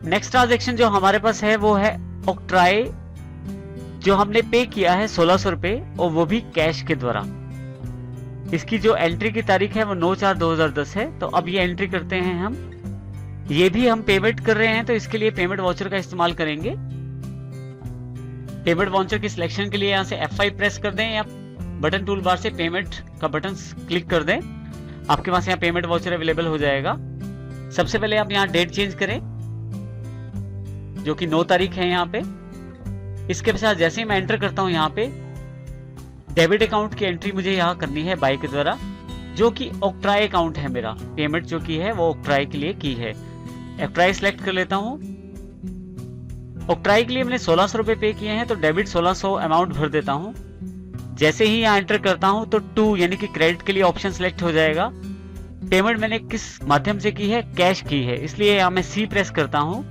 Next transaction जो हमारे पास है वो है ऑक्ट्राई, जो हमने पे किया है 1600 रुपए और वो भी कैश के द्वारा। इसकी जो एंट्री की तारीख है वो 9/4/2010 है। तो अब ये एंट्री करते हैं हम। ये भी हम पेमेंट कर रहे हैं तो इसके लिए पेमेंट वाउचर का इस्तेमाल करेंगे। पेमेंट वाउचर की सिलेक्शन के लिए यहाँ से F5 प्रेस कर दें या बटन टूल बार से पेमेंट का बटन क्लिक कर दें। आपके पास यहाँ पेमेंट वाउचर अवेलेबल हो जाएगा। सबसे पहले आप यहाँ डेट चेंज करें जो कि 9 तारीख है यहाँ पे। इसके पश्चात जैसे ही मैं एंटर करता हूँ यहाँ पे डेबिट अकाउंट की एंट्री मुझे यहाँ करनी है बाई के द्वारा, जो कि ऑक्ट्राई अकाउंट है मेरा। पेमेंट जो की है वो ऑक्ट्राई के लिए की है। ऑक्ट्राई सिलेक्ट कर लेता हूँ। ऑक्ट्राई के लिए मैंने 1600 रुपए पे किए हैं तो डेबिट 1600 अमाउंट भर देता हूँ। जैसे ही यहाँ एंटर करता हूँ तो टू यानी कि क्रेडिट के लिए ऑप्शन सिलेक्ट हो जाएगा। पेमेंट मैंने किस माध्यम से की है, कैश की है, इसलिए यहाँ मैं C प्रेस करता हूँ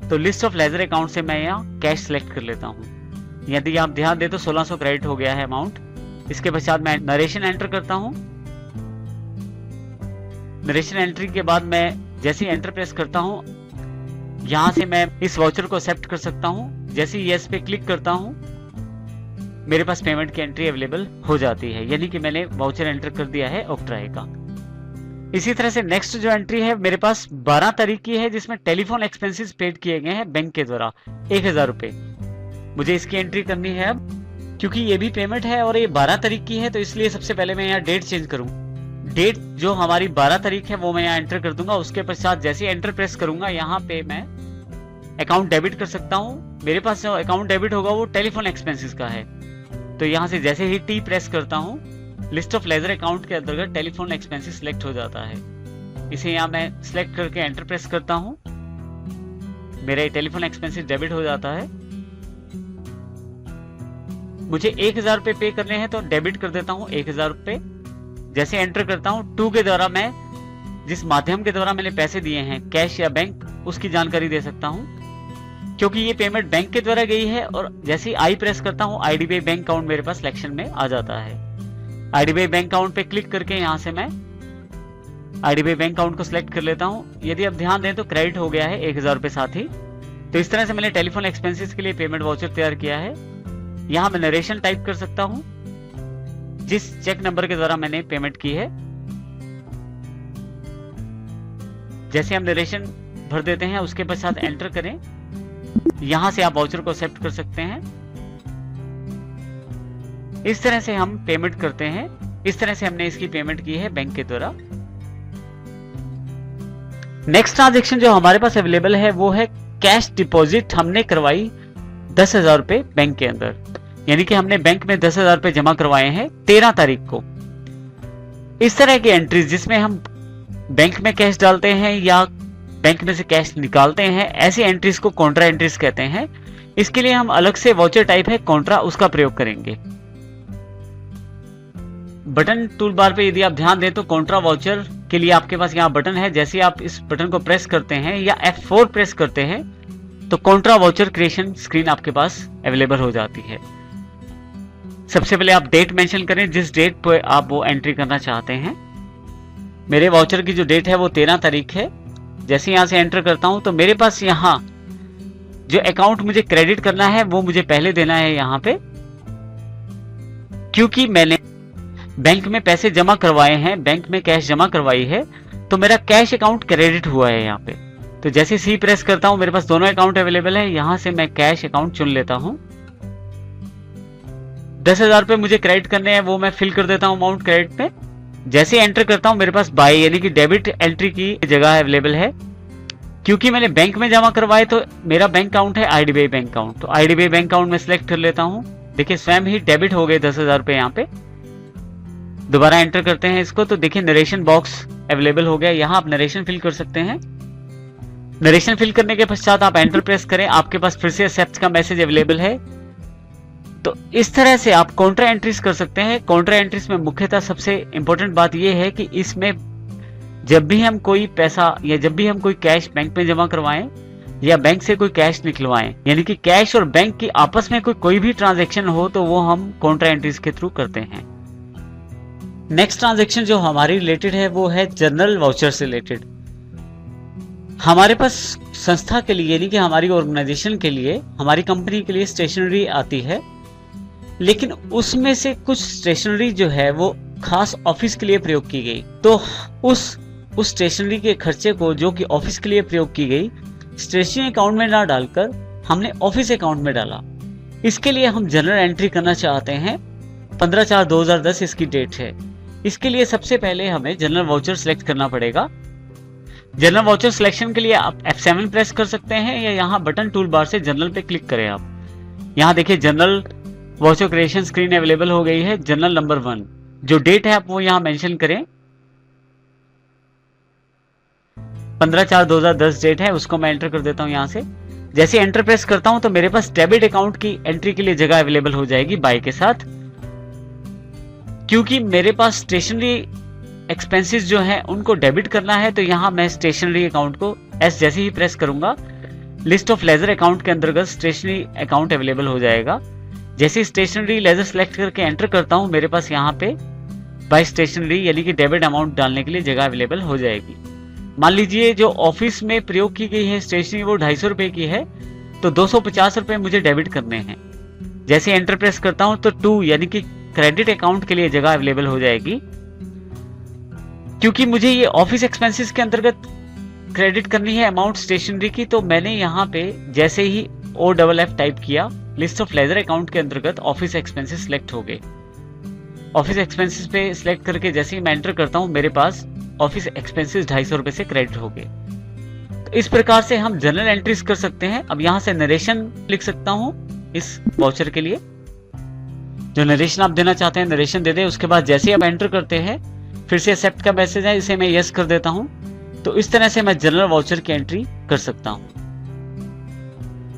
तो लिस्ट ऑफ लेजर अकाउंट से मैं यहाँ कैश सिलेक्ट कर लेता हूँ। यदि आप ध्यान दें तो 1600 क्रेडिट हो गया है अमाउंट। इसके पश्चात मैं नरेशन एंटर करता हूँ। नरेशन एंट्री के बाद मैं जैसे ही एंटर प्रेस करता हूँ यहाँ से मैं इस वाउचर को एक्सेप्ट कर सकता हूँ। जैसे ही यस पे क्लिक करता हूँ मेरे पास पेमेंट की एंट्री अवेलेबल हो जाती है, यानी कि मैंने वाउचर एंटर कर दिया है ऑक्ट्राई का। इसी तरह से नेक्स्ट जो एंट्री है मेरे पास 12 तारीख की है, जिसमें टेलीफोन एक्सपेंसेस पेड किए गए हैं बैंक के द्वारा 1000 रुपए। मुझे इसकी एंट्री करनी है अब, क्योंकि ये भी पेमेंट है और ये 12 तारीख की है तो इसलिए सबसे पहले मैं यहाँ डेट चेंज करूँ। डेट जो हमारी 12 तारीख है वो मैं यहाँ एंटर कर दूंगा। उसके पश्चात जैसे ही एंटर प्रेस करूंगा यहाँ पे मैं अकाउंट डेबिट कर सकता हूँ। मेरे पास जो अकाउंट डेबिट होगा वो टेलीफोन एक्सपेंसेस का है, तो यहाँ से जैसे ही T प्रेस करता हूँ लिस्ट ऑफ लेजर अकाउंट के अंतर्गत टेलीफोन एक्सपेंसेस सिलेक्ट हो जाता है। इसे यहाँ मैं सिलेक्ट करके एंटर प्रेस करता हूँ। मेरा टेलीफोन एक्सपेंसेस डेबिट हो जाता है। मुझे 1000 रुपए पे करने हैं तो डेबिट कर देता हूँ 1000 रुपए। जैसे एंटर करता हूँ टू के द्वारा मैं जिस माध्यम के द्वारा मैंने पैसे दिए हैं, कैश या बैंक, उसकी जानकारी दे सकता हूँ क्योंकि ये पेमेंट बैंक के द्वारा गई है। और जैसे ही आई प्रेस करता हूँ IDBI बैंक अकाउंट मेरे पास सिलेक्शन में आ जाता है। IDBI बैंक अकाउंट पे क्लिक करके यहाँ से मैं IDBI बैंक अकाउंट को सिलेक्ट कर लेता हूँ। यदि आप ध्यान दें तो क्रेडिट हो गया है 1000 रुपए साथ ही। तो इस तरह से मैंने टेलीफोन एक्सपेंसेस के लिए पेमेंट वाउचर तैयार किया है। यहाँ मैं नरेशन टाइप कर सकता हूँ जिस चेक नंबर के द्वारा मैंने पेमेंट की है। जैसे हम नरेशन भर देते हैं उसके पश्चात एंटर करें। यहां से आप वाउचर को एक्सेप्ट कर सकते हैं। इस तरह से हम पेमेंट करते हैं। इस तरह से हमने इसकी पेमेंट की है बैंक के द्वारा। नेक्स्ट ट्रांजैक्शन जो हमारे पास अवेलेबल है वो है कैश डिपॉजिट। हमने करवाई 10,000 रुपए बैंक के अंदर, यानी कि हमने बैंक में 10,000 रुपए जमा करवाए हैं 13 तारीख को। इस तरह की एंट्रीज जिसमें हम बैंक में कैश डालते हैं या बैंक में से कैश निकालते हैं, ऐसी एंट्रीज को कॉन्ट्रा एंट्रीज कहते हैं। इसके लिए हम अलग से वाउचर टाइप है कॉन्ट्रा, उसका प्रयोग करेंगे। बटन टूल बार पे यदि आप ध्यान दें तो कॉन्ट्रा वाउचर के लिए आपके पास यहाँ बटन है। जैसे आप इस बटन को प्रेस करते हैं या F4 प्रेस करते हैं तो कॉन्ट्रा वाउचर क्रिएशन स्क्रीन आपके पास अवेलेबल हो जाती है। सबसे पहले आप डेट मेंशन करें जिस डेट पर आप वो एंट्री करना चाहते हैं। मेरे वाउचर की जो डेट है वो 13 तारीख है। जैसे यहाँ से एंटर करता हूं तो मेरे पास यहाँ जो अकाउंट मुझे क्रेडिट करना है वो मुझे पहले देना है यहाँ पे, क्योंकि मैंने बैंक में पैसे जमा करवाए हैं, बैंक में कैश जमा करवाई है, तो मेरा कैश अकाउंट क्रेडिट हुआ है यहाँ पे। तो जैसे C प्रेस करता हूं मेरे पास दोनों अकाउंट अवेलेबल है। यहां से मैं कैश अकाउंट चुन लेता हूं। 10,000 रुपए मुझे क्रेडिट करने हैं, वो मैं फिल कर देता हूं अमाउंट क्रेडिट पे। जैसे एंटर करता हूं मेरे पास बाई यानी कि डेबिट एंट्री की जगह अवेलेबल है। क्योंकि मैंने बैंक में जमा करवाए तो मेरा बैंक अकाउंट है IDBI बैंक अकाउंट, तो IDBI बैंक अकाउंट में सिलेक्ट कर लेता हूं। देखिए स्वयं ही डेबिट हो गए 10,000 रुपए यहाँ पे। दोबारा एंटर करते हैं इसको तो देखिए नरेशन बॉक्स अवेलेबल हो गया। यहाँ आप नरेशन फिल कर सकते हैं। नरेशन फिल करने के पश्चात आप एंटर प्रेस करें, आपके पास फिर से एक्सेप्ट का मैसेज अवेलेबल है। तो इस तरह से आप कॉन्ट्रा एंट्रीज कर सकते हैं। कॉन्ट्रा एंट्रीज में मुख्यतः सबसे इंपॉर्टेंट बात यह है कि इसमें जब भी हम कोई पैसा या जब भी हम कोई कैश बैंक में जमा करवाएं या बैंक से कोई कैश निकलवाएं, यानी कि कैश और बैंक की आपस में कोई भी ट्रांजैक्शन हो तो वो हम कॉन्ट्रा एंट्रीज के थ्रू करते हैं। नेक्स्ट ट्रांजैक्शन जो हमारी रिलेटेड है वो है जनरल वाउचर से रिलेटेड। हमारे पास संस्था के लिए यानी कि हमारी ऑर्गेनाइजेशन के लिए, हमारी कंपनी के लिए स्टेशनरी आती है, लेकिन उसमें से कुछ स्टेशनरी जो है वो खास ऑफिस के लिए प्रयोग की गई। तो उस स्टेशनरी के खर्चे को जो कि ऑफिस के लिए प्रयोग की गई, स्टेशनरी अकाउंट में ना डालकर हमने ऑफिस अकाउंट में डाला। इसके लिए हम जनरल एंट्री करना चाहते हैं। 15/4/2010 इसकी डेट है। इसके लिए सबसे पहले हमें जनरल वाउचर सेलेक्ट करना पड़ेगा। जनरल वाउचर सिलेक्शन के लिए आप F7 प्रेस कर सकते हैं या यहाँ बटन टूल बार से जनरल पे क्लिक करें। आप यहाँ देखिए general voucher creation screen available हो गई है। जनरल नंबर 1 जो डेट है आप वो यहाँ मेंशन करें। 15/4/2010 डेट है, उसको मैं एंटर कर देता हूँ यहाँ से। जैसे एंटर प्रेस करता हूँ तो मेरे पास डेबिट अकाउंट की एंट्री के लिए जगह अवेलेबल हो जाएगी बाय के साथ। क्योंकि मेरे पास स्टेशनरी एक्सपेंसेस जो है उनको डेबिट करना है, तो यहाँ मैं स्टेशनरी अकाउंट को एस जैसे ही प्रेस करूंगा, लिस्ट ऑफ लेजर अकाउंट के अंतर्गत स्टेशनरी अकाउंट अवेलेबल हो जाएगा। जैसे स्टेशनरी लेजर सेलेक्ट करके एंटर करता हूँ, मेरे पास यहाँ पे बाय स्टेशनरी यानी कि डेबिट अमाउंट डालने के लिए जगह अवेलेबल हो जाएगी। मान लीजिए जो ऑफिस में प्रयोग की गई है स्टेशनरी वो 250 रुपए की है, तो 250 रुपए मुझे डेबिट करने हैं। जैसे एंटर प्रेस करता हूं तो 2 यानी कि क्रेडिट अकाउंट के लिए जगह अवेलेबल हो जाएगी। क्योंकि मुझे ये ऑफिस एक्सपेंसेस के अंतर्गत क्रेडिट करनी है अमाउंट स्टेशनरी की, तो मैंने यहाँ पे जैसे ही OFF टाइप किया, लिस्ट ऑफ लेजर अकाउंट के अंतर्गत ऑफिस एक्सपेंसेस सिलेक्ट हो गए। ऑफिस एक्सपेंसेस पे सिलेक्ट करके जैसे ही मैं एंटर करता हूँ, मेरे पास ऑफिस एक्सपेंसेस 250 रुपए से क्रेडिट हो गए। तो इस प्रकार से हम जनरल एंट्रीज कर सकते हैं। अब यहाँ से नरेशन लिख सकता हूँ इस वाउचर के लिए। जो नरेशन आप देना चाहते हैं नरेशन दे दें। उसके बाद जैसे आप एंटर करते हैं फिर से एक्सेप्ट का मैसेज है, इसे मैं यस कर देता हूँ। तो इस तरह से मैं जनरल वाउचर की एंट्री कर सकता हूँ।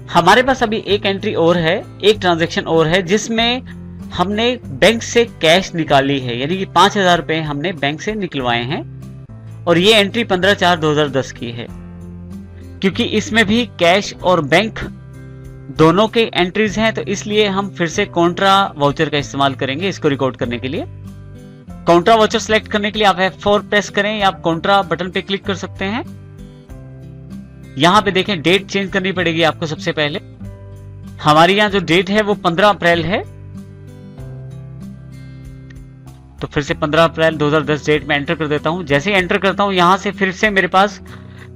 हमारे पास अभी एक एंट्री और है, एक ट्रांजेक्शन और है, जिसमें हमने बैंक से कैश निकाली है, यानी कि 5000 रुपए हमने बैंक से निकलवाए हैं। और ये एंट्री 15/4/2010 की है। क्योंकि इसमें भी कैश और बैंक दोनों के एंट्रीज हैं, तो इसलिए हम फिर से कॉन्ट्रा वाउचर का इस्तेमाल करेंगे इसको रिकॉर्ड करने के लिए। कॉन्ट्रा वाउचर सेलेक्ट करने के लिए आप F4 प्रेस करें या आप कॉन्ट्रा बटन पे क्लिक कर सकते हैं। यहां पे देखें डेट चेंज करनी पड़ेगी आपको। सबसे पहले हमारी यहां जो डेट है वो 15 अप्रैल है, तो फिर से 15 अप्रैल 2010 डेट में एंटर कर देता हूं। जैसे ही एंटर करता हूं, यहां से फिर से मेरे पास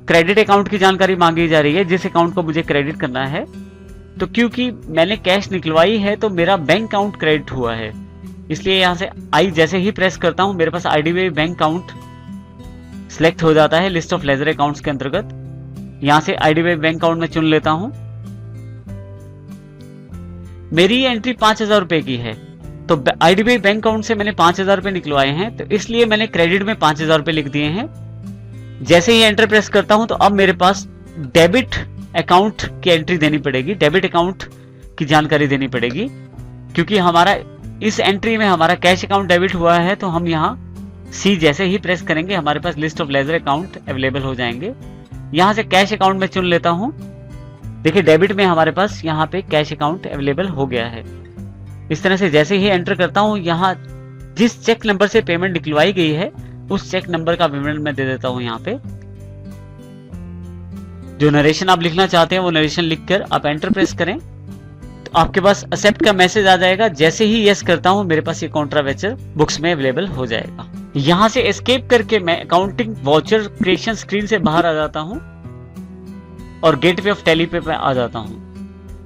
क्रेडिट अकाउंट की जानकारी मांगी जा रही है, जिस अकाउंट को मुझे क्रेडिट करना है। तो क्योंकि मैंने कैश निकलवाई है तो मेरा बैंक अकाउंट क्रेडिट हुआ है, इसलिए यहां से आई जैसे ही प्रेस करता हूं, मेरे पास IDBI बैंक अकाउंट सिलेक्ट हो जाता है लिस्ट ऑफ लेजर अकाउंट्स के अंतर्गत। यहां से IDBI बैंक अकाउंट में चुन लेता हूं। मेरी ये एंट्री 5000 रुपए की है, तो IDBI बैंक अकाउंट से मैंने 5000 रुपए निकलवाए हैं, तो इसलिए मैंने क्रेडिट में 5000 रुपए लिख दिए हैं। जैसे ही एंटर प्रेस करता हूं तो अब मेरे पास डेबिट अकाउंट की एंट्री देनी पड़ेगी, डेबिट अकाउंट की जानकारी देनी पड़ेगी। क्योंकि हमारा इस एंट्री में हमारा कैश अकाउंट डेबिट हुआ है, तो हम यहाँ C जैसे ही प्रेस करेंगे हमारे पास list of ledger account available हो जाएंगे। यहाँ से कैश अकाउंट में चुन लेता हूँ। देखिए डेबिट में हमारे पास यहाँ पे कैश अकाउंट अवेलेबल हो गया है। इस तरह से जैसे ही एंटर करता हूँ, यहाँ जिस चेक नंबर से पेमेंट निकलवाई गई है उस चेक नंबर का विवरण मैं दे देता हूँ। यहाँ पे जो नरेशन आप लिखना चाहते हैं वो नरेशन लिखकर आप एंटर प्रेस करें, तो आपके पास एक्सेप्ट का मैसेज आ जाएगा। जैसे ही यस करता हूँ, मेरे पास ये कॉन्ट्रा वाउचर बुक्स में अवेलेबल हो जाएगा। यहाँ से एस्केप करके मैं अकाउंटिंग वाउचर क्रिएशन स्क्रीन से बाहर आ जाता हूँ और गेटवे ऑफ टैली पे आ जाता हूँ।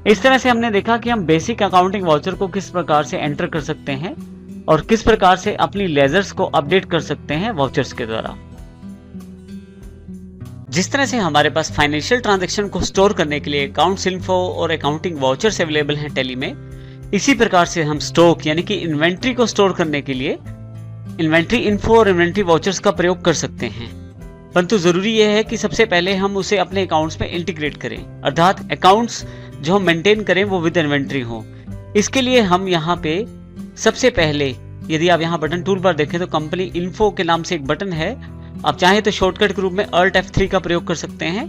इस तरह से हमने देखा कि हम बेसिक अकाउंटिंग वाउचर को किस प्रकार से एंटर कर सकते हैं और किस प्रकार से अपनी लेजर्स को अपडेट कर सकते हैं वाउचर्स के द्वारा। जिस तरह से हमारे पास फाइनेंशियल ट्रांजैक्शन को स्टोर करने के लिए अकाउंट्स इन्फो और अकाउंटिंग वाउचर्स अवेलेबल हैं टैली में, इसी प्रकार से हम स्टॉक यानी कि इन्वेंट्री को स्टोर करने के लिए इन्वेंट्री इन्फो और इन्वेंट्री वाउचर्स का प्रयोग कर सकते हैं। परंतु जरूरी यह है कि सबसे पहले हम उसे अपने अकाउंट्स में इंटीग्रेट करें, अर्थात अकाउंट्स जो हम मेंटेन करें वो विद इन्वेंट्री हो। इसके लिए हम यहाँ पे सबसे पहले, यदि आप यहाँ बटन टूल बार देखें तो कंपनी इन्फो के नाम से एक बटन है। आप चाहें तो शॉर्टकट के रूप में Alt F3 का प्रयोग कर सकते हैं।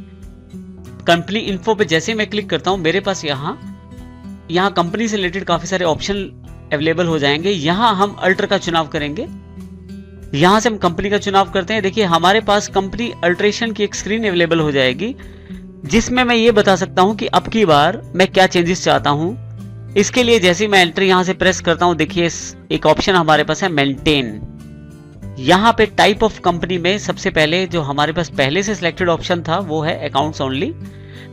कंपनी इन्फो पे जैसे मैं क्लिक करता हूँ, मेरे पास यहाँ कंपनी से रिलेटेड काफी सारे ऑप्शन अवेलेबल हो जाएंगे। यहाँ हम अल्टर का चुनाव करेंगे। यहां से हम कंपनी का चुनाव करते हैं। देखिए हमारे पास कंपनी अल्ट्रेशन की एक स्क्रीन अवेलेबल हो जाएगी, जिसमें मैं ये बता सकता हूं कि अब की बार मैं क्या चेंजेस चाहता हूं। इसके लिए जैसे ही मैं एंटर यहां से प्रेस करता हूं, देखिए एक ऑप्शन हमारे पास है मेंटेन। यहाँ पे टाइप ऑफ कंपनी में सबसे पहले जो हमारे पास पहले से सिलेक्टेड ऑप्शन था वो है अकाउंट्स ओनली,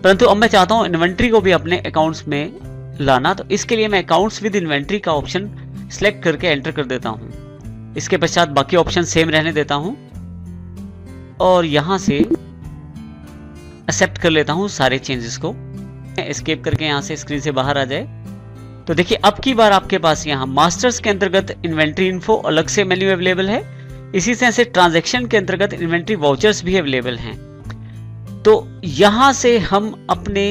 परंतु अब मैं चाहता हूँ इन्वेंट्री को भी अपने अकाउंट्स में लाना। तो इसके लिए मैं अकाउंट्स विद इन्वेंट्री का ऑप्शन सिलेक्ट करके एंटर कर देता हूँ। इसके पश्चात बाकी ऑप्शन सेम रहने देता हूँ और यहाँ से एक्सेप्ट कर लेता हूँ सारे चेंजेस को। एस्केप करके यहाँ से स्क्रीन से बाहर आ जाए। तो देखिए अब की बार आपके पास यहाँ मास्टर्स के अंतर्गत इन्वेंट्री इन्फो अलग से मेन्यू अवेलेबल है। इसी तरह से ट्रांजैक्शन के अंतर्गत इन्वेंट्री वाउचर्स भी अवेलेबल हैं। तो यहां से हम अपने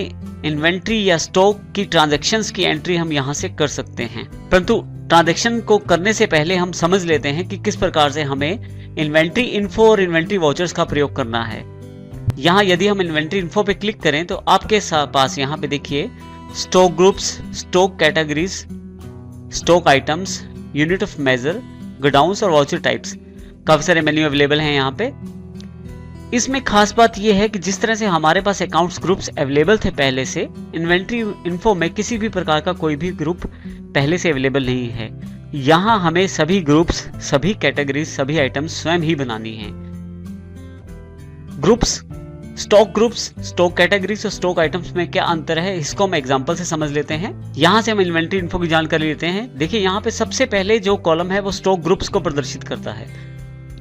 इन्वेंट्री या स्टॉक की ट्रांजैक्शंस की एंट्री हम यहां से कर सकते हैं, परंतु ट्रांजैक्शन को करने से पहले हम समझ लेते हैं कि किस प्रकार से हमें इन्वेंट्री इन्फो और इन्वेंट्री वाउचर्स का प्रयोग करना है। यहां यदि हम इन्वेंट्री इन्फो पे क्लिक करें तो आपके पास यहां पे देखिए stock groups, stock categories, stock items, unit of measure, godowns और वाउचर टाइप्स, काफी सारे मेन्यू अवेलेबल हैं यहाँ पे। इसमें खास बात यह है कि जिस तरह से हमारे पास अकाउंट्स ग्रुप्स अवेलेबल थे पहले से, इन्वेंट्री इन्फो में किसी भी प्रकार का कोई भी ग्रुप पहले से अवेलेबल नहीं है। यहाँ हमें सभी ग्रुप्स, सभी कैटेगरीज, सभी आइटम्स स्वयं ही बनानी है। ग्रुप्स, ग्रुप्स, स्टॉक कैटेगरीज और स्टॉक आइटम्स में क्या अंतर है, इसको हम एग्जांपल से समझ लेते हैं। यहाँ से हम इन्वेंट्री इन्फो की जानकारी लेते हैं। देखिए यहाँ पे सबसे पहले जो कॉलम है वो स्टॉक ग्रुप्स को प्रदर्शित करता है,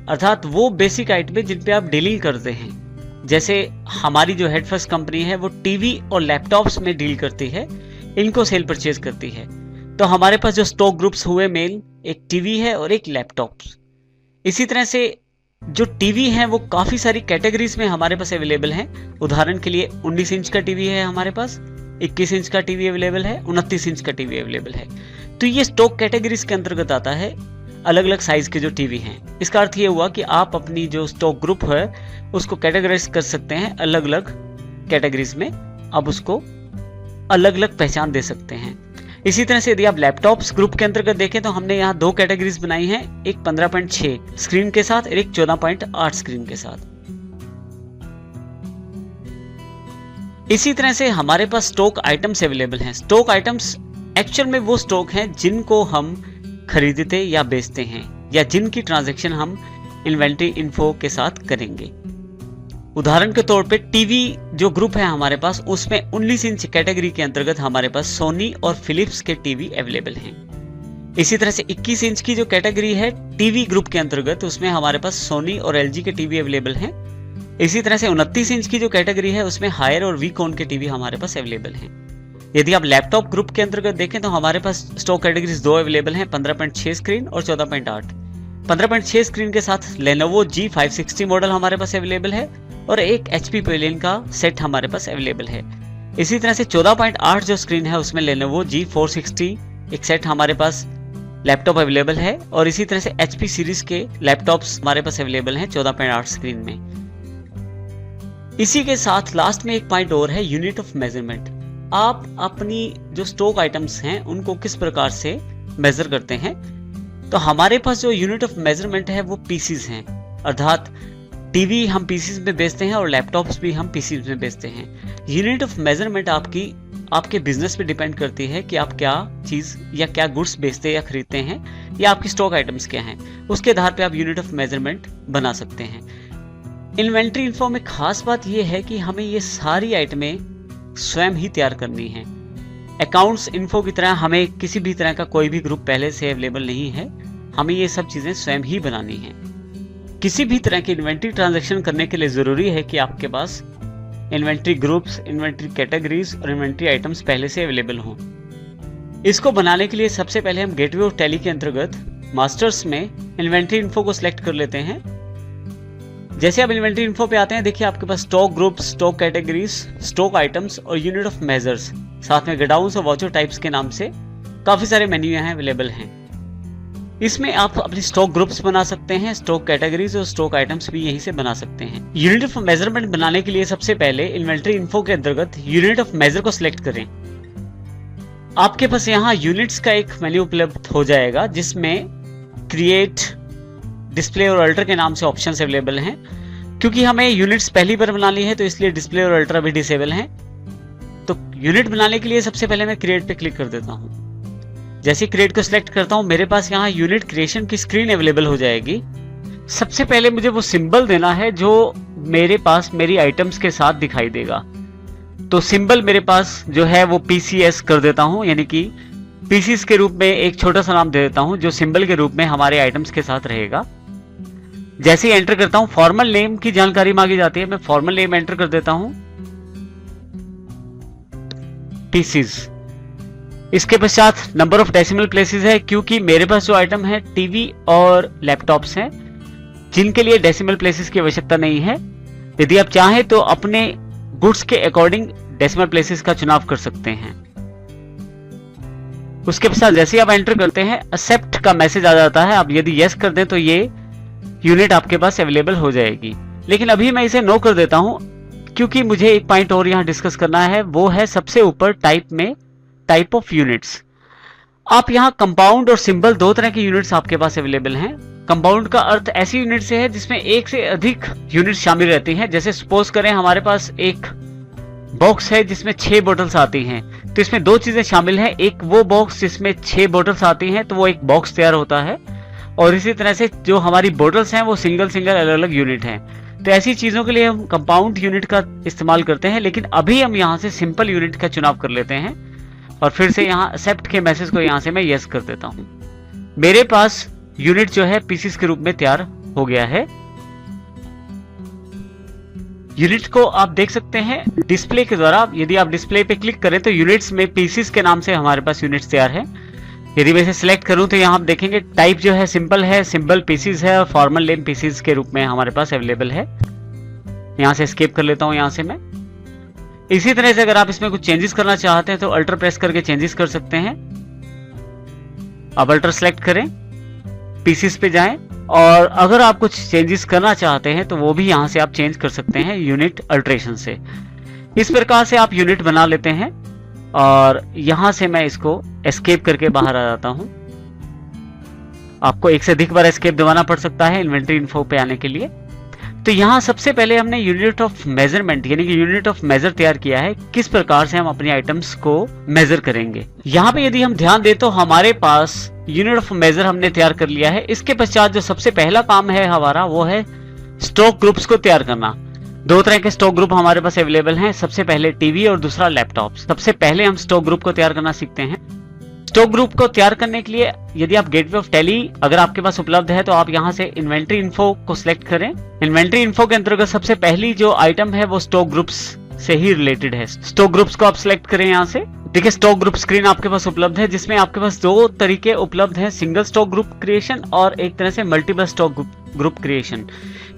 अर्थात वो बेसिक आइटम जिन पे आप डीलिंग करते हैं। जैसे हमारी जो हेड फर्स्ट कंपनी है वो टीवी और लैपटॉप्स में डील करती है, इनको सेल परचेज करती है। तो हमारे पास जो स्टॉक ग्रुप्स हुए मेल, एक टीवी है और एक लैपटॉप्स। इसी तरह से जो टीवी है वो काफी सारी कैटेगरीज में हमारे पास अवेलेबल हैं। उदाहरण के लिए 19 इंच का टीवी है हमारे पास, 21 इंच का टीवी अवेलेबल है, 29 इंच का टीवी अवेलेबल है। तो ये स्टॉक कैटेगरीज के अंतर्गत आता है, अलग अलग साइज के जो टीवी हैं। इसका अर्थ ये हुआ कि आप अपनी जो स्टॉक ग्रुप है उसको कैटेगराइज कर सकते हैं अलग अलग कैटेगरीज में, आप उसको अलग अलग पहचान दे सकते हैं। इसी तरह से यदि आप लैपटॉप्स ग्रुप के अंतर्गत देखें तो हमने यहाँ दो कैटेगरीज बनाई हैं, एक 15.6 स्क्रीन के साथ और एक 14.8 स्क्रीन के साथ। इसी तरह से हमारे पास स्टॉक आइटम्स अवेलेबल हैं। स्टॉक आइटम्स एक्चुअल में वो स्टॉक हैं जिनको हम खरीदते या बेचते हैं, या जिनकी ट्रांजैक्शन हम इन्वेंट्री इन्फो के साथ करेंगे। उदाहरण के तौर पे टीवी जो ग्रुप है हमारे पास, उसमें 19 इंच कैटेगरी के अंतर्गत हमारे पास सोनी और फिलिप्स के टीवी अवेलेबल हैं। इसी तरह से 21 इंच की जो कैटेगरी है टीवी ग्रुप के अंतर्गत, उसमें हमारे पास सोनी और एलजी के टीवी अवेलेबल हैं। इसी तरह से 29 इंच की जो कैटेगरी है उसमें हायर और वीकॉन के टीवी हमारे पास अवेलेबल हैं। यदि आप लैपटॉप ग्रुप के अंतर्गत देखें तो हमारे पास स्टॉक कैटेगरीज दो अवेलेबल हैं, 15.6 स्क्रीन और 14.8। 15.6 स्क्रीन के साथ Lenovo G560 मॉडल हमारे पास अवेलेबल है और एक HP पवेलियन का सेट हमारे पास अवेलेबल है। इसी तरह से 14.8 जो स्क्रीन है उसमें Lenovo G460 एक सेट हमारे पास लैपटॉप अवेलेबल है, और इसी तरह से HP सीरीज के लैपटॉप्स हमारे पास अवेलेबल हैं 14.8 स्क्रीन में। इसी के साथ लास्ट में एक पॉइंट और है, यूनिट ऑफ मेजरमेंट। आप अपनी जो स्टॉक आइटम्स हैं उनको किस प्रकार से मेजर करते हैं। तो हमारे पास जो यूनिट ऑफ मेजरमेंट है वो पीसीज हैं, अर्थात टीवी हम पीसीज में बेचते हैं और लैपटॉप्स भी हम पीसीज में बेचते हैं। यूनिट ऑफ मेजरमेंट आपके बिजनेस पे डिपेंड करती है कि आप क्या चीज या क्या गुड्स बेचते या खरीदते हैं, या आपकी स्टॉक आइटम्स क्या हैं, उसके आधार पे आप यूनिट ऑफ मेजरमेंट बना सकते हैं। इन्वेंट्री इन्फो में खास बात यह है कि हमें ये सारी आइटमें स्वयं ही तैयार करनी है। अकाउंट्स इन्फो की तरह हमें किसी भी तरह का कोई भी ग्रुप पहले से अवेलेबल नहीं है, हमें ये सब चीजें स्वयं ही बनानी है। किसी भी तरह की इन्वेंट्री ट्रांजैक्शन करने के लिए जरूरी है कि आपके पास इन्वेंट्री ग्रुप्स, इन्वेंट्री कैटेगरीज और इन्वेंट्री आइटम्स पहले से अवेलेबल हों। इसको बनाने के लिए सबसे पहले हम गेटवे ऑफ टैली के अंतर्गत मास्टर्स में इन्वेंट्री इन्फो को सिलेक्ट कर लेते हैं। जैसे आप इन्वेंट्री इन्फो पे आते हैं, देखिए आपके पास stock groups, stock categories, stock items और यूनिट ऑफ मेजर्स, साथ में गोडाउन्स और वाउचर टाइप्स के नाम से काफी सारे मेन्यू यहाँ अवेलेबल हैं। इसमें आप अपनी स्टॉक ग्रुप्स बना सकते हैं, स्टॉक कैटेगरीज और स्टॉक आइटम्स भी यहीं से बना सकते हैं। यूनिट ऑफ मेजरमेंट बनाने के लिए सबसे पहले इन्वेंट्री इन्फो के अंतर्गत यूनिट ऑफ मेजर को सिलेक्ट करें। आपके पास यहाँ यूनिट्स का एक मेन्यू उपलब्ध हो जाएगा जिसमें क्रिएट, डिस्प्ले और अल्टर के नाम से ऑप्शंस अवेलेबल हैं। क्योंकि हमें यूनिट्स पहली बार बनानी है तो इसलिए डिस्प्ले और अल्टर अभी डिसेबल हैं। तो यूनिट बनाने के लिए सबसे पहले मैं क्रिएट पे क्लिक कर देता हूँ। जैसे क्रिएट को सिलेक्ट करता हूँ मेरे पास यहाँ यूनिट क्रिएशन की स्क्रीन अवेलेबल हो जाएगी। सबसे पहले मुझे वो सिंबल देना है जो मेरे पास मेरी आइटम्स के साथ दिखाई देगा। तो सिंबल मेरे पास जो है वो PCS कर देता हूँ, यानी कि पीसीस के रूप में एक छोटा सा नाम दे देता हूँ जो सिंबल के रूप में हमारे आइटम्स के साथ रहेगा। जैसे ही एंटर करता हूँ फॉर्मल नेम की जानकारी मांगी जाती है, मैं फॉर्मल नेम एंटर कर देता हूँ पीसीस। इसके पश्चात नंबर ऑफ डेसिमल प्लेसेस है, क्योंकि मेरे पास जो आइटम है टीवी और लैपटॉप्स हैं जिनके लिए डेसिमल प्लेसेस की आवश्यकता नहीं है। यदि आप चाहें तो अपने गुड्स के अकॉर्डिंग डेसिमल प्लेसेस का चुनाव कर सकते हैं। उसके पश्चात जैसे आप एंटर करते हैं एक्सेप्ट का मैसेज आ जाता है। आप यदि यस कर दें तो ये यूनिट आपके पास अवेलेबल हो जाएगी। लेकिन अभी मैं इसे नो कर देता हूं, क्योंकि मुझे एक पॉइंट और यहां डिस्कस करना है, वो है सबसे ऊपर टाइप में टाइप ऑफ यूनिट्स। आप यहां कंपाउंड और सिंबल दो तरह के यूनिट्स आपके पास अवेलेबल हैं। कंपाउंड का अर्थ ऐसी यूनिट से है जिसमें एक से अधिक यूनिट शामिल रहती हैं। जैसे सपोज करें हमारे पास एक बॉक्स है जिसमें 6 बोतल्स आती हैं, तो इसमें दो चीजें शामिल हैं। एक वो बॉक्स जिसमें 6 बोतल्स आती हैं तो वो एक बॉक्स तैयार होता है, और इसी तरह से जो हमारी बोतल्स हैं वो सिंगल सिंगल अलग अलग यूनिट हैं। तो ऐसी चीजों के लिए हम कंपाउंड यूनिट का इस्तेमाल करते हैं। लेकिन अभी हम यहाँ से सिंपल यूनिट का चुनाव कर लेते हैं और फिर से यहाँ एक्सेप्ट के मैसेज को यहाँ से मैं यस कर देता हूँ। मेरे पास यूनिट जो है पीसीस के रूप में तैयार हो गया है। यूनिट को आप देख सकते हैं डिस्प्ले के द्वारा। यदि आप डिस्प्ले पे क्लिक करें तो यूनिट्स में पीसीस के नाम से हमारे पास यूनिट्स तैयार है। यदि मैं इसे सिलेक्ट करूं तो यहाँ आप देखेंगे टाइप जो है सिंपल है, सिंबल पीसीस है और फॉर्मल नेम पीसीस के रूप में हमारे पास अवेलेबल है। यहां से एस्केप कर लेता हूं यहां से मैं। इसी तरह से अगर आप इसमें कुछ चेंजेस करना चाहते हैं तो अल्टर प्रेस करके चेंजेस कर सकते हैं। अब अल्टर सेलेक्ट करें, पीसीस पे जाएं, और अगर आप कुछ चेंजेस करना चाहते हैं तो वो भी यहां से आप चेंज कर सकते हैं यूनिट अल्ट्रेशन से। इस प्रकार से आप यूनिट बना लेते हैं और यहां से मैं इसको एस्केप करके बाहर आ जाता हूं। आपको एक से अधिक बार एस्केप दबाना पड़ सकता है इन्वेंटरी इन्फो पे आने के लिए। तो यहां सबसे पहले हमने यूनिट ऑफ मेजरमेंट यानी कि यूनिट ऑफ मेजर तैयार किया है, किस प्रकार से हम अपनी आइटम्स को मेजर करेंगे। यहां पे यदि हम ध्यान दें तो हमारे पास यूनिट ऑफ मेजर हमने तैयार कर लिया है। इसके पश्चात जो सबसे पहला काम है हमारा वो है स्टॉक ग्रुप्स को तैयार करना। दो तरह के स्टॉक ग्रुप हमारे पास अवेलेबल हैं, सबसे पहले टीवी और दूसरा लैपटॉप। सबसे पहले हम स्टॉक ग्रुप को तैयार करना सीखते हैं। स्टॉक ग्रुप को तैयार करने के लिए यदि आप गेटवे ऑफ टैली अगर आपके पास उपलब्ध है तो आप यहां से इन्वेंटरी इन्फो को सिलेक्ट करें। इन्वेंटरी इन्फो के अंतर्गत सबसे पहली जो आइटम है वो स्टॉक ग्रुप्स से ही रिलेटेड है। स्टॉक ग्रुप्स को आप सिलेक्ट करें यहां से। देखिए स्टॉक ग्रुप स्क्रीन आपके पास उपलब्ध है जिसमें आपके पास दो तरीके उपलब्ध हैं, सिंगल स्टॉक ग्रुप क्रिएशन और एक तरह से मल्टीपल स्टॉक ग्रुप क्रिएशन।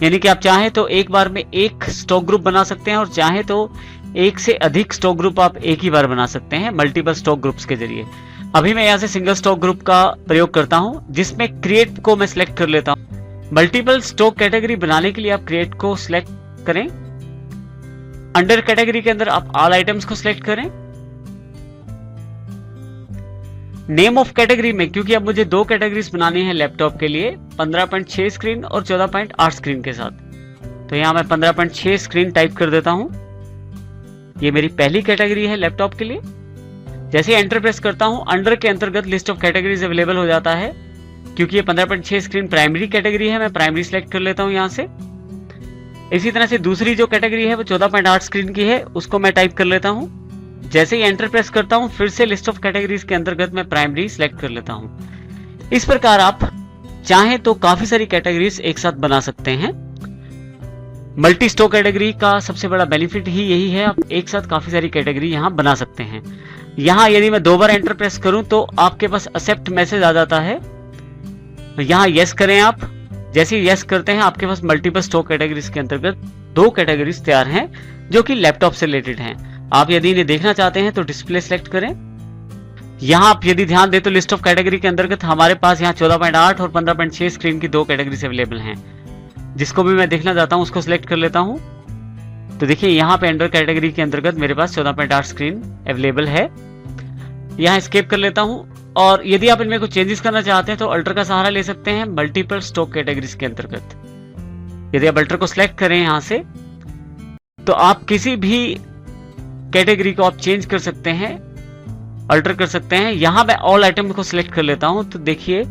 यानी कि आप चाहें तो एक बार में एक स्टॉक ग्रुप बना सकते हैं और चाहें तो एक से अधिक स्टॉक ग्रुप आप एक ही बार बना सकते हैं मल्टीपल स्टॉक ग्रुप्स के जरिए। अभी मैं यहाँ से सिंगल स्टॉक ग्रुप का प्रयोग करता हूं जिसमें क्रिएट को मैं सिलेक्ट कर लेता हूं। मल्टीपल स्टॉक कैटेगरी बनाने के लिए आप क्रिएट को सिलेक्ट करें। अंडर कैटेगरी के अंदर आप ऑल आइटम्स को सिलेक्ट करें। नेम ऑफ कैटेगरी में, क्योंकि अब मुझे दो कैटेगरीज बनानी है लैपटॉप के लिए, 15.6 स्क्रीन और 14.8 स्क्रीन के साथ, तो यहां मैं 15.6 स्क्रीन टाइप कर देता हूं। ये मेरी पहली कैटेगरी है लैपटॉप के लिए। जैसे एंटर प्रेस करता हूं अंडर के अंतर्गत लिस्ट ऑफ कैटेगरीज अवेलेबल हो जाता है। क्योंकि ये 15.6 स्क्रीन प्राइमरी कैटेगरी है, मैं प्राइमरी सिलेक्ट कर लेता हूं यहां से। इसी तरह से दूसरी जो कैटेगरी है वो 14.8 स्क्रीन की है, उसको मैं टाइप कर लेता हूं। जैसे ही एंटर प्रेस करता हूं फिर से लिस्ट ऑफ कैटेगरीज के अंतर्गत मैं प्राइमरी सिलेक्ट कर लेता हूं। इस प्रकार आप चाहें तो काफी सारी कैटेगरीज एक साथ बना सकते हैं। मल्टी स्टॉक कैटेगरी का सबसे बड़ा बेनिफिट ही यही है, आप एक साथ काफी सारी कैटेगरी यहां बना सकते हैं। यहां यदि मैं दो बार एंटर प्रेस करूं तो आपके पास एक्सेप्ट मैसेज आ जाता है। यहां यस करें आप। जैसे ही यस करते हैं आपके पास मल्टीपल स्टॉक कैटेगरीज के अंतर्गत दो कैटेगरीज तैयार हैं जो कि लैपटॉप से रिलेटेड हैं। आप यदि इन्हें देखना चाहते हैं तो डिस्प्ले सेलेक्ट करें। यहां आप यदि ध्यान दें तो लिस्ट ऑफ कैटेगरी के अंतर्गत हमारे पास यहां 14.8 और 15.6 स्क्रीन की दो कैटेगरीज अवेलेबल हैं। जिसको भी मैं देखना चाहता हूं उसको सिलेक्ट कर लेता हूं। तो देखिए यहां पे अंडर कैटेगरी के अंतर्गत मेरे पास 14.8 स्क्रीन अवेलेबल है। यहां एस्केप कर लेता हूं। और यदि आप इनमें कुछ चेंजेस करना चाहते हैं तो अल्टर का सहारा ले सकते हैं मल्टीपल स्टॉक कैटेगरीज के अंतर्गत। यदि आप अल्टर को सिलेक्ट करें यहां से, तो आप किसी भी कैटेगरी को आप चेंज कर सकते हैं, अल्टर कर सकते हैं। यहां मैं ऑल आइटम को सिलेक्ट कर लेता हूं, तो देखिए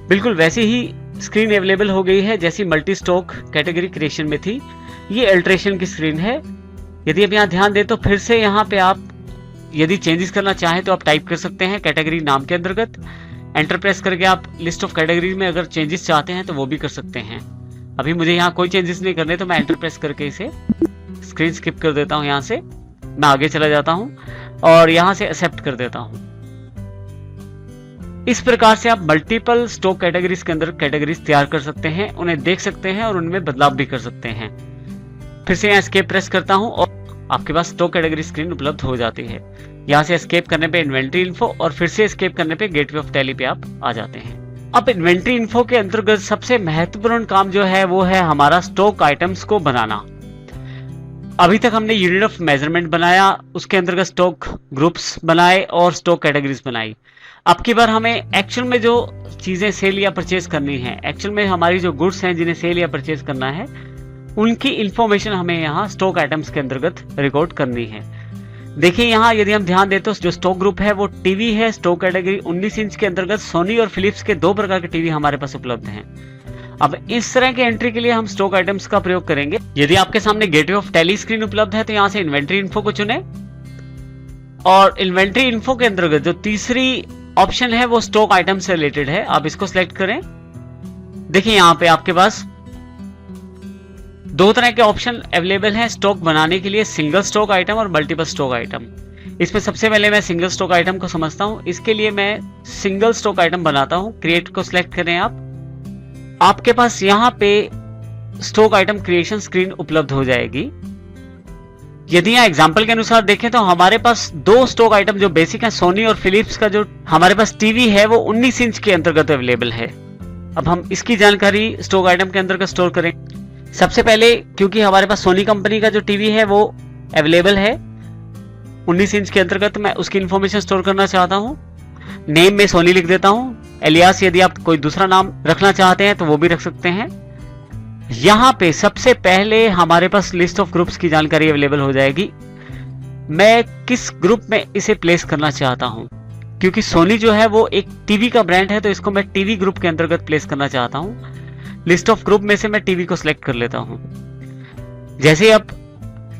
बिल्कुल वैसी ही स्क्रीन अवेलेबल हो गई है जैसी मल्टी स्टॉक कैटेगरी क्रिएशन में थी। ये अल्ट्रेशन की स्क्रीन है। यदि आप यहाँ ध्यान दें तो फिर से यहाँ पे आप यदि चेंजेस करना चाहें तो आप टाइप कर सकते हैं कैटेगरी नाम के अंतर्गत। एंटर प्रेस करके आप लिस्ट ऑफ कैटेगरी में अगर चेंजेस चाहते हैं तो वो भी कर सकते हैं। अभी मुझे यहाँ कोई चेंजेस नहीं करने, तो मैं एंटर प्रेस करके इसे स्क्रीन स्किप कर देता हूँ। यहाँ से मैं आगे चला जाता हूँ और यहाँ से एक्सेप्ट कर देता हूँ। इस प्रकार से आप मल्टीपल स्टॉक कैटेगरीज के अंदर कैटेगरीज तैयार कर सकते हैं, उन्हें देख सकते हैं और उनमें बदलाव भी कर सकते हैं। फिर से यहाँ एस्केप प्रेस करता हूँ और आपके पास स्टॉक कैटेगरी स्क्रीन उपलब्ध हो जाती है। यहाँ से एस्केप करने पे इन्वेंट्री इन्फो और फिर से एस्केप करने पे गेटवे ऑफ टैली पे आप आ जाते हैं। अब इन्वेंट्री इन्फो के अंतर्गत सबसे महत्वपूर्ण काम जो है वो है हमारा स्टॉक आइटम्स को बनाना। अभी तक हमने यूनिट ऑफ मेजरमेंट बनाया, उसके अंतर्गत स्टॉक ग्रुप्स बनाए और स्टॉक कैटेगरीज बनाई। अब की बार हमें एक्चुअल में जो चीजें सेल या परचेज करनी है, एक्चुअल में हमारी जो गुड्स हैं जिन्हें सेल या परचेज करना है, उनकी इंफॉर्मेशन हमें यहाँ स्टॉक आइटम्स के अंतर्गत रिकॉर्ड करनी है। देखिए यहाँ यदि हम ध्यान दें तो जो स्टॉक ग्रुप है वो टीवी है। स्टॉक कैटेगरी 19 इंच के अंतर्गत सोनी और फिलिप्स के 2 प्रकार के टीवी हमारे पास उपलब्ध हैं। अब इस तरह के एंट्री के लिए हम स्टॉक आइटम्स का प्रयोग करेंगे। यदि आपके सामने गेटवे ऑफ टैली स्क्रीन उपलब्ध है तो यहाँ से इन्वेंट्री इन्फो को चुने और इन्वेंट्री इन्फो के अंतर्गत जो तीसरी ऑप्शन है वो स्टॉक आइटम से रिलेटेड है, आप इसको सिलेक्ट करें। देखिए यहाँ पे आपके पास 2 तरह के ऑप्शन अवेलेबल हैं स्टॉक बनाने के लिए, सिंगल स्टॉक आइटम और मल्टीपल स्टॉक आइटम। इसमें सबसे पहले मैं सिंगल स्टॉक आइटम को समझता हूं। इसके लिए मैं सिंगल स्टॉक आइटम बनाता हूं। क्रिएट को सिलेक्ट करें आप। आपके पास यहाँ पे स्टॉक आइटम क्रिएशन स्क्रीन उपलब्ध हो जाएगी। यदि यहाँ एग्जाम्पल के अनुसार देखें तो हमारे पास 2 स्टॉक आइटम जो बेसिक है, सोनी और फिलिप्स का जो हमारे पास टीवी है वो 19 इंच के अंतर्गत अवेलेबल है। अब हम इसकी जानकारी स्टॉक आइटम के अंतर्गत स्टोर करें। सबसे पहले क्योंकि हमारे पास सोनी कंपनी का जो टीवी है वो अवेलेबल है 19 इंच के अंतर्गत, मैं उसकी इंफॉर्मेशन स्टोर करना चाहता हूं। नेम में सोनी लिख देता हूं। एलियास यदि आप कोई दूसरा नाम रखना चाहते हैं तो वो भी रख सकते हैं। यहां पे सबसे पहले हमारे पास लिस्ट ऑफ ग्रुप्स की जानकारी अवेलेबल हो जाएगी। मैं किस ग्रुप में इसे प्लेस करना चाहता हूं, क्योंकि सोनी जो है वो एक टीवी का ब्रांड है तो इसको मैं टीवी ग्रुप के अंतर्गत प्लेस करना चाहता हूं। लिस्ट ऑफ ग्रुप में से मैं टीवी को सिलेक्ट कर लेता हूं। जैसे ही आप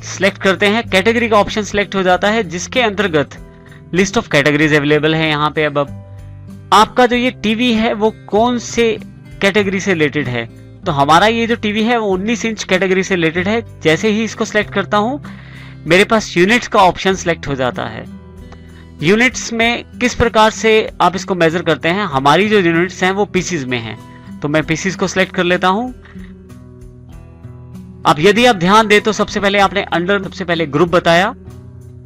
सिलेक्ट करते हैं कैटेगरी का ऑप्शन सिलेक्ट हो जाता है जिसके अंतर्गत लिस्ट ऑफ कैटेगरीज अवेलेबल है। यहाँ पे अब आपका जो ये टीवी है वो कौन से कैटेगरी से रिलेटेड है, तो हमारा ये जो टीवी है वो 19 इंच कैटेगरी से रिलेटेड है। जैसे ही इसको सिलेक्ट करता हूं मेरे पास यूनिट्स का ऑप्शन सिलेक्ट हो जाता है। यूनिट्स में किस प्रकार से आप इसको मेजर करते हैं, हमारी जो यूनिट्स हैं वो पीसीज में हैं, तो मैं पीसीज को सिलेक्ट कर लेता हूं। अब यदि आप ध्यान दें तो सबसे पहले आपने अंडर सबसे पहले ग्रुप बताया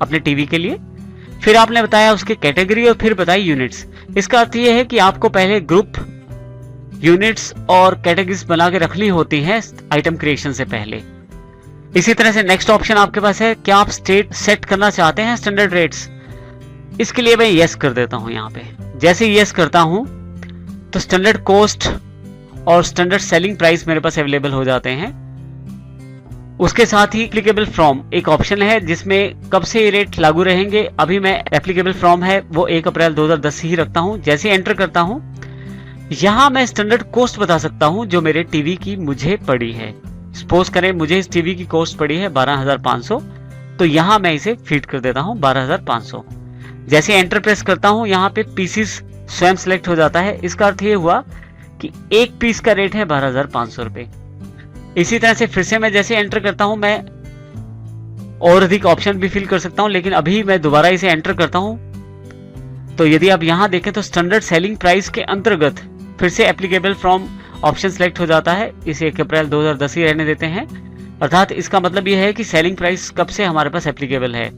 अपने टीवी के लिए, फिर आपने बताया उसके कैटेगरी और फिर बताई यूनिट्स। इसका अर्थ यह है कि आपको पहले ग्रुप, यूनिट्स और कैटेगरीज बना के रखनी होती हैं आइटम क्रिएशन से पहले। इसी तरह से नेक्स्ट ऑप्शन आपके पास है, क्या आप स्टेट सेट करना चाहते हैं स्टैंडर्ड रेट्स। इसके लिए मैं यस कर देता हूं। यहाँ पे जैसे यस करता हूं तो स्टैंडर्ड कॉस्ट और स्टैंडर्ड सेलिंग प्राइस मेरे पास अवेलेबल हो जाते हैं। उसके साथ ही एप्लीकेबल फ्रॉम एक ऑप्शन है जिसमें कब से ये रेट लागू रहेंगे। अभी मैं एप्लीकेबल फ्रॉम है वो 1 अप्रैल 2010 ही रखता हूं। जैसे एंटर करता हूं यहां मैं स्टैंडर्ड कॉस्ट बता सकता हूं जो मेरे टीवी की मुझे पड़ी है। सपोज करें मुझे इस टीवी की कॉस्ट पड़ी है 12,500, तो यहां मैं इसे फीड कर देता हूं 12,500। जैसे एंटर प्रेस करता हूं यहाँ पे पीसीस स्वयं सिलेक्ट हो जाता है। इसका अर्थ ये हुआ कि एक पीस का रेट है 12,500 रुपए। इसी तरह से फिर से मैं जैसे एंटर करता हूं मैं और अधिक ऑप्शन भी फिल कर सकता हूं, लेकिन अभी मैं दोबारा इसे एंटर करता हूं तो यदि आप यहां देखें तो स्टैंडर्ड सेलिंग प्राइस के अंतर्गत फिर से एप्लीकेबल फ्रॉम ऑप्शन सिलेक्ट हो जाता है। इसे 1 अप्रैल 2010 ही रहने देते हैं, अर्थात इसका मतलब यह है कि सेलिंग प्राइस कब से हमारे पास एप्लीकेबल है।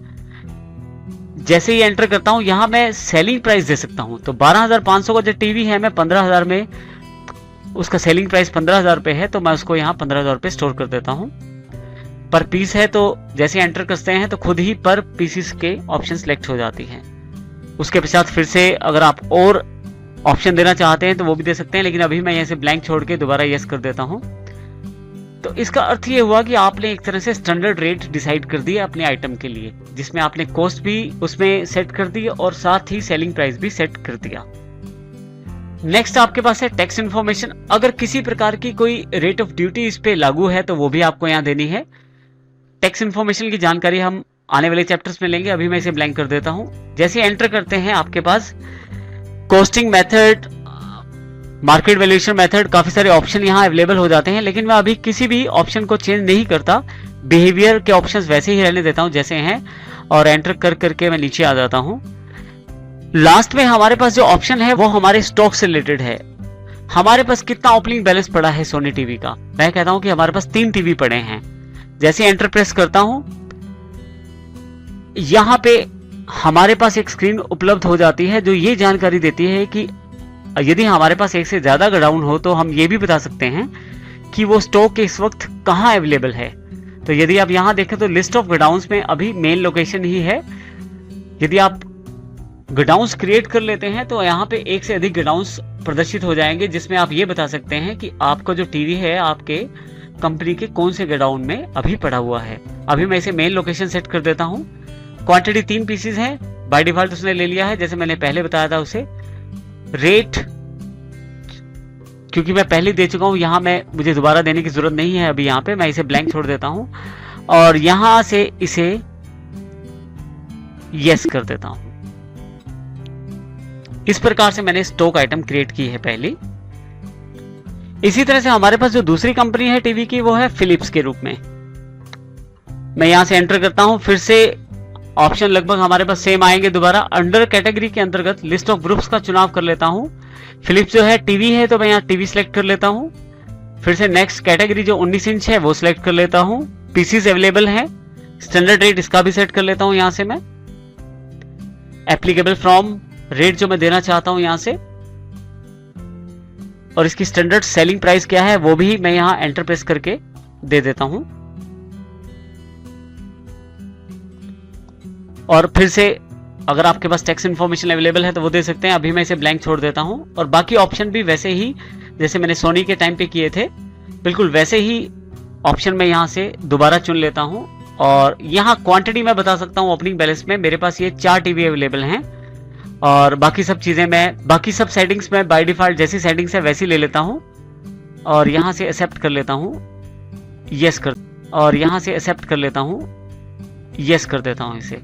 जैसे ही एंटर करता हूं यहां मैं सेलिंग प्राइस दे सकता हूं, तो 12,500 का जो टीवी है मैं 15,000 में, उसका सेलिंग प्राइस 15,000 रुपए है तो मैं उसको यहाँ 15,000 रुपए स्टोर कर देता हूँ। पर पीस है तो जैसे एंटर करते हैं तो खुद ही पर पीसीस के ऑप्शन सिलेक्ट हो जाती हैं। उसके पश्चात फिर से अगर आप और ऑप्शन देना चाहते हैं तो वो भी दे सकते हैं, लेकिन अभी मैं यहाँ से ब्लैंक छोड़ के दोबारा यस कर देता हूँ। तो इसका अर्थ ये हुआ कि आपने एक तरह से स्टैंडर्ड रेट डिसाइड कर दिया अपने आइटम के लिए, जिसमें आपने कॉस्ट भी उसमें सेट कर दी और साथ ही सेलिंग प्राइस भी सेट कर दिया। नेक्स्ट आपके पास है टैक्स इन्फॉर्मेशन। अगर किसी प्रकार की कोई रेट ऑफ ड्यूटी इस पे लागू है तो वो भी आपको यहाँ देनी है। टैक्स इन्फॉर्मेशन की जानकारी हम आने वाले चैप्टर्स में लेंगे, अभी मैं इसे ब्लैंक कर देता हूं। जैसे एंटर करते हैं आपके पास costing method, market valuation method, काफी सारे ऑप्शन यहाँ अवेलेबल हो जाते हैं, लेकिन मैं अभी किसी भी ऑप्शन को चेंज नहीं करता, बिहेवियर के ऑप्शंस वैसे ही रहने देता हूं जैसे हैं और एंटर कर करके मैं नीचे आ जाता हूं। लास्ट में हमारे पास जो ऑप्शन है वो हमारे स्टॉक से रिलेटेड है। हमारे पास कितना ओपनिंग बैलेंस पड़ा है सोनी टीवी का। मैं कहता हूं कि हमारे पास 3 टीवी पड़े हैं। जैसे एंटर प्रेस करता हूं, यहां पे हमारे पास एक स्क्रीन उपलब्ध हो जाती है जो ये जानकारी देती है कि यदि हमारे पास एक से ज्यादा गोडाउन हो तो हम ये भी बता सकते हैं कि वो स्टॉक इस वक्त कहां अवेलेबल है। तो यदि आप यहां देखें तो लिस्ट ऑफ गोडाउन्स में अभी मेन लोकेशन ही है। यदि आप गोडाउन्स क्रिएट कर लेते हैं तो यहाँ पे एक से अधिक गोडाउन्स प्रदर्शित हो जाएंगे, जिसमें आप ये बता सकते हैं कि आपका जो टीवी है आपके कंपनी के कौन से गोडाउन में अभी पड़ा हुआ है। अभी मैं इसे मेन लोकेशन सेट कर देता हूँ। क्वांटिटी 3 पीसेज है, बाय डिफॉल्ट उसने ले लिया है जैसे मैंने पहले बताया था उसे। रेट क्योंकि मैं पहले दे चुका हूं, यहां मुझे दोबारा देने की जरूरत नहीं है। अभी यहां पे मैं इसे ब्लैंक छोड़ देता हूं और यहां से इसे यस कर देता हूं। इस प्रकार से मैंने स्टॉक आइटम क्रिएट की है पहली। इसी तरह से हमारे पास जो दूसरी कंपनी है टीवी की वो है फिलिप्स के रूप में। मैं यहां से एंटर करता हूं, फिर से ऑप्शन लगभग हमारे पास सेम आएंगे दोबारा। अंडर कैटेगरी के अंतर्गत लिस्ट ऑफ ग्रुप्स का चुनाव कर लेता हूं। फिलिप्स जो है टीवी है तो मैं यहाँ टीवी सिलेक्ट कर लेता हूं। फिर से नेक्स्ट कैटेगरी जो 19 इंच है वो सिलेक्ट कर लेता हूं। पीसीज अवेलेबल है, स्टैंडर्ड रेट इसका भी सेट कर लेता हूं यहां से मैं। एप्लीकेबल फ्रॉम रेट जो मैं देना चाहता हूं यहां से, और इसकी स्टैंडर्ड सेलिंग प्राइस क्या है वो भी मैं यहां एंटर प्रेस करके दे देता हूं। और फिर से अगर आपके पास टैक्स इन्फॉर्मेशन अवेलेबल है तो वो दे सकते हैं। अभी मैं इसे ब्लैंक छोड़ देता हूं और बाकी ऑप्शन भी वैसे ही जैसे मैंने सोनी के टाइम पे किए थे बिल्कुल वैसे ही ऑप्शन में यहां से दोबारा चुन लेता हूं। और यहां क्वांटिटी मैं बता सकता हूं ओपनिंग बैलेंस में मेरे पास ये 4 टीवी अवेलेबल हैं और बाकी सब चीजें बाकी सब सेटिंग्स में बाय डिफॉल्ट जैसी सेटिंग्स है वैसी ले लेता हूं और यहां से एक्सेप्ट कर लेता हूं, यस कर, और यहां से एक्सेप्ट कर लेता हूं, यस कर देता हूं इसे।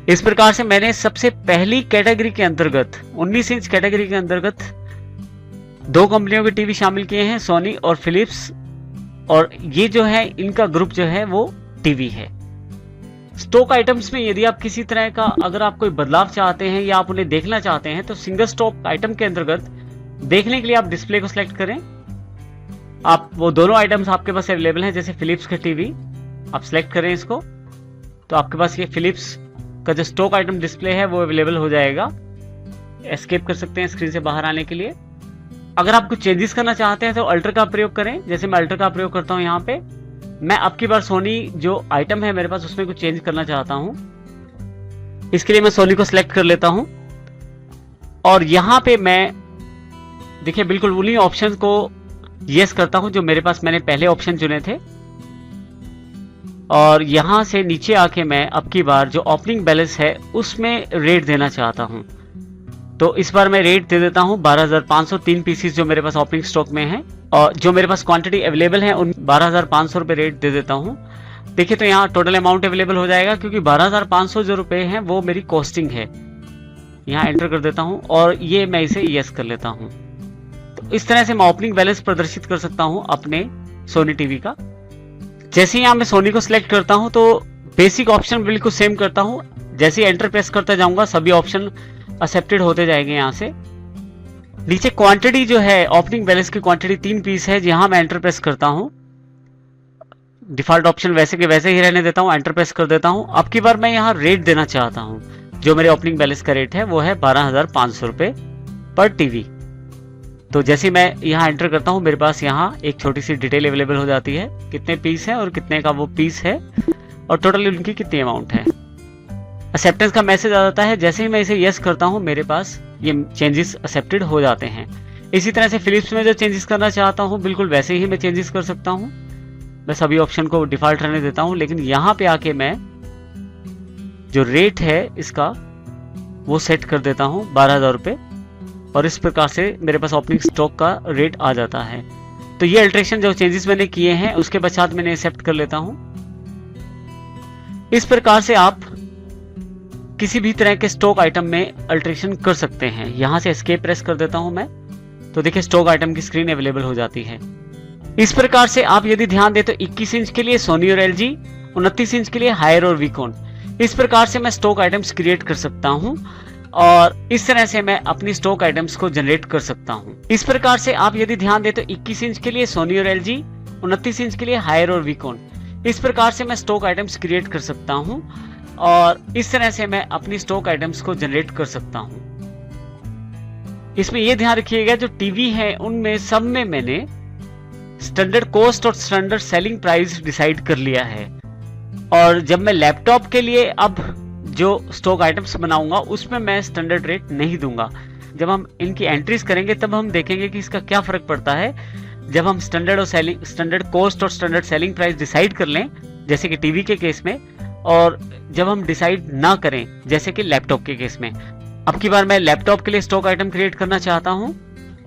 इस प्रकार से मैंने सबसे पहली कैटेगरी के अंतर्गत 19 इंच कैटेगरी के अंतर्गत 2 कंपनियों के टीवी शामिल किए हैं, सोनी और फिलिप्स, और ये जो है इनका ग्रुप जो है वो टीवी है। स्टॉक आइटम्स में यदि आप किसी तरह का अगर आप कोई बदलाव चाहते हैं या आप उन्हें देखना चाहते हैं तो सिंगल स्टॉक आइटम के अंतर्गत देखने के लिए आप डिस्प्ले को सिलेक्ट करें। आप वो दोनों आइटम्स आपके पास अवेलेबल हैं, जैसे फिलिप्स का टीवी आप सिलेक्ट करें इसको तो आपके पास ये फिलिप्स का जो स्टॉक आइटम डिस्प्ले है वो अवेलेबल हो जाएगा। एस्केप कर सकते हैं स्क्रीन से बाहर आने के लिए। अगर आप कुछ चेंजेस करना चाहते हैं तो अल्टर का प्रयोग करें, जैसे मैं अल्टर का प्रयोग करता हूं। यहाँ पे मैं अब की बार सोनी जो आइटम है मेरे पास उसमें कुछ चेंज करना चाहता हूं, इसके लिए मैं सोनी को सिलेक्ट कर लेता हूं और यहां पे मैं देखिए बिल्कुल उन्हीं ऑप्शन को यस करता हूं जो मेरे पास मैंने पहले ऑप्शन चुने थे। और यहां से नीचे आके मैं अब की बार जो ओपनिंग बैलेंस है उसमें रेट देना चाहता हूं, तो इस बार मैं रेट दे देता हूं 12,503 पीसीस जो मेरे पास ओपनिंग स्टॉक में है और जो मेरे पास क्वांटिटी अवेलेबल है उन 12,500 रुपए रेट दे देता हूं। देखिए तो यहाँ टोटल अमाउंट अवेलेबल हो जाएगा क्योंकि 12,500 जो रुपए हैं वो मेरी कॉस्टिंग है। यहाँ एंटर कर देता हूं और ये मैं इसे यस कर लेता हूं। तो इस तरह से मैं ओपनिंग बैलेंस प्रदर्शित कर सकता हूं अपने सोनी टीवी का। जैसे यहाँ मैं सोनी को सिलेक्ट करता हूं तो बेसिक ऑप्शन बिल्कुल सेम करता हूं। जैसे ही एंटर प्रेस करता जाऊंगा सभी ऑप्शन एक्सेप्टेड होते जाएंगे। यहाँ से नीचे क्वांटिटी जो है ओपनिंग बैलेंस की क्वांटिटी 3 पीस है, जहां मैं एंटर प्रेस करता हूं। डिफॉल्ट ऑप्शन वैसे के वैसे ही रहने देता हूं, एंटर प्रेस कर देता हूं। अब की बार मैं यहाँ रेट देना चाहता हूं, जो मेरे ओपनिंग बैलेंस का रेट है वो है 12,500 रुपए पर टीवी। तो जैसे मैं यहाँ एंटर करता हूँ मेरे पास यहाँ एक छोटी सी डिटेल अवेलेबल हो जाती है, कितने पीस है और कितने का वो पीस है और टोटल उनकी कितनी अमाउंट है। एक्सेप्टेंस का मैसेज आ जाता है। जैसे ही मैं इसे यस करता हूँ मेरे पास ये चेंजेस एक्सेप्टेड हो जाते हैं। इसी तरह से फिलिप्स में जो चेंजेस करना चाहता हूँ बिल्कुल वैसे ही मैं चेंजेस कर सकता हूँ। मैं सभी ऑप्शन को डिफॉल्ट रहने देता हूँ, लेकिन यहाँ पे आके मैं जो रेट है इसका वो सेट कर देता हूँ 12,000 रुपये, और इस प्रकार से मेरे पास ओपनिंग स्टॉक का रेट आ जाता है। तो ये अल्ट्रेशन जो चेंजेस मैंने किए हैं उसके पश्चात मैंने एक्सेप्ट कर लेता हूँ। इस प्रकार से आप किसी भी तरह के स्टॉक आइटम में अल्ट्रेशन कर सकते हैं। यहां से एस्केप प्रेस कर देता हूं मैं, तो देखिए स्टॉक आइटम की स्क्रीन अवेलेबल हो जाती है। इस प्रकार से आप यदि ध्यान दें तो 21 इंच के लिए सोनी और एलजी, 29 इंच के लिए हायर और वीकॉन, इस प्रकार से मैं स्टॉक आइटम्स क्रिएट कर सकता हूं और इस तरह से मैं अपनी स्टॉक आइटम्स को जनरेट कर सकता हूं। इस प्रकार से आप यदि ध्यान दें तो 21 इंच के लिए सोनी और एलजी, 29 इंच के लिए हायर और वीकॉन, इस प्रकार से मैं स्टॉक आइटम्स क्रिएट कर सकता हूं और इस तरह से मैं अपनी स्टॉक आइटम्स को जनरेट कर सकता हूं। इसमें यह ध्यान रखिएगा जो टीवी है उनमें सब में मैंने स्टैंडर्ड कॉस्ट और स्टैंडर्ड सेलिंग प्राइस डिसाइड कर लिया है, और जब मैं लैपटॉप के लिए अब जो स्टॉक आइटम्स बनाऊंगा उसमें मैं स्टैंडर्ड रेट नहीं दूंगा। जब हम इनकी एंट्रीज करेंगे तब हम देखेंगे कि इसका क्या फर्क पड़ता है जब हम स्टैंडर्ड कॉस्ट और स्टैंडर्ड सेलिंग प्राइस डिसाइड कर लें, जैसे कि टीवी के केस में, और जब हम डिसाइड ना करें जैसे कि लैपटॉप के केस में। अब की बार मैं लैपटॉप के लिए स्टॉक आइटम क्रिएट करना चाहता हूं।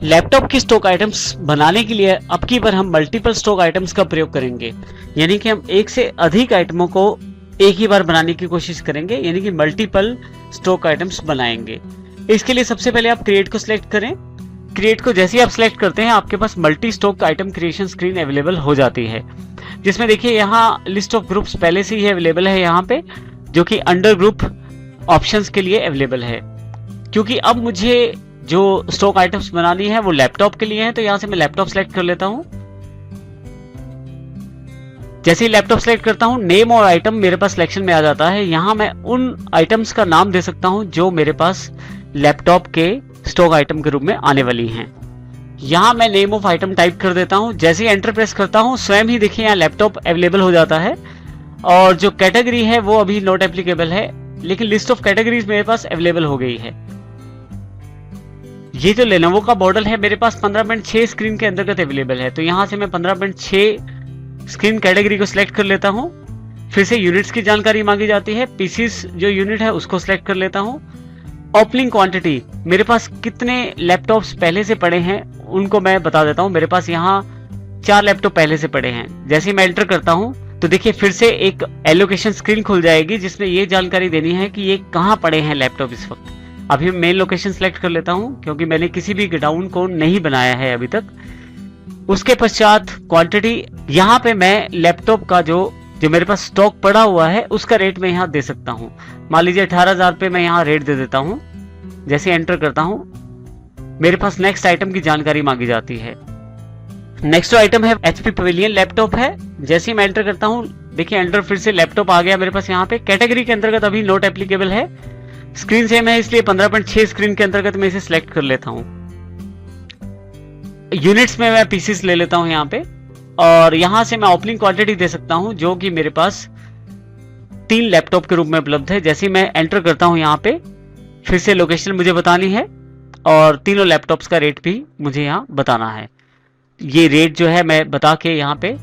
लैपटॉप की स्टॉक आइटम्स बनाने के लिए अब की बार हम मल्टीपल स्टॉक आइटम्स का प्रयोग करेंगे, यानी कि हम एक से अधिक आइटमों को एक ही बार बनाने की कोशिश करेंगे, यानी कि मल्टीपल स्टॉक आइटम्स बनाएंगे। इसके लिए सबसे पहले आप क्रिएट को सिलेक्ट करें। क्रिएट को जैसे ही आप सिलेक्ट करते हैं आपके पास multi stock item creation screen available हो जाती है, जिसमें देखिए यहाँ लिस्ट ऑफ ग्रुप्स पहले से ही अवेलेबल है यहाँ पे, जो कि अंडर ग्रुप ऑप्शंस के लिए अवेलेबल है। क्योंकि अब मुझे जो स्टॉक आइटम्स बनानी है वो लैपटॉप के लिए है, तो यहां से मैं लैपटॉप सेलेक्ट कर लेता हूं। जैसे ही लैपटॉप सेलेक्ट करता हूं नेम और आइटम मेरे पास सिलेक्शन में आ जाता है। यहां मैं उन आइटम्स का नाम दे सकता हूं जो मेरे पास लैपटॉप के स्टॉक आइटम के रूप में आने वाली हैं। यहां मैं नेम ऑफ आइटम टाइप कर देता हूं। जैसे ही एंटर प्रेस करता हूं स्वयं ही देखिए यहाँ लैपटॉप अवेलेबल हो जाता है, और जो कैटेगरी है वो अभी नॉट एप्लीकेबल है, लेकिन लिस्ट ऑफ कैटेगरीज मेरे पास अवेलेबल हो गई है। ये जो लेनोवो का मॉडल है मेरे पास 15.6 स्क्रीन के अंतर्गत अवेलेबल है, तो यहां से मैं 15.6 स्क्रीन कैटेगरी को सिलेक्ट कर लेता हूं। फिर से यूनिट्स की जानकारी मांगी जाती है, पीसीस जो यूनिट है उसको सिलेक्ट कर लेता हूं। ओपनिंग क्वांटिटी, मेरे पास कितने लैपटॉप्स पहले से पड़े हैं उनको मैं बता देता हूं। मेरे पास यहाँ 4 लैपटॉप पहले से पड़े हैं। जैसे ही मैं एंटर करता हूं तो देखिए फिर से एक एलोकेशन स्क्रीन खुल जाएगी जिसमें ये जानकारी देनी है कि ये कहाँ पड़े हैं लैपटॉप इस वक्त। अभी मैं मेन लोकेशन सेलेक्ट कर लेता हूं क्योंकि मैंने किसी भी गोडाउन को नहीं बनाया है अभी तक। उसके पश्चात क्वांटिटी, यहाँ पे मैं लैपटॉप का जो मेरे पास स्टॉक पड़ा हुआ है उसका रेट मैं यहाँ दे सकता हूँ। मान लीजिए 18,000 पे मैं यहाँ रेट दे देता हूँ। जैसे एंटर करता हूँ मेरे पास नेक्स्ट आइटम की जानकारी मांगी जाती है। नेक्स्ट आइटम है HP पवेलियन लैपटॉप है। जैसे मैं एंटर करता हूँ देखिए एंटर फिर से लैपटॉप आ गया मेरे पास। यहाँ पे कैटेगरी के अंतर्गत अभी नॉट एप्लीकेबल है, स्क्रीन सेम है, इसलिए 15.6 स्क्रीन के अंतर्गत मैं इसे सिलेक्ट कर लेता हूँ। यूनिट्स में मैं पीसीस ले लेता हूँ यहाँ पे, और यहाँ से मैं ओपनिंग क्वांटिटी दे सकता हूँ जो कि मेरे पास 3 लैपटॉप के रूप में उपलब्ध है। जैसे मैं एंटर करता हूँ यहाँ पे फिर से लोकेशन मुझे बतानी है और तीनों लैपटॉप्स का रेट भी मुझे यहाँ बताना है। ये रेट जो है मैं बता के यहाँ पे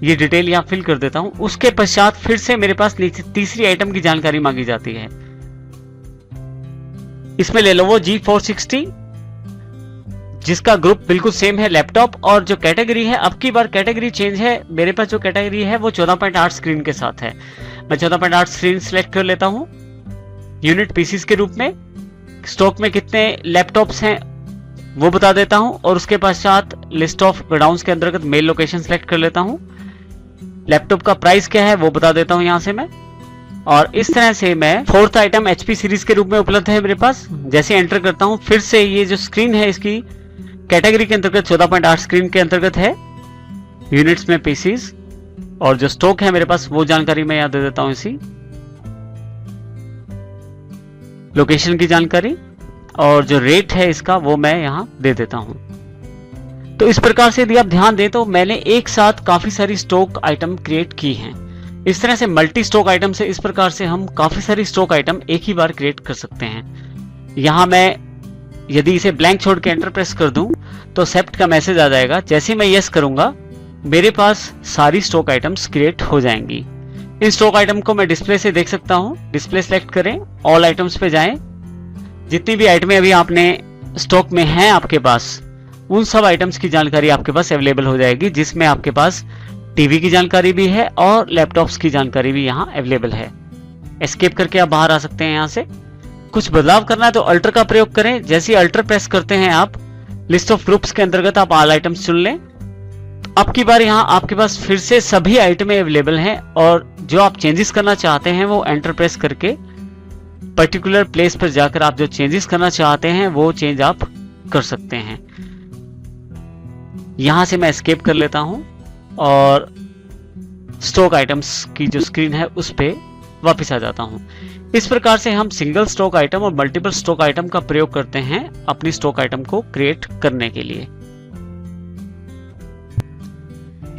ये डिटेल यहाँ फिल कर देता हूँ। उसके पश्चात फिर से मेरे पास नीचे तीसरी आइटम की जानकारी मांगी जाती है। इसमें Lenovo G460 जिसका ग्रुप बिल्कुल सेम है लैपटॉप, और जो कैटेगरी है अब की बार कैटेगरी चेंज है। मेरे पास जो कैटेगरी है वो 14.8 स्क्रीन के साथ है। मैं 14.8 स्क्रीन सिलेक्ट कर लेता हूं। यूनिट पीसीस के रूप में स्टॉक में कितने लैपटॉप्स हैं वो बता देता हूं, और उसके पश्चात लिस्ट ऑफ गोडाउन्स के अंतर्गत मेल लोकेशन सिलेक्ट कर लेता हूं। लैपटॉप का प्राइस क्या है वो बता देता हूं यहां से मैं, और इस तरह से मैं फोर्थ आइटम HP सीरीज के रूप में उपलब्ध है मेरे पास। जैसे एंटर करता हूं फिर से ये जो स्क्रीन है इसकी कैटेगरी के अंतर्गत 14.8 स्क्रीन के अंतर्गत है, यूनिट्स में पीसीस, और जो स्टॉक है मेरे पास वो जानकारी मैं यहां दे देता हूं। इसी लोकेशन की जानकारी और जो रेट है इसका वो मैं यहां दे देता हूं। तो इस प्रकार से यदि आप ध्यान दें तो मैंने एक साथ काफी सारी स्टॉक आइटम क्रिएट की हैं। इस तरह से मल्टी स्टॉक आइटम से इस प्रकार से हम काफी सारी स्टॉक आइटम एक ही बार क्रिएट कर सकते हैं। यहां मैं यदि इसे ब्लैंक छोड़ के एंटर प्रेस कर दूं तो एक्सेप्ट का मैसेज आ जाएगा। जैसे ही मैं यस करूंगा मेरे पास सारी स्टॉक आइटम्स क्रिएट हो जाएंगी। इन स्टॉक आइटम को मैं डिस्प्ले से देख सकता हूं। डिस्प्ले सेलेक्ट करें, ऑल आइटम्स पे जाएं। जितनी भी आइटमें अभी आपने स्टॉक में हैं आपके पास, उन सब आइटम्स की जानकारी आपके पास अवेलेबल हो जाएगी, जिसमें आपके पास टीवी की जानकारी भी है और लैपटॉप्स की जानकारी भी यहाँ अवेलेबल है। एस्केप करके आप बाहर आ सकते हैं। यहाँ से कुछ बदलाव करना है तो अल्टर का प्रयोग करें। जैसे ही अल्टर प्रेस करते हैं आप, लिस्ट ऑफ ग्रुप्स के अंतर्गत आप ऑल आइटम्स चुन लें। अब की बार यहाँ आपके पास फिर से सभी आइटमें अवेलेबल हैं और जो आप चेंजेस करना चाहते हैं वो एंटर प्रेस करके पर्टिकुलर प्लेस पर जाकर आप जो चेंजेस करना चाहते हैं वो चेंज आप कर सकते हैं। यहां से मैं एस्केप कर लेता हूं और स्टॉक आइटम्स की जो स्क्रीन है उस पे वापस आ जाता हूं। इस प्रकार से हम सिंगल स्टॉक आइटम और मल्टीपल स्टॉक आइटम का प्रयोग करते हैं अपनी स्टॉक आइटम को क्रिएट करने के लिए।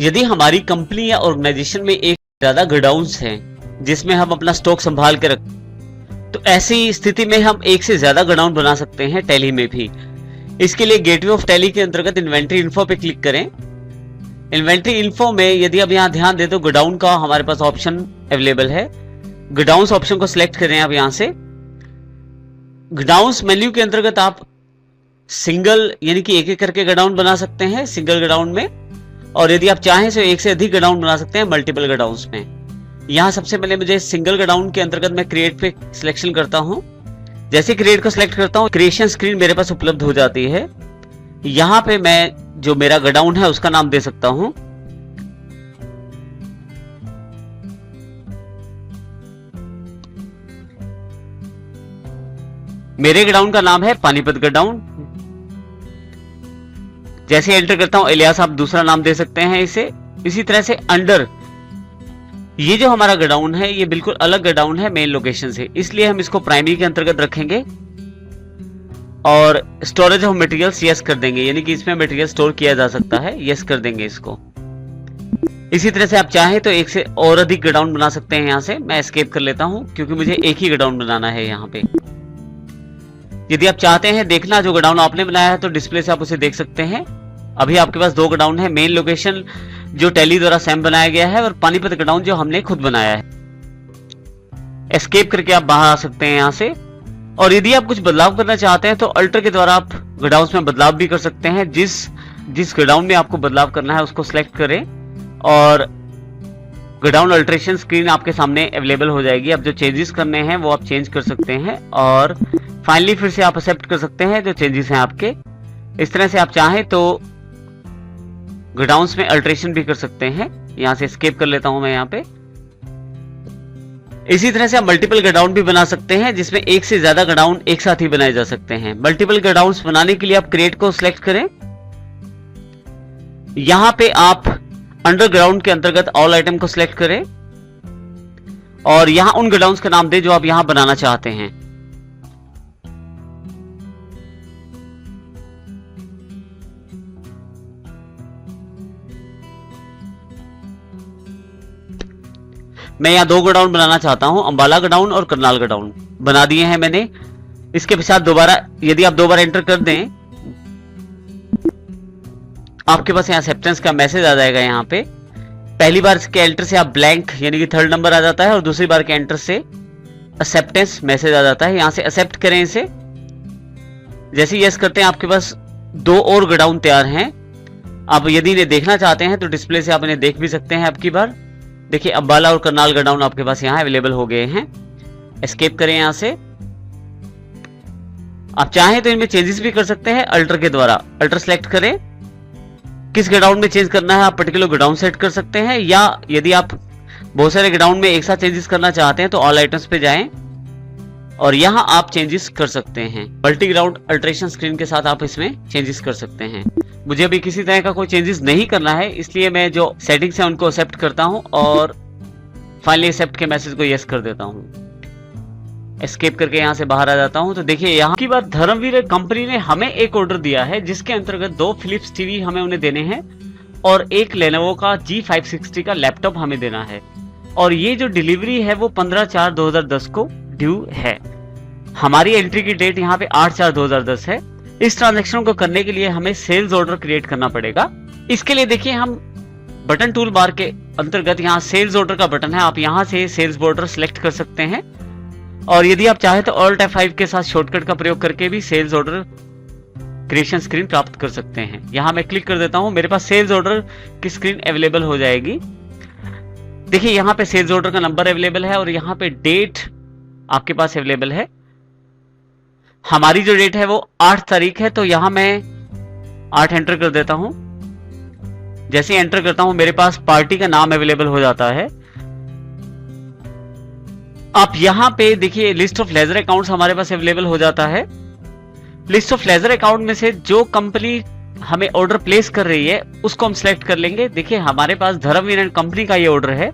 यदि हमारी कंपनी या ऑर्गेनाइजेशन में एक ज्यादा गोडाउन्स हैं जिसमें हम अपना स्टॉक संभाल के रखते, तो ऐसी स्थिति में हम एक से ज्यादा गोडाउन बना सकते हैं टैली में भी। इसके लिए गेटवे ऑफ टैली के अंतर्गत इन्वेंट्री इन्फो पे क्लिक करें। इन्वेंट्री इन्फो में यदि आप यहां ध्यान दें तो गोडाउन का हमारे पास ऑप्शन अवेलेबल है। गोडाउन्स ऑप्शन को सिलेक्ट करें आप यहां से। गोडाउन्स मेन्यू के अंतर्गत आप सिंगल यानी कि एक एक करके गोडाउन बना सकते हैं सिंगल गोडाउन में, और यदि आप चाहें तो एक से अधिक गोडाउन बना सकते हैं मल्टीपल गोडाउन्स में। यहां सबसे पहले मुझे सिंगल गोडाउन के अंतर्गत मैं क्रिएट पे सिलेक्शन करता हूं। जैसे क्रिएट को सिलेक्ट करता हूं, क्रिएशन स्क्रीन मेरे पास उपलब्ध हो जाती है। यहां पे मैं जो मेरा गोडाउन है उसका नाम दे सकता हूं। मेरे गोडाउन का नाम है पानीपत गोडाउन। जैसे एंटर करता हूं, इलियास आप दूसरा नाम दे सकते हैं इसे। इसी तरह से अंडर ये जो हमारा गोडाउन है ये बिल्कुल अलग गोडाउन है मेन लोकेशन से, इसलिए हम इसको प्राइमरी के अंतर्गत रखेंगे और स्टोरेज ऑफ मटेरियल्स यस कर देंगे, यानी कि इसमें मटेरियल स्टोर किया जा सकता है, यस कर देंगे इसको। इसी तरह से आप चाहें तो एक से और अधिक गोडाउन बना सकते हैं। यहां से मैं एस्केप कर लेता हूं क्योंकि मुझे एक ही गोडाउन बनाना है यहाँ पे। यदि आप चाहते हैं देखना जो गोडाउन आपने बनाया है तो डिस्प्ले से आप उसे देख सकते हैं। अभी आपके पास दो गोडाउन है, मेन लोकेशन जो टैली द्वारा सैम बनाया गया है और पानीपत गोडाउन जो हमने खुद बनाया है। एस्केप करके आप बाहर आ सकते हैं यहां से। और यदि आप कुछ बदलाव करना चाहते हैं तो अल्टर के द्वारा आप गोडाउन में बदलाव भी कर सकते हैं। जिस गोडाउन में आपको बदलाव करना है उसको सिलेक्ट करें और गोडाउन अल्ट्रेशन स्क्रीन आपके सामने अवेलेबल हो जाएगी। अब जो चेंजेस करने हैं वो आप चेंज कर सकते हैं और फाइनली फिर से आप एक्सेप्ट कर सकते हैं जो चेंजेस हैं आपके। इस तरह से आप चाहें तो गोडाउन्स में अल्ट्रेशन भी कर सकते हैं। यहां से एस्केप कर लेता हूं मैं यहां पे। इसी तरह से आप मल्टीपल गोडाउन भी बना सकते हैं जिसमें एक से ज्यादा गोडाउन एक साथ ही बनाए जा सकते हैं। मल्टीपल गोडाउन्स बनाने के लिए आप क्रिएट को सिलेक्ट करें। यहां पे आप अंडरग्राउंड के अंतर्गत ऑल आइटम को सिलेक्ट करें और यहां उन गोडाउन्स का नाम दें जो आप यहां बनाना चाहते हैं। मैं यहाँ दो गोडाउन बनाना चाहता हूं, अंबाला गोडाउन और करनाल गोडाउन बना दिए हैं मैंने। इसके पश्चात दोबारा यदि आप दो बार एंटर कर दें आपके पास यहाँ एक्सेप्टेंस का मैसेज आ जाएगा। यहाँ पे पहली बार के एंटर से आप ब्लैंक यानी कि थर्ड नंबर आ जाता है और दूसरी बार के एंटर से एक्सेप्टेंस मैसेज आ जाता है। यहाँ से एक्सेप्ट करें इसे। जैसे यस करते हैं आपके पास दो और गोडाउन तैयार हैं। आप यदि इन्हें देखना चाहते हैं तो डिस्प्ले से आप इन्हें देख भी सकते हैं। अब की बार देखिए अंबाला और करनाल गोडाउन आपके पास यहाँ अवेलेबल हो गए हैं। एस्केप करें यहां से। आप चाहें तो इनमें चेंजेस भी कर सकते हैं अल्टर के द्वारा। अल्टर सेलेक्ट करें, किस गोडाउन में चेंज करना है आप पर्टिकुलर गोडाउन सेट कर सकते हैं, या यदि आप बहुत सारे गोडाउन में एक साथ चेंजेस करना चाहते हैं तो ऑल आइटम्स पे जाएं और यहां आप चेंजेस कर सकते हैं। मल्टी ग्राउंड अल्ट्रेशन स्क्रीन के साथ आप इसमें चेंजेस कर सकते हैं। मुझे अभी किसी तरह का कोई चेंजेस नहीं करना है, इसलिए मैं जो सेटिंग्स हैं उनको एक्सेप्ट करता हूं और फाइनली एक्सेप्ट के मैसेज को यस कर देता हूं। एस्केप करके यहां से बाहर आ जाता हूं। तो देखिए यहाँ की बात, धर्मवीर कंपनी ने हमें एक ऑर्डर दिया है जिसके अंतर्गत 2 फिलिप्स टीवी हमें उन्हें देने हैं और एक लेनोवो का G560 का लैपटॉप हमें देना है। और ये जो डिलीवरी है वो 15/4/2010 को ड्यू है। हमारी एंट्री की डेट यहाँ पे 8/4/2010 है। इस ट्रांजैक्शन को करने के लिए हमें सेल्स ऑर्डर क्रिएट करना पड़ेगा। इसके लिए देखिए हम बटन टूल बार के अंतर्गत यहाँ सेल्स ऑर्डर का बटन है, आप यहाँ से सेल्स ऑर्डर सिलेक्ट कर सकते हैं और यदि आप चाहे तो Alt F5 के साथ शॉर्टकट का प्रयोग करके भी सेल्स ऑर्डर क्रिएशन स्क्रीन प्राप्त कर सकते हैं। यहाँ मैं क्लिक कर देता हूँ, मेरे पास सेल्स ऑर्डर की स्क्रीन अवेलेबल हो जाएगी। देखिए यहाँ पे सेल्स ऑर्डर का नंबर अवेलेबल है और यहाँ पे डेट आपके पास अवेलेबल है। हमारी जो डेट है वो 8 तारीख है, तो यहां मैं 8 एंटर कर देता हूं। जैसे ही एंटर करता हूं मेरे पास पार्टी का नाम अवेलेबल हो जाता है। आप यहां पे देखिए लिस्ट ऑफ लेजर अकाउंट्स हमारे पास अवेलेबल हो जाता है। लिस्ट ऑफ लेजर अकाउंट में से जो कंपनी हमें ऑर्डर प्लेस कर रही है उसको हम सिलेक्ट कर लेंगे। देखिए हमारे पास धर्मवीर एंड कंपनी का ये ऑर्डर है,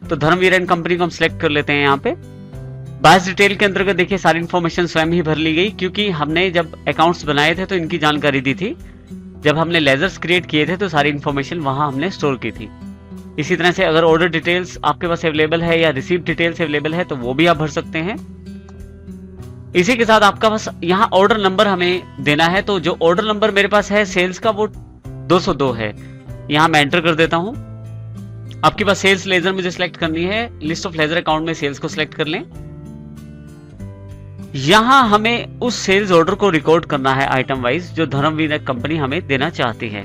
तो धर्मवीर एंड कंपनी को हम सिलेक्ट कर लेते हैं। यहाँ पे बायस डिटेल के अंतर्गत देखिए सारी इंफॉर्मेशन स्वयं ही भर ली गई, क्योंकि हमने जब अकाउंट्स बनाए थे तो इनकी जानकारी दी थी। जब हमने लेजर्स क्रिएट किए थे तो सारी इंफॉर्मेशन वहां हमने स्टोर की थी। इसी तरह से अगर ऑर्डर डिटेल्स आपके पास अवेलेबल है या रिसीव डिटेल्स अवेलेबल है तो वो भी आप भर सकते हैं। इसी के साथ आपका बस यहाँ ऑर्डर नंबर हमें देना है, तो जो ऑर्डर नंबर मेरे पास है सेल्स का वो 202 है। यहाँ मैं एंटर कर देता हूँ। आपके पास सेल्स लेजर मुझे सिलेक्ट करनी है, लिस्ट ऑफ लेजर अकाउंट में सेल्स को सिलेक्ट कर लें। यहां हमें उस सेल्स ऑर्डर को रिकॉर्ड करना है आइटम वाइज जो धर्मवीर कंपनी हमें देना चाहती है।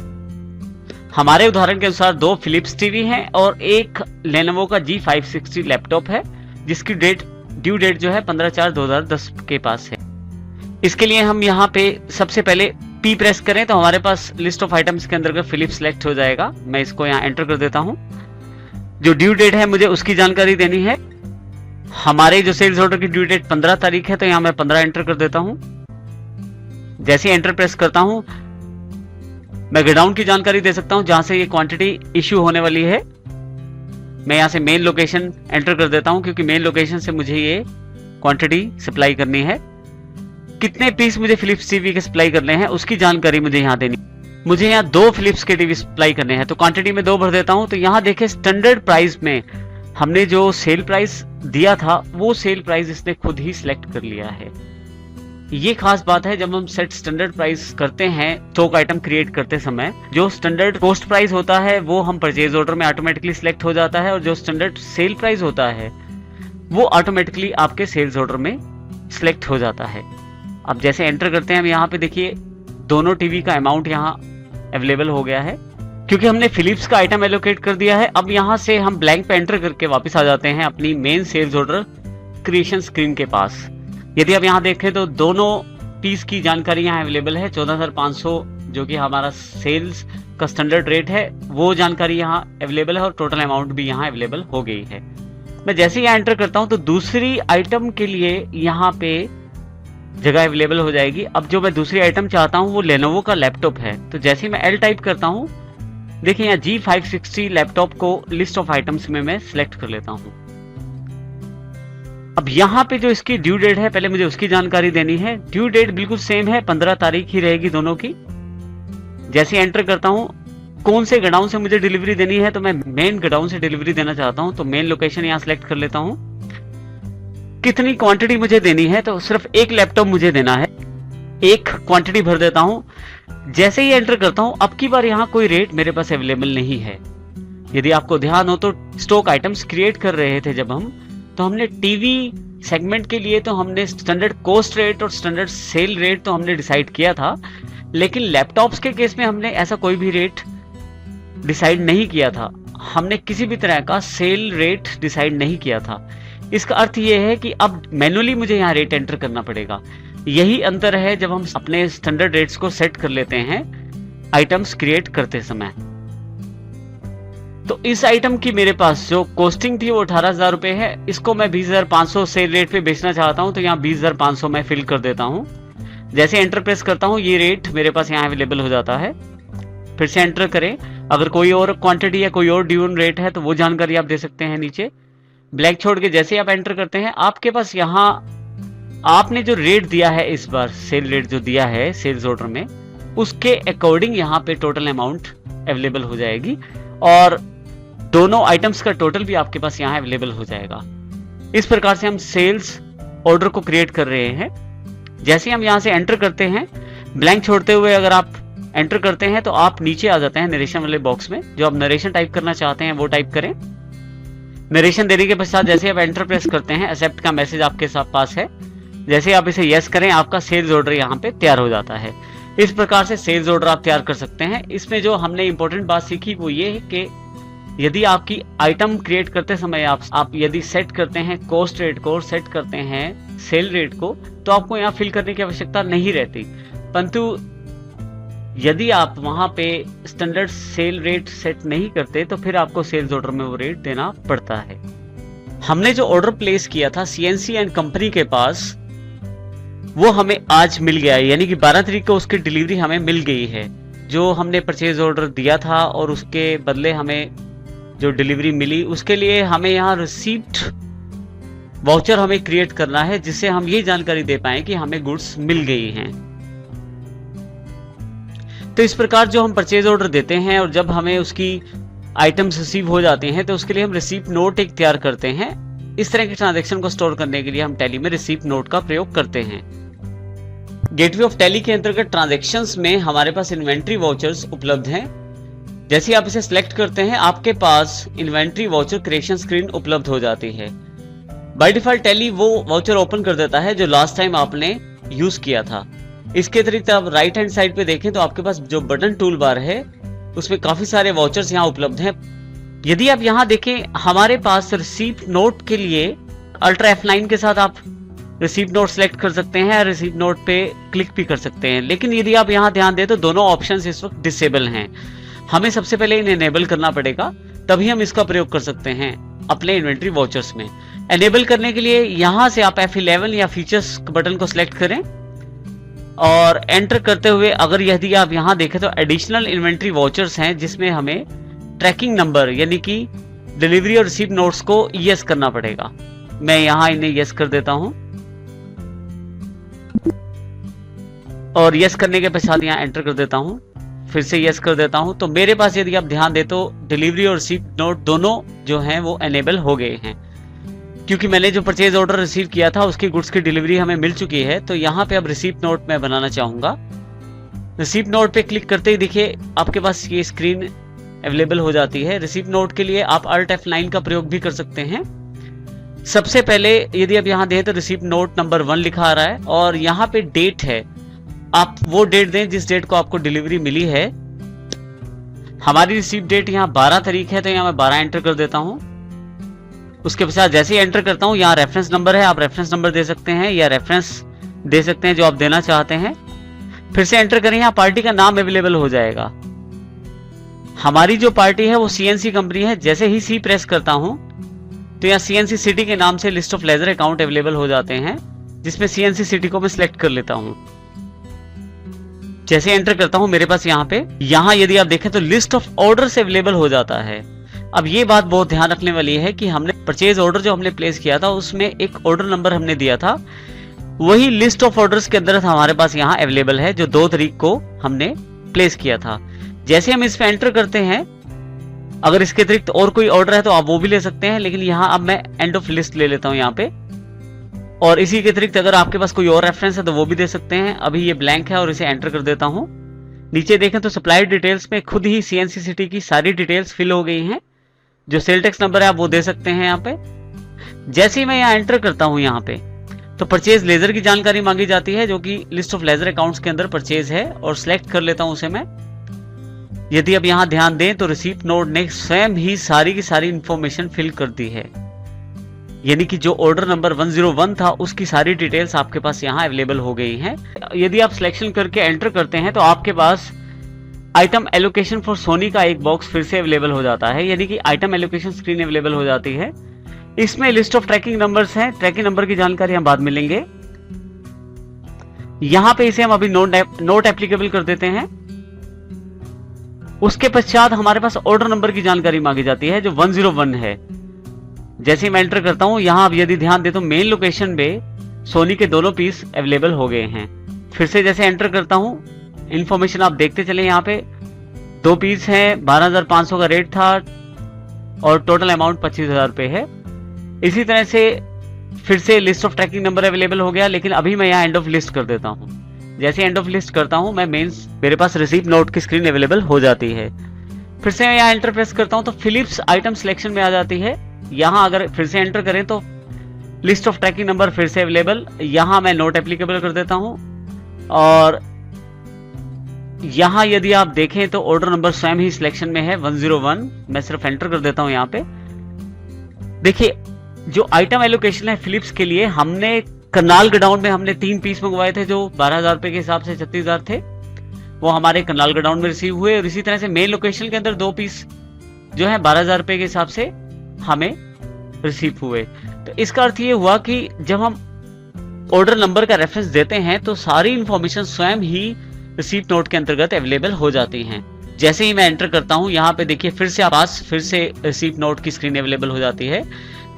हमारे उदाहरण के अनुसार 2 फिलिप्स टीवी हैं और एक लेनोवो का G560 लैपटॉप है, जिसकी ड्यू डेट जो है 15/4/2010 के पास है। इसके लिए हम यहाँ पे सबसे पहले P प्रेस करें तो हमारे पास लिस्ट ऑफ आइटम्स के अंदर फिलिप्स सिलेक्ट हो जाएगा। मैं इसको यहाँ एंटर कर देता हूँ। जो ड्यू डेट है मुझे उसकी जानकारी देनी है। हमारे जो सेल्स ऑर्डर की ड्यू डेट 15 तारीख है, तो यहां मैं 15 एंटर कर देता हूं। जैसे ही एंटर प्रेस करता हूं मैं गोडाउन की जानकारी दे सकता हूं जहां से ये क्वांटिटी इश्यू होने वाली है। मैं यहां से मेन लोकेशन एंटर कर देता हूं, क्योंकि मेन लोकेशन से मुझे ये क्वांटिटी सप्लाई करनी है। कितने पीस मुझे फिलिप्स टीवी के सप्लाई करने हैं उसकी जानकारी मुझे यहाँ देनी। मुझे यहाँ 2 फिलिप्स के टीवी सप्लाई करने हैं, तो क्वांटिटी में 2 भर देता हूं। तो यहाँ देखे स्टैंडर्ड प्राइस में हमने जो सेल प्राइस दिया था वो सेल प्राइस इसने खुद ही सिलेक्ट कर लिया है। ये खास बात है, जब हम सेट स्टैंडर्ड प्राइस करते हैं स्टॉक आइटम क्रिएट करते समय, जो स्टैंडर्ड कॉस्ट प्राइस होता है वो हम परचेज ऑर्डर में ऑटोमेटिकली सिलेक्ट हो जाता है और जो स्टैंडर्ड सेल प्राइस होता है वो ऑटोमेटिकली आपके सेल्स ऑर्डर में सिलेक्ट हो जाता है। अब जैसे एंटर करते हैं हम यहाँ पे देखिए दोनों टीवी का अमाउंट यहाँ अवेलेबल हो गया है, क्योंकि हमने फिलिप्स का आइटम एलोकेट कर दिया है। अब यहाँ से हम ब्लैंक पे एंटर करके वापस आ जाते हैं अपनी main sales order creation screen के पास। यदि आप यहाँ देखें तो दोनों पीस की जानकारी यहाँ अवेलेबल है। 14,500 जो कि हमारा सेल्स का स्टैंडर्ड रेट है वो जानकारी यहाँ अवेलेबल है और टोटल अमाउंट भी यहाँ अवेलेबल हो गई है। मैं जैसे यहाँ एंटर करता हूँ तो दूसरी आइटम के लिए यहाँ पे जगह अवेलेबल हो जाएगी। अब जो मैं दूसरी आइटम चाहता हूँ वो लेनोवो का लैपटॉप है, तो जैसे ही मैं L टाइप करता हूँ देखिए यहाँ G560 लैपटॉप को लिस्ट ऑफ आइटम्स में मैं सिलेक्ट कर लेता हूं। अब यहाँ पे जो इसकी ड्यू डेट है पहले मुझे उसकी जानकारी देनी है। ड्यू डेट बिल्कुल सेम है, 15 तारीख ही रहेगी दोनों की। जैसे एंटर करता हूं कौन से गोडाउन से मुझे डिलीवरी देनी है, तो मैं मेन गोडाउन से डिलीवरी देना चाहता हूं, तो मेन लोकेशन यहाँ सिलेक्ट कर लेता हूं। कितनी क्वांटिटी मुझे देनी है, तो सिर्फ एक लैपटॉप मुझे देना है, एक क्वांटिटी भर देता हूं। जैसे ही एंटर करता हूं अब की बार यहाँ कोई रेट मेरे पास अवेलेबल नहीं है। यदि आपको ध्यान हो तो स्टॉक आइटम्स क्रिएट कर रहे थे जब हम, तो हमने टीवी सेगमेंट के लिए तो हमने स्टैंडर्ड कॉस्ट रेट और स्टैंडर्ड सेल रेट तो हमने डिसाइड किया था, लेकिन लैपटॉप्स के केस में हमने ऐसा कोई भी रेट डिसाइड नहीं किया था। हमने किसी भी तरह का सेल रेट डिसाइड नहीं किया था। इसका अर्थ यह है कि अब मैन्युअली मुझे यहाँ रेट एंटर करना पड़ेगा। यही अंतर है जब हम अपने स्टैंडर्ड रेट्स को सेट कर लेते हैं आइटम्स क्रिएट करते समय। तो इस आइटम की मेरे पास जो कॉस्टिंग थी वो 18,000 रुपए है। इसको मैं 20,500 सेल रेट पे बेचना चाहता हूं, तो यहाँ 20,500 मैं फिल कर देता हूं। जैसे एंटर प्रेस करता हूं ये रेट मेरे पास यहाँ अवेलेबल हो जाता है। फिर से एंटर करें, अगर कोई और क्वांटिटी या कोई और ड्यून रेट है तो वो जानकारी आप दे सकते हैं नीचे। ब्लैक छोड़ के जैसे आप एंटर करते हैं आपके पास यहाँ आपने जो रेट दिया है इस बार सेल रेट जो दिया है सेल्स ऑर्डर में उसके अकॉर्डिंग यहाँ पे टोटल अमाउंट अवेलेबल हो जाएगी। और दोनों आइटम्स का टोटल भी आपके पास यहाँ अवेलेबल हो जाएगा। इस प्रकार से हम सेल्स ऑर्डर को क्रिएट कर रहे हैं। जैसे हम यहाँ से एंटर करते हैं, ब्लैंक छोड़ते हुए अगर आप एंटर करते हैं तो आप नीचे आ जाते हैं नरेशन वाले बॉक्स में। जो आप नरेशन टाइप करना चाहते हैं वो टाइप करें। नरेशन देने के पश्चात जैसे आप एंटर प्रेस करते हैं, एक्सेप्ट का मैसेज आपके साथ पास है। जैसे आप इसे यस करें, आपका सेल्स ऑर्डर यहाँ पे तैयार हो जाता है। इस प्रकार से सेल्स ऑर्डर आप तैयार कर सकते हैं। इसमें जो हमने इंपॉर्टेंट बात सीखी वो ये है कि यदि आपकी आइटम क्रिएट करते समय आप यदि सेट करते हैं कॉस्ट रेट को और सेट करते हैं सेल रेट को, तो आपको यहाँ फिल करने की आवश्यकता नहीं रहती। परंतु यदि आप वहां पे स्टैंडर्ड सेल रेट सेट नहीं करते तो फिर आपको सेल्स ऑर्डर में वो रेट देना पड़ता है। हमने जो ऑर्डर प्लेस किया था सीएनसी एंड कंपनी के पास, वो हमें आज मिल गया है, यानी कि 12 तारीख को उसकी डिलीवरी हमें मिल गई है। जो हमने परचेज ऑर्डर दिया था और उसके बदले हमें जो डिलीवरी मिली, उसके लिए हमें यहाँ रिसीप्ट वाउचर हमें क्रिएट करना है, जिससे हम ये जानकारी दे पाए कि हमें गुड्स मिल गई हैं। तो इस प्रकार जो हम परचेज ऑर्डर देते हैं और जब हमें उसकी आइटम्स रिसीव हो जाते हैं तो उसके लिए हम रिसीप्ट नोट एक तैयार करते हैं। इस तरह के ट्रांजैक्शन को स्टोर करने के लिए हम टैली में रिसीप्ट नोट का प्रयोग करते हैं। गेटवे ऑफ टैली के अंतर्गत ट्रांजैक्शंस में हमारे पास इन्वेंट्री वाउचर्स उपलब्ध हैं। जैसे आप इसे सिलेक्ट करते हैं, आपके पास इन्वेंट्री वाउचर क्रिएशन स्क्रीन उपलब्ध हो जाती है। बाय डिफॉल्ट टैली वो वाउचर ओपन कर देता है जो लास्ट टाइम आपने यूज किया था। इसके अतिरिक्त आप राइट हैंड साइड पे देखें तो आपके पास जो बटन टूल बार है उसमें काफी सारे वाउचर्स यहाँ उपलब्ध हैं। यदि आप यहाँ देखें, हमारे पास रिसीप्ट नोट के लिए अल्ट्रा F9 के साथ आप रिसीप्ट नोट सेलेक्ट कर सकते हैं, रिसीप्ट नोट पे क्लिक भी कर सकते हैं। लेकिन यदि आप यहाँ ध्यान दें तो दोनों ऑप्शंस इस वक्त डिसेबल हैं। हमें सबसे पहले इन्हें एनेबल करना पड़ेगा, तभी हम इसका प्रयोग कर सकते हैं अपने इन्वेंट्री वाउचर्स में। एनेबल करने के लिए यहाँ से आप F11 या फीचर्स बटन को सिलेक्ट करें और एंटर करते हुए अगर यदि आप यहाँ देखें तो एडिशनल इन्वेंट्री वाउचर्स हैं, जिसमें हमें ट्रैकिंग नंबर यानी कि डिलीवरी और रिसीप्ट नोट्स को यस करना पड़ेगा। मैं यहाँ इन्हें यस कर देता हूं और यस करने के पश्चात यहाँ एंटर कर देता हूं, फिर से यस कर देता हूं। तो मेरे पास यदि आप ध्यान दे तो डिलीवरी और रिसीप्ट नोट दोनों जो हैं वो एनेबल हो गए हैं, क्योंकि मैंने जो परचेज ऑर्डर रिसीव किया था उसकी गुड्स की डिलीवरी हमें मिल चुकी है। तो यहाँ पे अब रिसीप्ट नोट मैं बनाना चाहूंगा। रिसीप्ट नोट पे क्लिक करते ही देखिए आपके पास ये स्क्रीन अवेलेबल हो जाती है। रिसीप्ट नोट के लिए आप अल्ट F9 का प्रयोग भी कर सकते हैं। सबसे पहले यदि आप यहाँ दें तो रिसीप्ट नोट नंबर 1 लिखा आ रहा है और यहाँ पे डेट है, आप वो डेट दें जिस डेट को आपको डिलीवरी मिली है। हमारी रिसीप्ट डेट यहाँ 12 तारीख है, तो यहाँ मैं 12 एंटर कर देता हूँ। उसके पश्चात जैसे ही एंटर करता हूँ, यहाँ रेफरेंस नंबर है, आप रेफरेंस नंबर दे सकते हैं या रेफरेंस दे सकते हैं जो आप देना चाहते हैं। फिर से एंटर करें, यहाँ पार्टी का नाम अवेलेबल हो जाएगा। हमारी जो पार्टी है वो CNC कंपनी है। जैसे ही C प्रेस करता हूं तो यहाँ CNC सिटी के नाम से list of ledger account available हो जाते हैं, जिसमें CNC सिटी को मैं सिलेक्ट कर लेता हूं। जैसे एंटर करता हूं मेरे पास यहाँ यदि आप देखें तो लिस्ट ऑफ ऑर्डर से अवेलेबल हो जाता है। अब ये बात बहुत ध्यान रखने वाली है कि हमने परचेज ऑर्डर जो हमने प्लेस किया था उसमें एक ऑर्डर नंबर हमने दिया था, वही लिस्ट ऑफ ऑर्डर्स के अंदर हमारे पास यहाँ अवेलेबल है जो 2 तारीख को हमने प्लेस किया था। जैसे हम इस पे एंटर करते हैं, अगर इसके अतिरिक्त और कोई ऑर्डर है तो आप वो भी ले सकते हैं, लेकिन यहाँ अब मैं एंड ऑफ लिस्ट ले लेता हूँ यहाँ पे। और इसी के अतिरिक्त अगर आपके पास कोई और रेफरेंस है तो वो भी दे सकते हैं। अभी ये ब्लैंक है और इसे एंटर कर देता हूँ। नीचे देखें तो सप्लायर डिटेल्स में खुद ही CNC सिटी की सारी डिटेल्स फिल हो गई हैं। जो सेल टैक्स नंबर है आप वो दे सकते हैं यहाँ पे। जैसे ही मैं यहाँ एंटर करता हूँ यहाँ पे तो परचेज लेजर की जानकारी मांगी जाती है, जो कि लिस्ट ऑफ लेजर अकाउंट्स के अंदर परचेज है, और सिलेक्ट कर लेता हूँ उसे मैं। यदि आप यहाँ ध्यान दें तो रिसीप्ट नोट ने स्वयं ही सारी की सारी इंफॉर्मेशन फिल कर दी है, यानी कि जो ऑर्डर नंबर 101 था उसकी सारी डिटेल्स आपके पास यहाँ अवेलेबल हो गई हैं। यदि आप सिलेक्शन करके एंटर करते हैं तो आपके पास आइटम एलोकेशन फॉर सोनी का एक बॉक्स फिर से अवेलेबल हो जाता है, यानी कि आइटम एलोकेशन स्क्रीन अवेलेबल हो जाती है। इसमें लिस्ट ऑफ ट्रैकिंग नंबर्स हैं। ट्रैकिंग नंबर की जानकारी हम बाद में लेंगे। यहाँ पे इसे हम अभी नोट एप्लीकेबल कर देते हैं। उसके पश्चात हमारे पास ऑर्डर नंबर की जानकारी मांगी जाती है जो 101 है। जैसे मैं एंटर करता हूं, यहां आप यदि ध्यान दे तो मेन लोकेशन में सोनी के दोनों पीस अवेलेबल हो गए हैं। फिर से जैसे एंटर करता हूं, इंफॉर्मेशन आप देखते चले। यहाँ पे 2 पीस हैं, 12,500 का रेट था, और टोटल अमाउंट 25,000 रुपये है। इसी तरह से फिर से list of tracking number available हो गया, लेकिन अभी मैं यहाँ एंड ऑफ लिस्ट कर देता हूँ। जैसे एंड ऑफ लिस्ट करता हूँ मैं मेरे पास रिसीव नोट की स्क्रीन अवेलेबल हो जाती है। फिर से मैं यहाँ एंटर प्रेस करता हूँ तो फिलिप्स आइटम सिलेक्शन में आ जाती है। यहाँ अगर फिर से एंटर करें तो लिस्ट ऑफ ट्रैकिंग नंबर फिर से अवेलेबल, यहाँ मैं नोट एप्लीकेबल कर देता हूँ। और यहाँ यदि आप देखें तो ऑर्डर नंबर स्वयं ही सिलेक्शन में है 101, मैं सिर्फ एंटर कर देता हूँ यहाँ पे। देखिए जो आइटम एलोकेशन है फिलिप्स के लिए, हमने करनाल गोडाउन में हमने 3 पीस मंगवाए थे जो 12,000 रुपए के हिसाब से 36,000 थे, वो हमारे करनाल गोडाउन में रिसीव हुए। और इसी तरह से मेन लोकेशन के अंदर 2 पीस जो है 12,000 रुपए के हिसाब से हमें रिसीव हुए। तो इसका अर्थ ये हुआ कि जब हम ऑर्डर नंबर का रेफरेंस देते हैं तो सारी इंफॉर्मेशन स्वयं ही रिसीप्ट नोट के अंतर्गत अवेलेबल हो जाती हैं। जैसे ही मैं एंटर करता हूं यहाँ पे देखिए फिर से रिसीप्ट नोट की स्क्रीन अवेलेबल हो जाती है,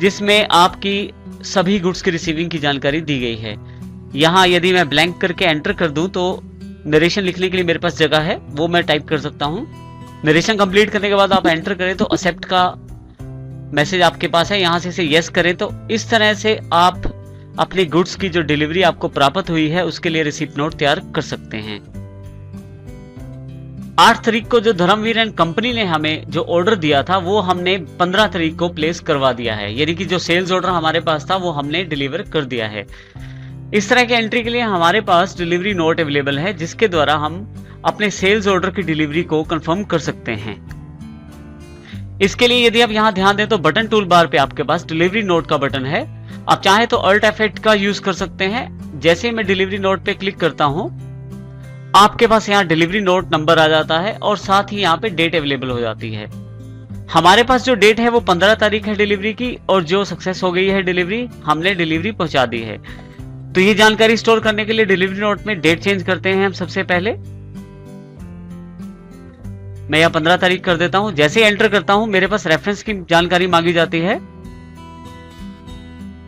जिसमें आपकी सभी गुड्स की रिसीविंग की जानकारी दी गई है। यहाँ यदि मैं ब्लैंक करके एंटर कर दूं तो नरेशन लिखने के लिए मेरे पास जगह है, वो मैं टाइप कर सकता हूँ। नरेशन कंप्लीट करने के बाद आप एंटर करें तो एक्सेप्ट का मैसेज आपके पास है, यहाँ से इसे यस करें तो इस तरह से आप अपनी गुड्स की जो डिलीवरी आपको प्राप्त हुई है उसके लिए रिसीप्ट नोट तैयार कर सकते हैं। 8 तारीख को जो धर्मवीर एंड कंपनी ने हमें जो ऑर्डर दिया था वो हमने 15 तारीख को प्लेस करवा दिया है, यानी कि जो सेल्स ऑर्डर हमारे पास था वो हमने डिलीवर कर दिया है। इस तरह के एंट्री के लिए हमारे पास डिलीवरी नोट अवेलेबल है, जिसके द्वारा हम अपने सेल्स ऑर्डर की डिलीवरी को कंफर्म कर सकते हैं। इसके लिए यदि आप यहाँ ध्यान दें तो बटन टूल बार पे आपके पास डिलीवरी नोट का बटन है। आप चाहे तो अल्ट F8 का यूज कर सकते हैं। जैसे मैं डिलीवरी नोट पे क्लिक करता हूं आपके पास यहाँ डिलीवरी नोट नंबर आ जाता है और साथ ही यहाँ पे डेट अवेलेबल हो जाती है। हमारे पास जो डेट है वो 15 तारीख है डिलीवरी की, और जो सक्सेस हो गई है डिलीवरी, हमने डिलीवरी पहुंचा दी है। तो ये जानकारी स्टोर करने के लिए डिलीवरी नोट में डेट चेंज करते हैं हम। सबसे पहले मैं यहाँ 15 तारीख कर देता हूं। जैसे एंटर करता हूं मेरे पास रेफरेंस की जानकारी मांगी जाती है।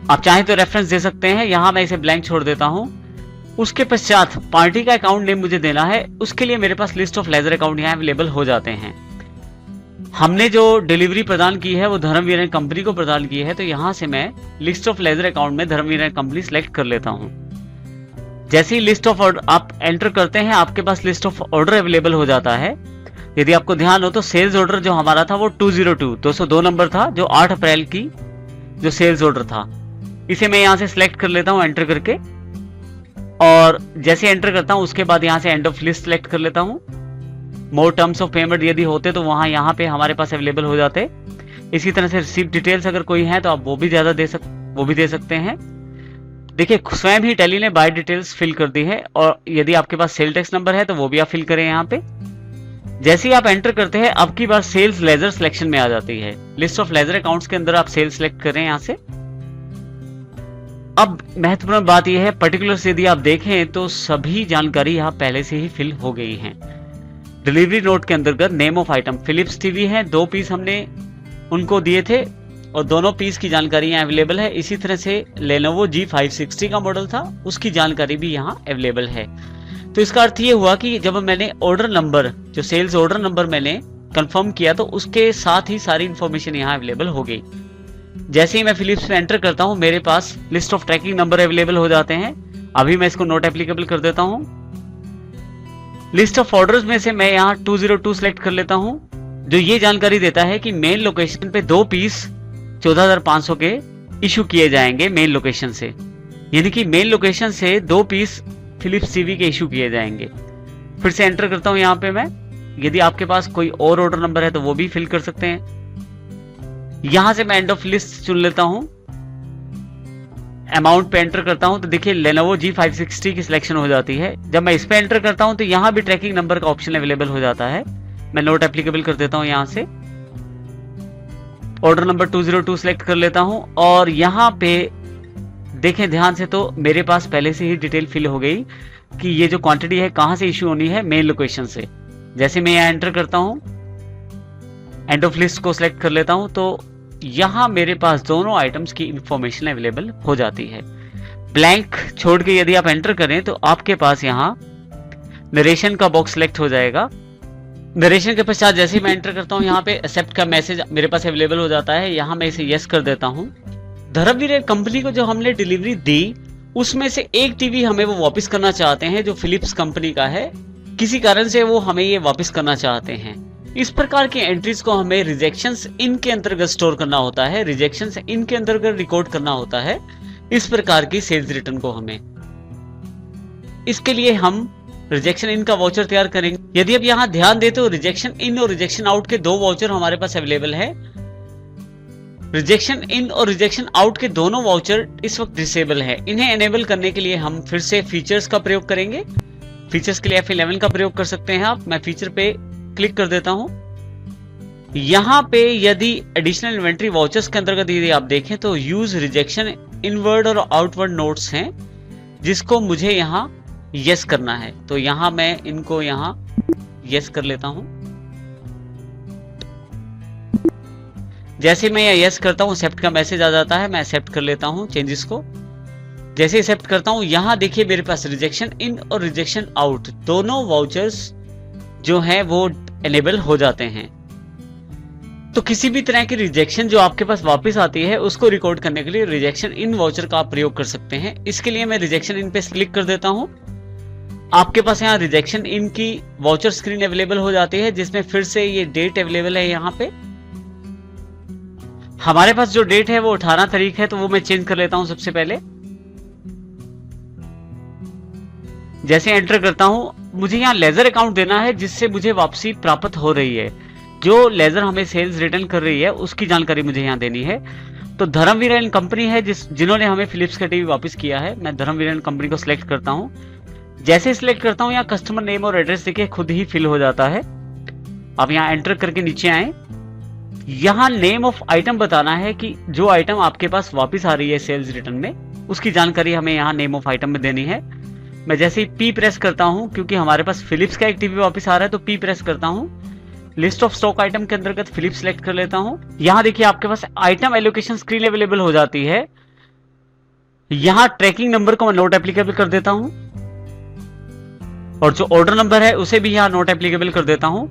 आप चाहें तो रेफरेंस दे सकते हैं, यहां मैं इसे ब्लैंक छोड़ देता हूं। उसके पश्चात पार्टी का अकाउंट नेम मुझे देना है, उसके लिए मेरे पास लिस्ट ऑफ लेजर अकाउंट यहाँ अवेलेबल हो जाते हैं। हमने जो डिलीवरी प्रदान की है वो धर्मवीर एंड कंपनी को प्रदान की है, तो यहां से मैं लिस्ट ऑफ लेजर अकाउंट में धर्मवीर एंड कंपनी सिलेक्ट कर लेता हूं। जैसे ही लिस्ट ऑफ ऑर्डर आप एंटर करते हैं आपके पास लिस्ट ऑफ ऑर्डर अवेलेबल हो जाता है। यदि आपको ध्यान हो तो सेल्स ऑर्डर जो हमारा था वो 202 नंबर था, जो 8 अप्रैल की जो सेल्स ऑर्डर था। इसे मैं यहां से सिलेक्ट कर लेता हूं एंटर करके, और जैसे एंटर करता हूं उसके बाद यहां से एंड ऑफ लिस्ट सिलेक्ट कर लेता हूं। मोर टर्म्स ऑफ पेमेंट यदि होते तो वहां यहाँ पे हमारे पास अवेलेबल हो जाते। इसी तरह से रिसीप्ट डिटेल्स अगर कोई है तो आप वो भी दे सकते हैं। देखिए स्वयं ही टैली ने बाय डिटेल्स फिल कर दी है, और यदि आपके पास सेल टैक्स नंबर है तो वो भी आप फिल करें यहाँ पे। जैसे ही आप एंटर करते हैं अब की बार सेल्स लेजर सिलेक्शन में आ जाती है। लिस्ट ऑफ लेजर अकाउंट्स के अंदर आप सेल्स सिलेक्ट करें यहाँ से। अब महत्वपूर्ण बात यह है, पर्टिकुलर्स यदि आप देखें तो सभी जानकारी यहाँ पहले से ही फिल हो गई है। डिलीवरी नोट के अंतर्गत name of item Philips TV है, 2 पीस हमने उनको दिए थे और दोनों पीस की जानकारी यहाँ अवेलेबल है। इसी तरह से लेनोवो G560 का मॉडल था, उसकी जानकारी भी यहाँ अवेलेबल है। तो इसका अर्थ ये हुआ कि जब मैंने ऑर्डर नंबर, जो सेल्स ऑर्डर नंबर मैंने कंफर्म किया, तो उसके साथ ही सारी इंफॉर्मेशन यहाँ अवेलेबल हो गई। जैसे ही मैं फिलिप्स में एंटर करता हूँ मेरे पास list of tracking number available हो जाते हैं। अभी मैं इसको नोट एप्लीकेबल कर देता हूँ। लिस्ट ऑफ ऑर्डर्स में से मैं यहाँ 202 सिलेक्ट कर लेता हूँ, जो ये जानकारी देता है कि मेन लोकेशन पे 2 पीस 14,500 के इशू किए जाएंगे मेन लोकेशन से, यानी कि मेन लोकेशन से 2 पीस फिलिप्स टीवी के इशू किए जाएंगे। फिर से एंटर करता हूँ यहाँ पे मैं। यदि आपके पास कोई और ऑर्डर नंबर है तो वो भी फिल कर सकते हैं। यहां से मैं एंड ऑफ लिस्ट चुन लेता हूं, अमाउंट पे एंटर करता हूं तो देखिए लेनोवो G560 की सिलेक्शन हो जाती है। जब मैं इस पे एंटर करता हूं तो यहां भी ट्रैकिंग नंबर का ऑप्शन अवेलेबल हो जाता है। मैं नोट एप्लीकेबल कर देता हूं, यहां से ऑर्डर नंबर 202 सिलेक्ट कर लेता हूं, और यहां पे देखें ध्यान से तो मेरे पास पहले से ही डिटेल फिल हो गई कि ये जो क्वांटिटी है कहां से इश्यू होनी है, मेन लोकेशन से। जैसे मैं यहाँ एंटर करता हूं, एंड ऑफ लिस्ट को सिलेक्ट कर लेता हूं, तो यहां मेरे पास दोनों आइटम्स की इंफॉर्मेशन अवेलेबल हो जाती है। ब्लैंक छोड़ के यदि आप एंटर करें तो आपके पास यहां नरेशन का बॉक्स सिलेक्ट हो जाएगा। नरेशन के पश्चात जैसे ही मैं एंटर करता हूँ यहाँ पे एक्सेप्ट का मैसेज मेरे पास अवेलेबल हो जाता है। यहाँ मैं इसे यस कर देता हूँ। धर्मवीर कंपनी को जो हमने डिलीवरी दी उसमें से एक टीवी हमें वो वापस करना चाहते हैं जो फिलिप्स कंपनी का है, किसी कारण से वो हमें ये वापस करना चाहते हैं। इस प्रकार की एंट्रीज को हमें रिजेक्शंस इन के अंतर्गत स्टोर करना होता है, रिजेक्शंस इन के अंतर्गत रिकॉर्ड करना होता है इस प्रकार की सेल्स रिटर्न को हमें। इसके लिए हम रिजेक्शन इन का वाउचर तैयार करेंगे। यदि आप यहाँ ध्यान दें तो रिजेक्शन इन और रिजेक्शन आउट के दो वाउचर हमारे पास अवेलेबल है। रिजेक्शन इन और रिजेक्शन आउट के दोनों वाउचर इस वक्त डिसेबल है। इन्हें एनेबल करने के लिए हम फिर से फीचर्स का प्रयोग करेंगे। फीचर्स के लिए F11 का प्रयोग कर सकते हैं आप। मैं फीचर पे क्लिक कर देता हूं। यहां पे यदि एडिशनल इन्वेंट्री वाउचर्स के अंतर्गत यदि आप देखें तो यूज रिजेक्शन इनवर्ड और आउटवर्ड नोट्स हैं जिसको मुझे यहां यस करना है। तो यहां मैं इनको यहां यस कर लेता हूं। जैसे मैं यस करता हूं एक्सेप्ट का मैसेज आ जाता है। मैं एक्सेप्ट कर लेता हूं चेंजेस को। जैसे एक्सेप्ट करता हूं यहां देखिए मेरे पास रिजेक्शन इन और रिजेक्शन आउट दोनों वाउचर्स जो हैं वो एनेबल हो जाते हैं। तो किसी भी तरह की रिजेक्शन जो आपके पास वापस आती है उसको रिकॉर्ड करने के लिए रिजेक्शन इन वाउचर का आप प्रयोग कर सकते हैं। इसके लिए मैं रिजेक्शन इन पे क्लिक कर देता हूं। आपके पास यहाँ रिजेक्शन इन की वाउचर स्क्रीन अवेलेबल हो जाती है जिसमें फिर से ये डेट अवेलेबल है। यहाँ पे हमारे पास जो डेट है वो 18 तारीख है, तो वो मैं चेंज कर लेता हूं सबसे पहले। जैसे एंटर करता हूं मुझे यहाँ लेजर अकाउंट देना है जिससे मुझे वापसी प्राप्त हो रही है। जो लेजर हमें सेल्स रिटर्न कर रही है उसकी जानकारी मुझे यहाँ देनी है। तो धर्मवीर एंड कंपनी है जिन्होंने हमें फिलिप्स का टीवी वापस किया है। मैं धर्मवीर एंड कंपनी को सिलेक्ट करता हूँ। जैसे सिलेक्ट करता हूँ यहाँ कस्टमर नेम और एड्रेस देखिए खुद ही फिल हो जाता है। अब यहाँ एंटर करके नीचे आए। यहाँ नेम ऑफ आइटम बताना है कि जो आइटम आपके पास वापस आ रही है सेल्स रिटर्न में उसकी जानकारी हमें यहाँ नेम ऑफ आइटम में देनी है। मैं जैसे ही पी प्रेस करता हूँ क्योंकि हमारे पास फिलिप्स का एक टीवी वापस आ रहा है तो पी प्रेस करता हूँ। लिस्ट ऑफ स्टॉक आइटम के अंतर्गत फिलिप्स सिलेक्ट कर लेता हूँ। यहाँ देखिए आपके पास आइटम एलोकेशन स्क्रीन अवेलेबल हो जाती है। यहाँ ट्रैकिंग नंबर को मैं नोट एप्लीकेबल कर देता हूँ और जो ऑर्डर नंबर है उसे भी यहाँ नोट एप्लीकेबल कर देता हूँ।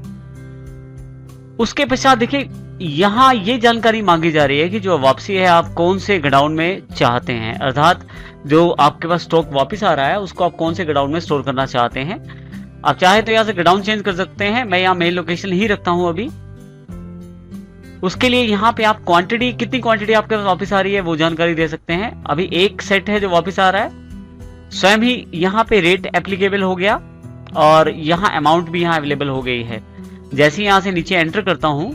उसके पश्चात देखिए यहाँ ये जानकारी मांगी जा रही है कि जो वापसी है आप कौन से गोडाउन में चाहते हैं, अर्थात जो आपके पास स्टॉक वापस आ रहा है उसको आप कौन से गोडाउन में स्टोर करना चाहते हैं। आप चाहे तो यहाँ से गोडाउन चेंज कर सकते हैं। मैं यहाँ मेन लोकेशन ही रखता हूं अभी। उसके लिए यहाँ पे आप क्वांटिटी कितनी क्वांटिटी आपके पास वापस आ रही है वो जानकारी दे सकते हैं। अभी एक सेट है जो वापस आ रहा है। स्वयं ही यहाँ पे रेट एप्लीकेबल हो गया और यहाँ अमाउंट भी यहाँ अवेलेबल हो गई है। जैसे यहाँ से नीचे एंटर करता हूँ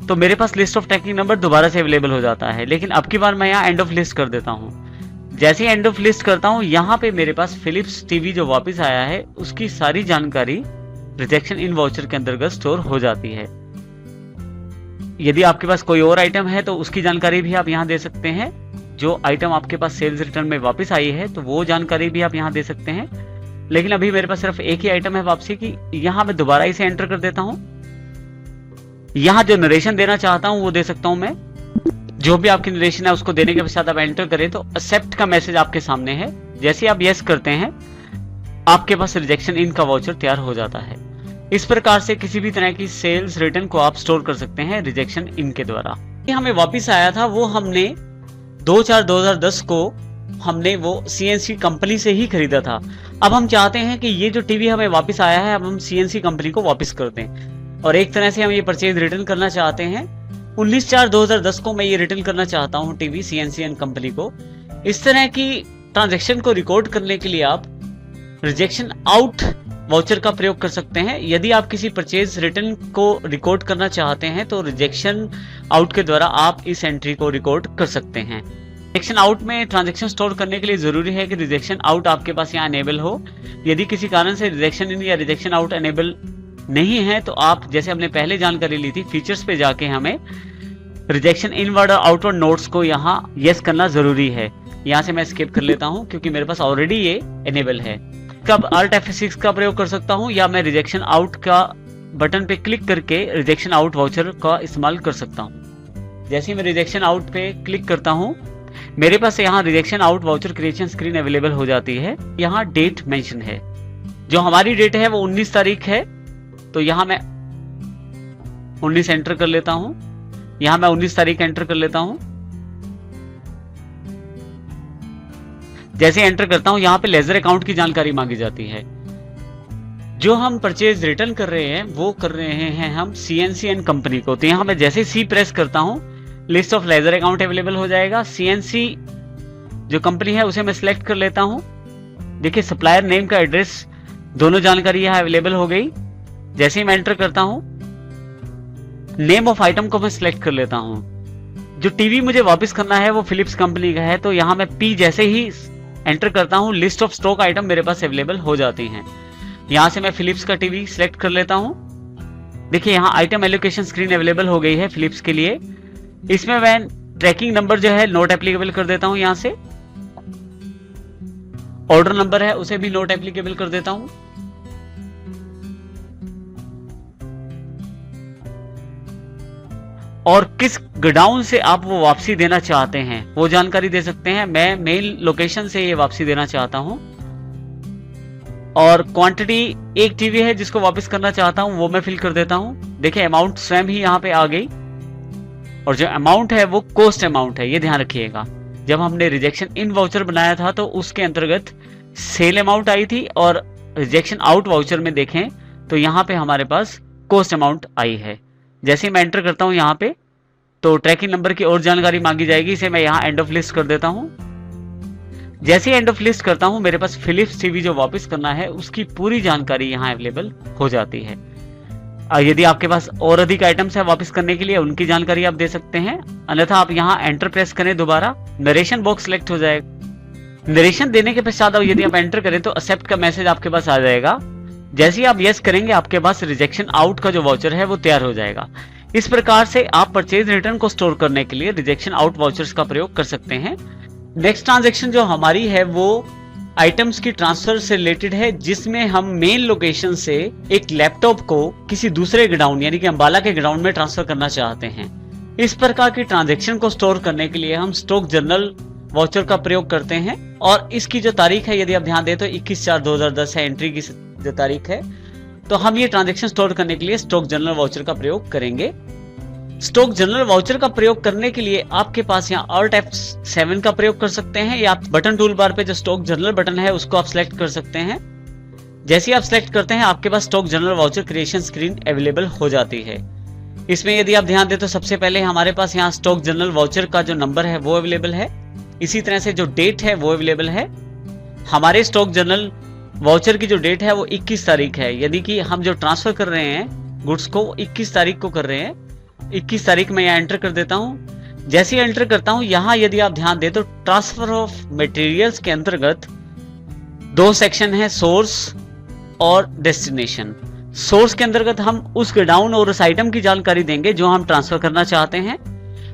तो मेरे पास लिस्ट ऑफ ट्रैकिंग नंबर दोबारा से अवेलेबल हो जाता है, लेकिन अब की बार मैं यहाँ एंड ऑफ लिस्ट कर देता हूँ। जैसे ही एंड ऑफ लिस्ट करता हूँ यहाँ पे मेरे पास फिलिप्स टीवी जो वापस आया है उसकी सारी जानकारी रिजेक्शन इन वाउचर के अंतर्गत स्टोर हो जाती है। यदि आपके पास कोई और आइटम है तो उसकी जानकारी भी आप यहाँ दे सकते हैं। जो आइटम आपके पास सेल्स रिटर्न में वापस आई है तो वो जानकारी भी आप यहाँ दे सकते हैं। लेकिन अभी मेरे पास सिर्फ एक ही आइटम है वापसी की। यहाँ मैं दोबारा इसे एंटर कर देता हूँ। यहाँ जो नरेशन देना चाहता हूँ वो दे सकता हूँ मैं। जो भी आपकी नरेशन है उसको देने के पश्चात आप एंटर करें तो एक्सेप्ट का मैसेज आपके सामने है। जैसे आप यस करते हैं आपके पास रिजेक्शन इन का वाउचर तैयार हो जाता है। इस प्रकार से किसी भी तरह की सेल्स रिटर्न को आप स्टोर कर सकते हैं रिजेक्शन इन के द्वारा। हमें वापस आया था वो हमने 2/4/2010 को हमने वो सीएनसी कंपनी से ही खरीदा था। अब हम चाहते हैं कि ये जो टीवी हमें वापस आया है अब हम सीएनसी कंपनी को वापस कर दें और एक तरह से हम ये परचेज रिटर्न करना चाहते हैं। 19/4/2010 को मैं ये रिटर्न करना चाहता हूँ टीवी सीएनसी एंड कंपनी को। इस तरह की ट्रांजैक्शन को रिकॉर्ड करने के लिए आप रिजेक्शन आउट वाउचर का प्रयोग कर सकते हैं। यदि आप किसी परचेज रिटर्न को रिकॉर्ड करना चाहते हैं तो रिजेक्शन आउट के द्वारा आप इस एंट्री को रिकॉर्ड कर सकते हैं। रिजेक्शन आउट में ट्रांजैक्शन स्टोर करने के लिए जरूरी है कि रिजेक्शन आउट आपके पास यहाँ अनेबल हो। यदि किसी कारण से रिजेक्शन इन या रिजेक्शन आउट अनेबल नहीं है तो आप जैसे हमने पहले जानकारी ली थी फीचर्स पे जाके हमें रिजेक्शन इनवर्ड और आउटवर्ड नोट्स को यहाँ यस करना जरूरी है। यहाँ से मैं स्किप कर लेता हूँ क्योंकि मेरे पास ऑलरेडी ये एनेबल है। कब Alt F6 का प्रयोग कर सकता हूँ या मैं रिजेक्शन आउट का बटन पे क्लिक करके रिजेक्शन आउट वाउचर का इस्तेमाल कर सकता हूँ। जैसे ही मैं रिजेक्शन आउट पे क्लिक करता हूँ मेरे पास यहाँ rejection out voucher creation screen available हो जाती है। यहाँ डेट मेंशन है। जो हमारी डेट है वो 19 तारीख है तो यहाँ मैं 19 एंटर कर लेता हूं। यहां मैं 19 तारीख एंटर कर लेता हूं। जैसे एंटर करता हूं यहां पे लेजर अकाउंट की जानकारी मांगी जाती है। जो हम परचेज रिटर्न कर रहे हैं वो कर रहे हैं हम सीएनसी एंड कंपनी को। तो यहां मैं जैसे सी प्रेस करता हूं list of ledger account available हो जाएगा। सीएनसी जो कंपनी है उसे मैं सिलेक्ट कर लेता हूं। देखिए सप्लायर नेम का एड्रेस दोनों जानकारी यहां अवेलेबल हो गई। जैसे ही मैं एंटर करता हूं नेम ऑफ आइटम को मैं सिलेक्ट कर लेता हूं। जो टीवी मुझे वापस करना है वो फिलिप्स कंपनी का है, तो यहां मैं पी जैसे ही एंटर करता हूं लिस्ट ऑफ स्टॉक आइटम मेरे पास अवेलेबल हो जाती हैं। यहां से मैं फिलिप्स का टीवी सिलेक्ट कर लेता हूं। देखिए यहां आइटम एलोकेशन स्क्रीन अवेलेबल हो गई है फिलिप्स के लिए। इसमें मैं ट्रैकिंग नंबर जो है नोट एप्लीकेबल कर देता हूं। यहां से ऑर्डर नंबर है उसे भी नोट एप्लीकेबल कर देता हूं। और किस गोडाउन से आप वो वापसी देना चाहते हैं वो जानकारी दे सकते हैं। मैं मेल लोकेशन से ये वापसी देना चाहता हूं। और क्वांटिटी एक टीवी है जिसको वापस करना चाहता हूं वो मैं फिल कर देता हूं। देखिए अमाउंट स्वयं ही यहां पे आ गई और जो अमाउंट है वो कॉस्ट अमाउंट है, ये ध्यान रखिएगा। जब हमने रिजेक्शन इन वाउचर बनाया था तो उसके अंतर्गत सेल अमाउंट आई थी और रिजेक्शन आउट वाउचर में देखें तो यहां पे हमारे पास कॉस्ट अमाउंट आई है। जैसे ही मैं एंटर करता हूं यहां पे तो ट्रैकिंग नंबर की और जानकारी मांगी जाएगी। इसे मैं यहां एंड ऑफ लिस्ट कर देता हूं। जैसे ही एंड ऑफ लिस्ट करता हूं मेरे पास फिलिप्स टीवी जो वापस करना है उसकी पूरी जानकारी यहां अवेलेबल हो जाती है। यदि आपके पास और अधिक आइटम्स है वापस करने के लिए उनकी जानकारी आप दे सकते हैं, अन्यथा आप यहां एंटर प्रेस करें दोबारा नरेशन बॉक्स सिलेक्ट हो जाएगा। नरेशन देने के पश्चात यदि आप एंटर करें तो एक्सेप्ट का मैसेज आपके पास आ जाएगा। जैसे ही आप यस करेंगे आपके पास रिजेक्शन आउट का जो वाउचर है वो तैयार हो जाएगा। इस प्रकार से आप परचेज रिटर्न को स्टोर करने के लिए रिजेक्शन आउट वाउचर्स का प्रयोग कर सकते हैं। नेक्स्ट ट्रांजैक्शन जो हमारी है वो आइटम्स की ट्रांसफर से रिलेटेड है, जिसमें हम मेन लोकेशन से एक लैपटॉप को किसी दूसरे गोडाउन यानी कि अंबाला के गोडाउन में ट्रांसफर करना चाहते हैं। इस प्रकार की ट्रांजैक्शन को स्टोर करने के लिए हम स्टॉक जर्नल वाउचर का प्रयोग करते हैं। और इसकी जो तारीख है यदि आप ध्यान दें तो 21/4/2010 है एंट्री की जो तारीख है। तो हम ये ट्रांजैक्शन स्टोर करने के लिए स्टॉक जनरल वाउचर का प्रयोग करेंगे। स्टॉक जनरल वाउचर का प्रयोग करने के लिए आपके पास यहाँ Alt F7 का प्रयोग कर सकते हैं या बटन टूल बार पे जो स्टॉक जनरल बटन है उसको आप सिलेक्ट कर सकते हैं। जैसे ही आप सिलेक्ट करते हैं आपके पास stock journal voucher creation screen available हो जाती है। इसमें यदि आप ध्यान दें तो सबसे पहले हमारे पास यहाँ स्टॉक जनरल वाउचर का जो नंबर है वो अवेलेबल है। इसी तरह से जो डेट है वो अवेलेबल है। हमारे स्टॉक जनरल वाउचर की जो डेट है वो 21 तारीख है। यदि कि हम जो ट्रांसफर कर रहे हैं गुड्स को 21 तारीख को कर रहे हैं, 21 तारीख में यहाँ एंटर कर देता हूं। जैसे ही एंटर करता हूं यहाँ यदि आप ध्यान दें तो ट्रांसफर ऑफ मटेरियल्स के अंतर्गत दो सेक्शन है, सोर्स और डेस्टिनेशन। सोर्स के अंतर्गत हम उस गोडाउन और उस आइटम की जानकारी देंगे जो हम ट्रांसफर करना चाहते हैं,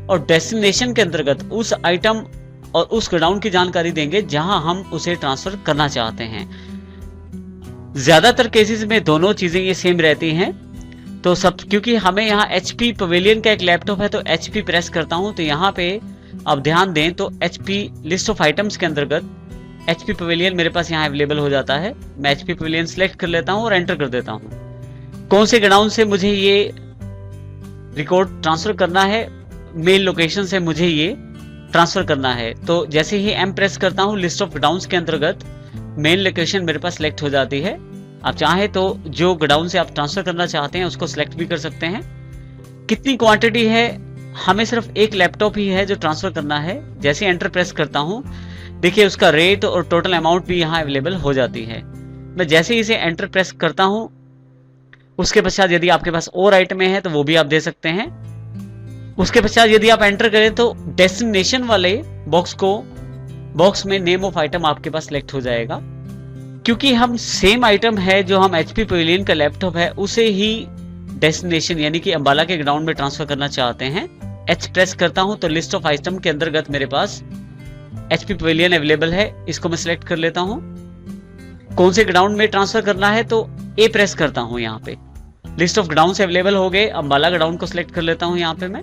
और डेस्टिनेशन के अंतर्गत उस आइटम और उस गोडाउन की जानकारी देंगे जहां हम उसे ट्रांसफर करना चाहते हैं। ज्यादातर केसेस में दोनों चीजें ये सेम रहती हैं। तो सब क्योंकि हमें यहाँ HP पवेलियन का एक लैपटॉप है तो HP प्रेस करता हूं तो यहाँ पे आप ध्यान दें तो HP लिस्ट ऑफ आइटम्स के अंतर्गत HP पवेलियन मेरे पास यहाँ अवेलेबल हो जाता है। मैं HP पवेलियन सिलेक्ट कर लेता हूँ और एंटर कर देता हूँ। कौन से गोडाउन से मुझे ये रिकॉर्ड ट्रांसफर करना है, मेल लोकेशन से मुझे ये ट्रांसफर करना है। तो जैसे ही M प्रेस करता हूँ लिस्ट ऑफ गोडाउन्स के अंतर्गत मेन लोकेशन मेरे पास सिलेक्ट हो जाती है। आप चाहे तो जो गोडाउन से आप ट्रांसफर करना चाहते हैं उसको सिलेक्ट भी कर सकते हैं। कितनी क्वांटिटी है, हमें सिर्फ एक लैपटॉप ही है जो ट्रांसफर करना है। जैसे एंटर प्रेस करता हूं देखिए उसका रेट और टोटल अमाउंट भी यहाँ अवेलेबल हो जाती है। मैं जैसे ही इसे एंटर प्रेस करता हूं उसके पश्चात यदि आपके पास और आइटम है तो वो भी आप दे सकते हैं। उसके पश्चात यदि आप एंटर करें तो डेस्टिनेशन वाले बॉक्स में नेम ऑफ आइटम आपके पास सिलेक्ट हो जाएगा। क्योंकि हम सेम आइटम है जो हम HP पवेलियन का लैपटॉप है उसे ही डेस्टिनेशन यानी कि अंबाला के ग्राउंड में ट्रांसफर करना चाहते हैं। H प्रेस करता हूं तो लिस्ट ऑफ आइटम के अंतर्गत मेरे पास HP पवेलियन अवेलेबल है। इसको मैं सिलेक्ट कर लेता हूं। कौन से ग्राउंड में ट्रांसफर करना है तो A प्रेस करता हूं। यहाँ पे लिस्ट ऑफ ग्राउंड अवेलेबल हो गए, अंबाला ग्राउंड को सिलेक्ट कर लेता हूं। यहाँ पे मैं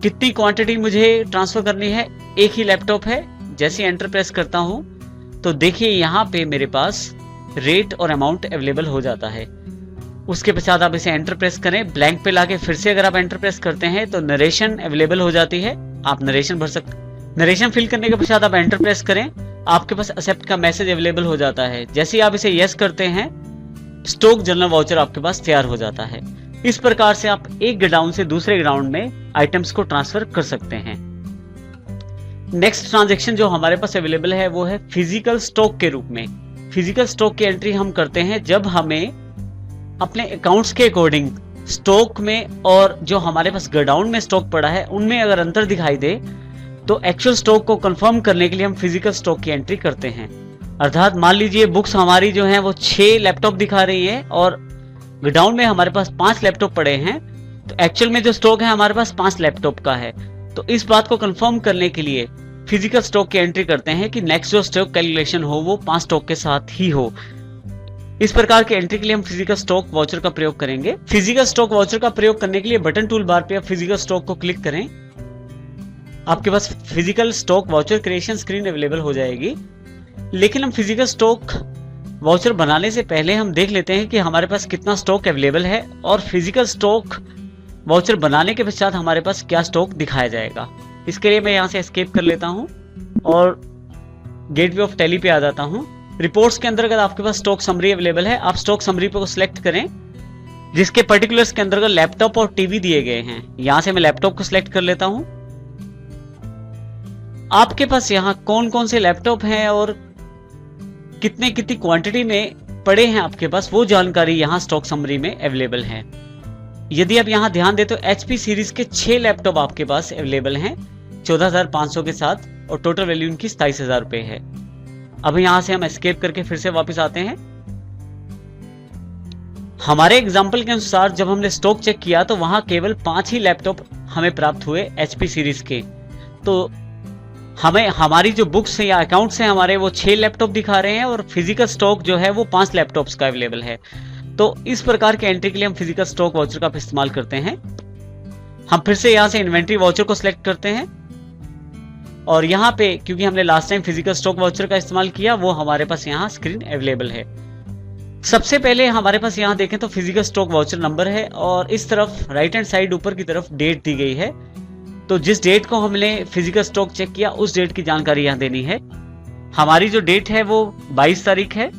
कितनी क्वांटिटी मुझे ट्रांसफर करनी है, एक ही लैपटॉप है। जैसे एंटर प्रेस करता हूं तो देखिए यहाँ पे मेरे पास रेट और अमाउंट अवेलेबल हो जाता है। उसके पश्चात आप इसे एंटर प्रेस करें। ब्लैंक पे लाके फिर से अगर आप एंटर प्रेस करते हैं तो नरेशन अवेलेबल हो जाती है, आप नरेशन भर सकते। नरेशन फिल करने के पश्चात आप एंटर प्रेस करें, आपके पास एक्सेप्ट का मैसेज अवेलेबल हो जाता है। जैसे ही आप इसे यस करते हैं, स्टॉक जनरल वाउचर आपके पास तैयार हो जाता है। इस प्रकार से आप एक गोडाउन से दूसरे गोडाउन में आइटम्स को ट्रांसफर कर सकते हैं। नेक्स्ट ट्रांजैक्शन जो हमारे पास अवेलेबल है वो है फिजिकल स्टॉक के रूप में। फिजिकल स्टॉक की एंट्री हम करते हैं जब हमें अपने अकाउंट्स के अकॉर्डिंग स्टॉक में और जो हमारे पास गोडाउन में स्टॉक पड़ा है उनमें अगर अंतर दिखाई दे तो एक्चुअल स्टॉक को कंफर्म करने के लिए हम फिजिकल स्टॉक की एंट्री करते हैं। अर्थात मान लीजिए बुक्स हमारी जो हैं वो 6 लैपटॉप दिखा रही है और गोडाउन में हमारे पास 5 लैपटॉप पड़े हैं, तो एक्चुअल में जो स्टॉक है हमारे पास 5 लैपटॉप का है। तो इस बात को कंफर्म करने के लिए फिजिकल स्टॉक की एंट्री करते हैं कि नेक्स्ट जो स्टॉक कैलकुलेशन हो वो 5 स्टॉक के साथ ही हो। इस प्रकार की एंट्री के लिए हम फिजिकल स्टॉक वाउचर का प्रयोग करेंगे। फिजिकल स्टॉक वाउचर का प्रयोग करने के लिए बटन टूल बार पे आप फिजिकल स्टॉक को क्लिक करें, आपके पास physical stock voucher creation screen available हो जाएगी। लेकिन हम फिजिकल स्टॉक वाउचर बनाने से पहले हम देख लेते हैं कि हमारे पास कितना स्टॉक अवेलेबल है और फिजिकल स्टॉक वाउचर बनाने के पश्चात हमारे पास क्या स्टॉक दिखाया जाएगा। इसके लिए मैं यहाँ से एस्केप कर लेता हूँ और गेटवे ऑफ टैली पे आ जाता हूँ। रिपोर्ट्स के अंतर्गत आपके पास स्टॉक समरी अवेलेबल है, आप स्टॉक समरी को सिलेक्ट करें जिसके पर्टिकुलर्स के अंतर्गत लैपटॉप और टीवी दिए गए हैं। यहां से मैं लैपटॉप को सिलेक्ट कर लेता हूं। आपके पास यहाँ कौन कौन से लैपटॉप हैं और कितनी क्वांटिटी में पड़े हैं आपके पास, वो जानकारी यहाँ स्टॉक समरी में अवेलेबल है। यदि आप यहाँ ध्यान दें तो HP सीरीज के 6 लैपटॉप आपके पास अवेलेबल हैं 14,500 के साथ और टोटल वैल्यू उनकी 27,000 रुपए है। अब यहाँ से हम एस्केप करके फिर से वापस आते हैं। हमारे एग्जाम्पल के अनुसार जब हमने स्टॉक चेक किया तो वहां केवल 5 ही लैपटॉप हमें प्राप्त हुए HP सीरीज के। तो हमें हमारी जो बुक्स या अकाउंट्स हैं हमारे वो 6 लैपटॉप दिखा रहे हैं और फिजिकल स्टॉक जो है वो 5 लैपटॉप्स का अवेलेबल है। तो इस प्रकार के एंट्री के लिए हम फिजिकल स्टॉक वाउचर का इस्तेमाल करते हैं। हम फिर से यहाँ से इन्वेंट्री वाउचर को सिलेक्ट करते हैं और यहाँ पे क्योंकि हमने last time physical stock voucher का इस्तेमाल किया वो हमारे पास यहाँ स्क्रीन अवेलेबल है। सबसे पहले हमारे पास यहाँ देखें तो फिजिकल स्टॉक वाउचर नंबर है और इस तरफ राइट हैंड साइड ऊपर की तरफ डेट दी गई है। तो जिस डेट को हमने फिजिकल स्टॉक चेक किया उस डेट की जानकारी यहाँ देनी है। हमारी जो डेट है वो 22 तारीख है।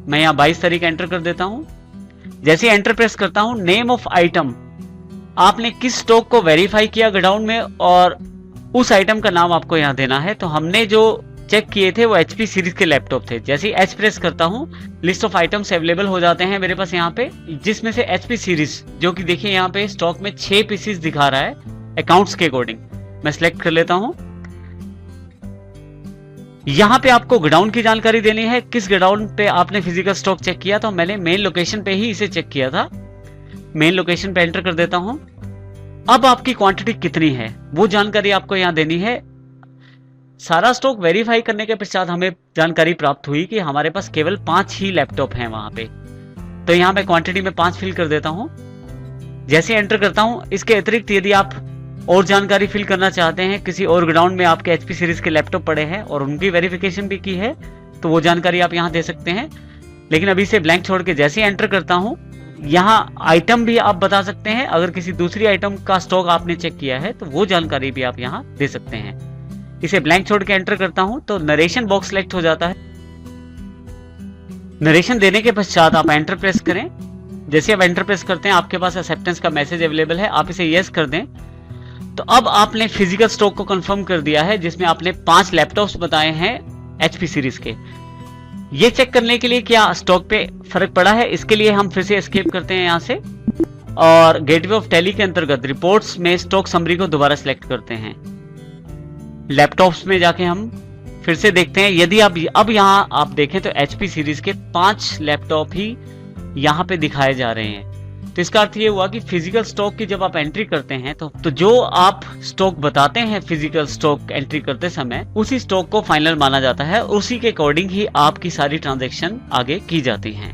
मैं यहाँ 22 तारीख एंटर कर देता हूं। जैसे एंटर प्रेस करता हूं, नेम ऑफ आइटम, आपने किस स्टॉक को वेरीफाई किया गोडाउन में और उस आइटम का नाम आपको यहाँ देना है। तो हमने जो चेक किए थे वो HP सीरीज के लैपटॉप थे। जैसे ही H प्रेस करता हूँ लिस्ट ऑफ आइटम्स अवेलेबल हो जाते हैं मेरे पास यहाँ पे, जिसमें से HP सीरीज जो कि देखिए यहाँ पे स्टॉक में 6 पीसीस दिखा रहा है अकाउंट्स के अकॉर्डिंग। मैं सिलेक्ट कर लेता हूँ। यहाँ पे आपको गोडाउन की जानकारी देनी है, किस गोडाउन पे आपने फिजिकल स्टॉक चेक किया। तो मैंने मेन लोकेशन पे ही इसे चेक किया था। मेन लोकेशन पे एंटर कर देता हूँ। अब आपकी क्वांटिटी कितनी है वो जानकारी आपको यहाँ देनी है। सारा स्टॉक वेरीफाई करने के पश्चात हमें जानकारी प्राप्त हुई कि हमारे पास केवल 5 ही लैपटॉप हैं वहां पे। तो यहाँ मैं क्वांटिटी में 5 फिल कर देता हूँ। जैसे एंटर करता हूँ, इसके अतिरिक्त यदि आप और जानकारी फिल करना चाहते हैं, किसी और गोडाउन में आपके HP सीरीज के लैपटॉप पड़े हैं और उनकी वेरिफिकेशन भी की है, तो वो जानकारी आप यहाँ दे सकते हैं। लेकिन अभी से ब्लैंक छोड़ के जैसे ही एंटर करता हूँ, यहाँ आइटम भी आप बता सकते हैं। अगर किसी दूसरी आइटम का स्टॉक आपने चेक किया है तो वो जानकारी भी आप यहाँ दे सकते हैं। इसे ब्लैंक छोड़ के एंटर करता हूं तो नरेशन बॉक्स सिलेक्ट हो जाता है। नरेशन देने के पश्चात आप एंटर प्रेस करें। जैसे आप एंटर प्रेस करते हैं आपके पास एक्सेप्टेंस का मैसेज अवेलेबल है, आप इसे यस कर दें। तो अब आपने फिजिकल स्टॉक को कंफर्म कर दिया है जिसमें आपने 5 लैपटॉप्स बताए हैं HP सीरीज के। ये चेक करने के लिए क्या स्टॉक पे फर्क पड़ा है, इसके लिए हम फिर से एस्केप करते हैं यहाँ से और गेटवे ऑफ टैली के अंतर्गत रिपोर्ट्स में स्टॉक समरी को दोबारा सिलेक्ट करते हैं। लैपटॉप्स में जाके हम फिर से देखते हैं। यदि आप अब यहाँ आप देखें तो HP सीरीज के 5 लैपटॉप ही यहाँ पे दिखाए जा रहे हैं। तो इसका अर्थ ये हुआ कि फिजिकल स्टॉक की जब आप एंट्री करते हैं तो जो आप स्टॉक बताते हैं फिजिकल स्टॉक एंट्री करते समय, उसी स्टॉक को फाइनल माना जाता है। उसी के अकॉर्डिंग ही आपकी सारी ट्रांजैक्शन आगे की जाती हैं।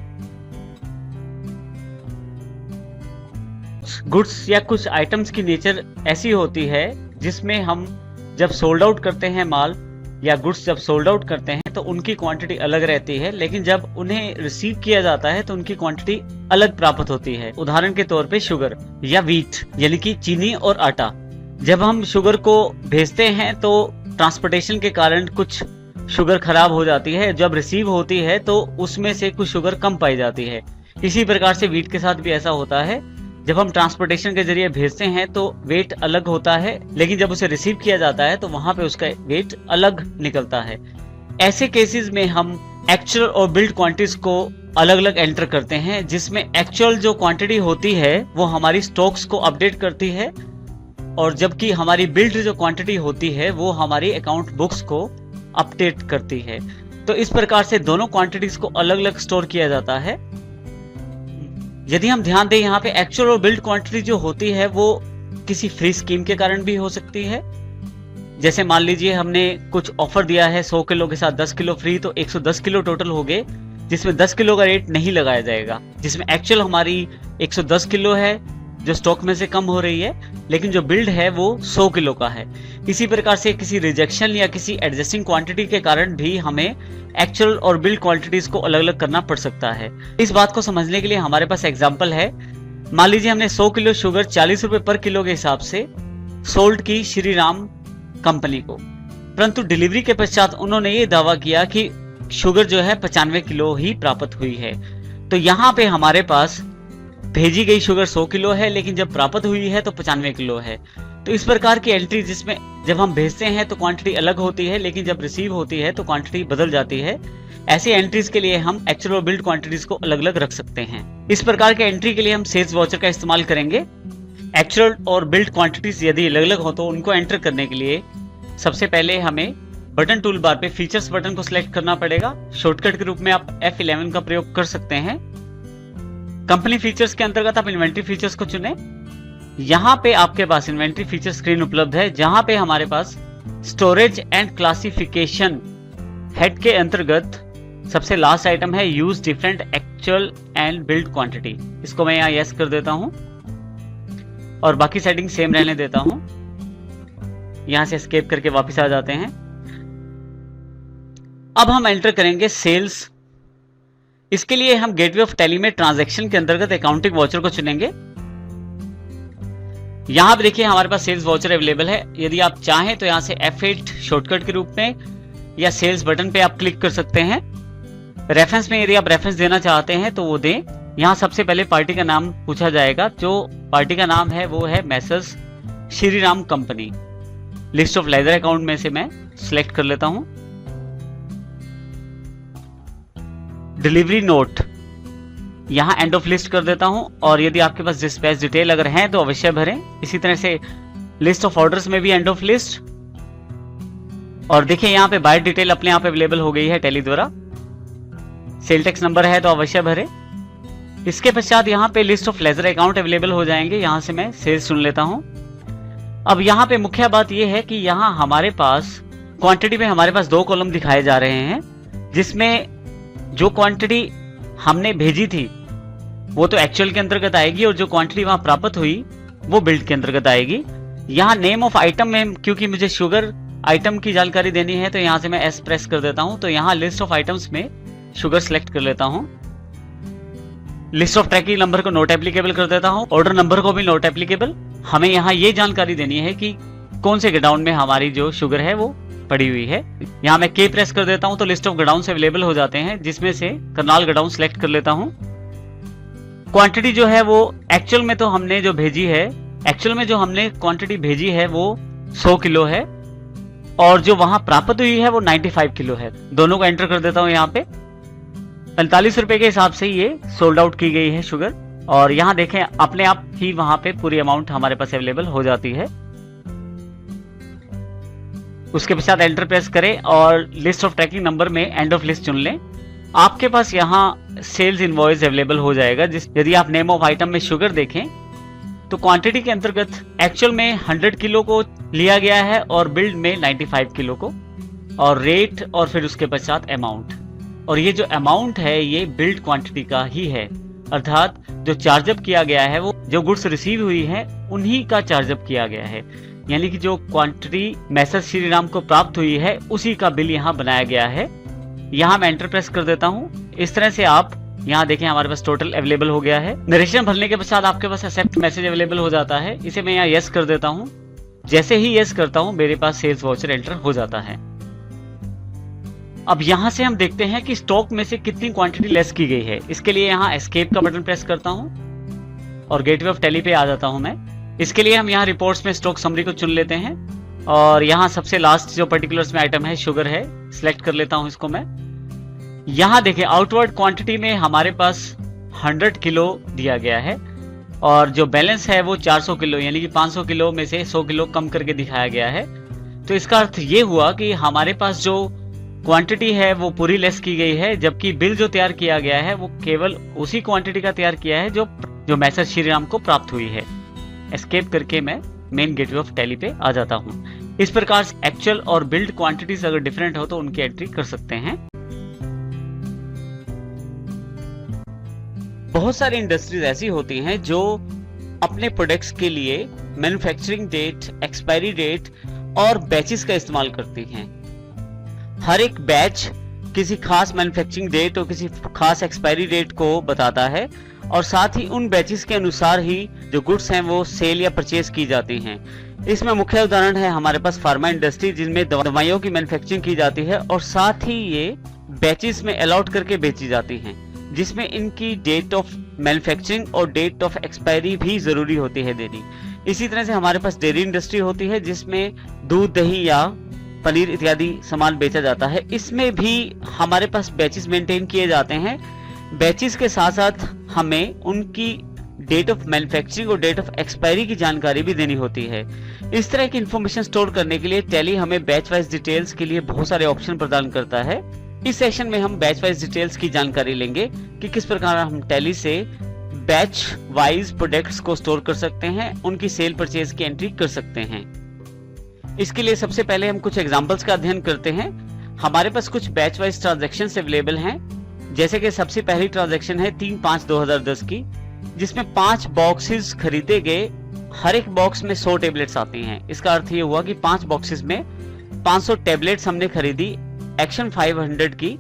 गुड्स या कुछ आइटम्स की नेचर ऐसी होती है जिसमें हम जब सोल्ड आउट करते हैं माल या गुड्स जब सोल्ड आउट करते हैं तो उनकी क्वांटिटी अलग रहती है, लेकिन जब उन्हें रिसीव किया जाता है तो उनकी क्वांटिटी अलग प्राप्त होती है। उदाहरण के तौर पे शुगर या व्हीट यानी कि चीनी और आटा। जब हम शुगर को भेजते हैं तो ट्रांसपोर्टेशन के कारण कुछ शुगर खराब हो जाती है, जब रिसीव होती है तो उसमें से कुछ शुगर कम पाई जाती है। इसी प्रकार से व्हीट के साथ भी ऐसा होता है, जब हम ट्रांसपोर्टेशन के जरिए भेजते हैं तो वेट अलग होता है, लेकिन जब उसे रिसीव किया जाता है तो वहां पे उसका वेट अलग निकलता है। ऐसे केसेस में हम एक्चुअल और बिल्ड क्वांटिटीज को अलग अलग एंटर करते हैं, जिसमें एक्चुअल जो क्वांटिटी होती है वो हमारी स्टॉक्स को अपडेट करती है, और जबकि हमारी बिल्ड जो क्वांटिटी होती है वो हमारी अकाउंट बुक्स को अपडेट करती है। तो इस प्रकार से दोनों क्वांटिटीज को अलग अलग स्टोर किया जाता है। यदि हम ध्यान दें, यहाँ पे एक्चुअल और बिल्ड क्वांटिटी जो होती है वो किसी फ्री स्कीम के कारण भी हो सकती है। जैसे मान लीजिए हमने कुछ ऑफर दिया है 100 किलो के साथ 10 किलो फ्री, तो 110 किलो टोटल हो गए, जिसमें 10 किलो का रेट नहीं लगाया जाएगा, जिसमें एक्चुअल हमारी 110 किलो है जो स्टॉक में से कम हो रही है, लेकिन जो बिल्ड है वो 100 किलो का है। इसी प्रकार से किसी रिजेक्शन या किसी एडजस्टिंग क्वांटिटी के कारण भी हमें एक्चुअल और बिल्ड क्वांटिटीज को अलग अलग करना पड़ सकता है। इस बात को समझने के लिए हमारे पास एग्जांपल है। मान लीजिए हमने 100 किलो शुगर 40 रुपए पर किलो के हिसाब से सोल्ड की श्री राम कंपनी को, परंतु डिलीवरी के पश्चात उन्होंने ये दावा किया कि शुगर जो है 95 किलो ही प्राप्त हुई है। तो यहाँ पे हमारे पास भेजी गई शुगर 100 किलो है, लेकिन जब प्राप्त हुई है तो 95 किलो है। तो इस प्रकार की एंट्री, जिसमें जब हम भेजते हैं तो क्वांटिटी अलग होती है, लेकिन जब रिसीव होती है तो क्वांटिटी बदल जाती है। ऐसी एंट्रीज के लिए हम एक्चुअल और बिल्ड क्वांटिटीज को अलग अलग रख सकते हैं। इस प्रकार के एंट्री के लिए हम सेल्स वाउचर का इस्तेमाल करेंगे। एक्चुअल और बिल्ड क्वांटिटीज यदि अलग अलग हो तो उनको एंटर करने के लिए सबसे पहले हमें बटन टूल बार पे फीचर्स बटन को सिलेक्ट करना पड़ेगा। शॉर्टकट के रूप में आप F11 का प्रयोग कर सकते हैं। कंपनी फीचर्स के अंतर्गत आप इन्वेंट्री फीचर्स को चुनें। यहाँ पे आपके पास इन्वेंट्री फीचर स्क्रीन उपलब्ध है, जहां पे हमारे पास स्टोरेज एंड क्लासिफिकेशन हेड के अंतर्गत सबसे लास्ट आइटम है use different actual and build quantity. इसको मैं यहाँ यस कर देता हूं और बाकी सेटिंग सेम रहने देता हूं। यहां से एस्केप करके वापस आ जाते हैं। अब हम एंटर करेंगे सेल्स। इसके लिए हम गेटवे ऑफ टैली में ट्रांजैक्शन के अंतर्गत अकाउंटिंग वाउचर को चुनेंगे। यहां पर देखिए हमारे पास सेल्स वाउचर अवेलेबल है। यदि आप चाहें तो यहां से F8 शॉर्टकट के रूप में या सेल्स बटन पे आप क्लिक कर सकते हैं। रेफरेंस में यदि आप रेफरेंस देना चाहते हैं तो वो दें। यहां सबसे पहले पार्टी का नाम पूछा जाएगा। जो पार्टी का नाम है वो है Messrs Shri Ram company. List of leather account में से मैं सिलेक्ट कर लेता हूं। डिलीवरी नोट यहां एंड ऑफ लिस्ट कर देता हूं, और यदि आपके पास डिस्पैच डिटेल अगर हैं तो अवश्य भरें। इसी तरह से लिस्ट ऑफ ऑर्डर्स में भी एंड ऑफ लिस्ट। और देखिए यहां पे बाय डिटेल अपने आप अवेलेबल हो गई है टैली द्वारा। सेल टैक्स नंबर है तो अवश्य भरें। इसके पश्चात यहाँ पे list of ledger account available हो जाएंगे। यहां से मैं सेल्स चुन लेता हूं। अब यहाँ पे मुख्य बात यह है कि यहाँ हमारे पास क्वांटिटी में हमारे पास 2 कॉलम दिखाए जा रहे हैं, जिसमें जो क्वांटिटी हमने भेजी थी वो तो एक्चुअल के अंतर्गत आएगी, और जो क्वांटिटी वहां प्राप्त हुई वो बिल्ड के अंतर्गत आएगी। यहाँ नेम ऑफ आइटम में क्योंकि मुझे शुगर आइटम की जानकारी देनी है तो यहाँ से मैं एस प्रेस कर देता हूं। तो यहाँ लिस्ट ऑफ आइटम्स में शुगर सिलेक्ट कर लेता हूं। लिस्ट ऑफ ट्रैकिंग नंबर को नोट एप्लीकेबल कर देता हूं। ऑर्डर नंबर को भी नोट एप्लीकेबल। हमें यहाँ ये जानकारी देनी है कि कौन से गोडाउन में हमारी जो शुगर है वो पड़ी हुई है। यहाँ मैं के प्रेस कर देता हूं तो लिस्ट ऑफ गोडाउन अवेलेबल हो जाते हैं, जिसमें से करनाल गोडाउन सिलेक्ट कर लेता हूं। क्वांटिटी जो है वो एक्चुअल में तो हमने जो भेजी है, एक्चुअल में जो हमने क्वांटिटी भेजी है वो 100 किलो है, और जो वहां प्राप्त हुई है वो 95 किलो है। दोनों को एंटर कर देता हूं। यहाँ पे 45 रुपए के हिसाब से ये सोल्ड आउट की गई है शुगर, और यहाँ देखें अपने आप ही वहां पे पूरी अमाउंट हमारे पास अवेलेबल हो जाती है। उसके पश्चात एंटर प्रेस करें और लिस्ट ऑफ ट्रैकिंग नंबर में एंड ऑफ लिस्ट चुन लें। आपके पास यहाँ सेल्स इनवॉइस अवेलेबल हो जाएगा। यदि आप नेम ऑफ आइटम में शुगर देखें तो क्वांटिटी के अंतर्गत एक्चुअल में 100 किलो को लिया गया है और बिल्ड में 95 किलो को, और रेट और फिर उसके पश्चात अमाउंट। और ये जो अमाउंट है ये बिल्ड क्वांटिटी का ही है, अर्थात जो चार्जअप किया गया है वो जो गुड्स रिसीव हुई है उन्हीं का चार्जअप किया गया है। यानी कि जो क्वांटिटी मैसर श्री राम को प्राप्त हुई है उसी का बिल यहाँ बनाया गया है। यहाँ मैं एंटर प्रेस कर देता हूँ। इस तरह से आप यहाँ देखें हमारे पास टोटल अवेलेबल हो गया है। नरेशन भरने के पश्चात आपके पास एक्सेप्ट मैसेज अवेलेबल हो जाता है। इसे मैं यहाँ यस कर देता हूँ। जैसे ही यस करता हूँ मेरे पास सेल्स वाउचर एंटर हो जाता है। अब यहाँ से हम देखते हैं कि स्टॉक में से कितनी क्वांटिटी लेस की गई है। इसके लिए यहाँ एस्केप का बटन प्रेस करता हूँ और गेटवे ऑफ टैली पे आ जाता हूँ मैं। इसके लिए हम यहाँ रिपोर्ट्स में स्टॉक समरी को चुन लेते हैं और यहाँ सबसे लास्ट जो पर्टिकुलर्स में आइटम है शुगर है, सिलेक्ट कर लेता हूँ इसको मैं। यहाँ देखें आउटवर्ड क्वांटिटी में हमारे पास 100 किलो दिया गया है और जो बैलेंस है वो 400 किलो यानी कि 500 किलो में से 100 किलो कम करके दिखाया गया है। तो इसका अर्थ ये हुआ कि हमारे पास जो क्वांटिटी है वो पूरी लेस की गई है, जबकि बिल जो तैयार किया गया है वो केवल उसी क्वांटिटी का तैयार किया है जो मैसर श्री राम को प्राप्त हुई है। एस्केप करके मैं मेन गेटवे ऑफ टैली पे आ जाता हूँ। इस प्रकार से एक्चुअल और बिल्ड क्वांटिटीज अगर डिफरेंट हो तो उनकी एंट्री कर सकते हैं। बहुत सारी इंडस्ट्रीज ऐसी होती हैं जो अपने प्रोडक्ट्स के लिए मैन्युफैक्चरिंग डेट, एक्सपायरी डेट और बैचेस का इस्तेमाल करती हैं। हर एक बैच किसी खास मैन्युफैक्चरिंग डेट और किसी खास एक्सपायरी डेट को बताता है और साथ ही उन बैचेस के अनुसार ही जो गुड्स हैं वो सेल या परचेज की जाती हैं। इसमें मुख्य उदाहरण है हमारे पास फार्मा इंडस्ट्री, जिनमें दवाइयों की मैन्युफैक्चरिंग की जाती है और साथ ही ये बैचेस में अलॉट करके बेची जाती हैं, जिसमें इनकी डेट ऑफ मैन्युफैक्चरिंग और डेट ऑफ एक्सपायरी भी जरूरी होती है देनी। इसी तरह से हमारे पास डेयरी इंडस्ट्री होती है जिसमें दूध, दही या पनीर इत्यादि सामान बेचा जाता है। इसमें भी हमारे पास बैचेस मेंटेन किए जाते हैं। बैचेस के साथ साथ हमें उनकी डेट ऑफ मैन्युफैक्चरिंग और डेट ऑफ एक्सपायरी की जानकारी भी देनी होती है। इस तरह की इंफॉर्मेशन स्टोर करने के लिए टैली हमें बैच वाइज डिटेल्स के लिए बहुत सारे ऑप्शन प्रदान करता है। इस सेशन में हम बैच वाइज डिटेल्स की जानकारी लेंगे कि किस प्रकार हम टैली से बैच वाइज प्रोडक्ट्स को स्टोर कर सकते हैं, उनकी सेल परचेज की एंट्री कर सकते हैं। इसके लिए सबसे पहले हम कुछ एग्जांपल्स का अध्ययन करते हैं। हमारे पास कुछ बैच वाइज ट्रांजैक्शंस अवेलेबल हैं, जैसे कि सबसे पहली ट्रांजैक्शन है 3/5/2010 की, जिसमें 5 बॉक्सेस खरीदे गए। हर एक बॉक्स में 100 टेबलेट्स आती हैं। इसका अर्थ ये हुआ कि 5 बॉक्सेस में 500 टेबलेट्स हमने खरीदी एक्शन 500 की,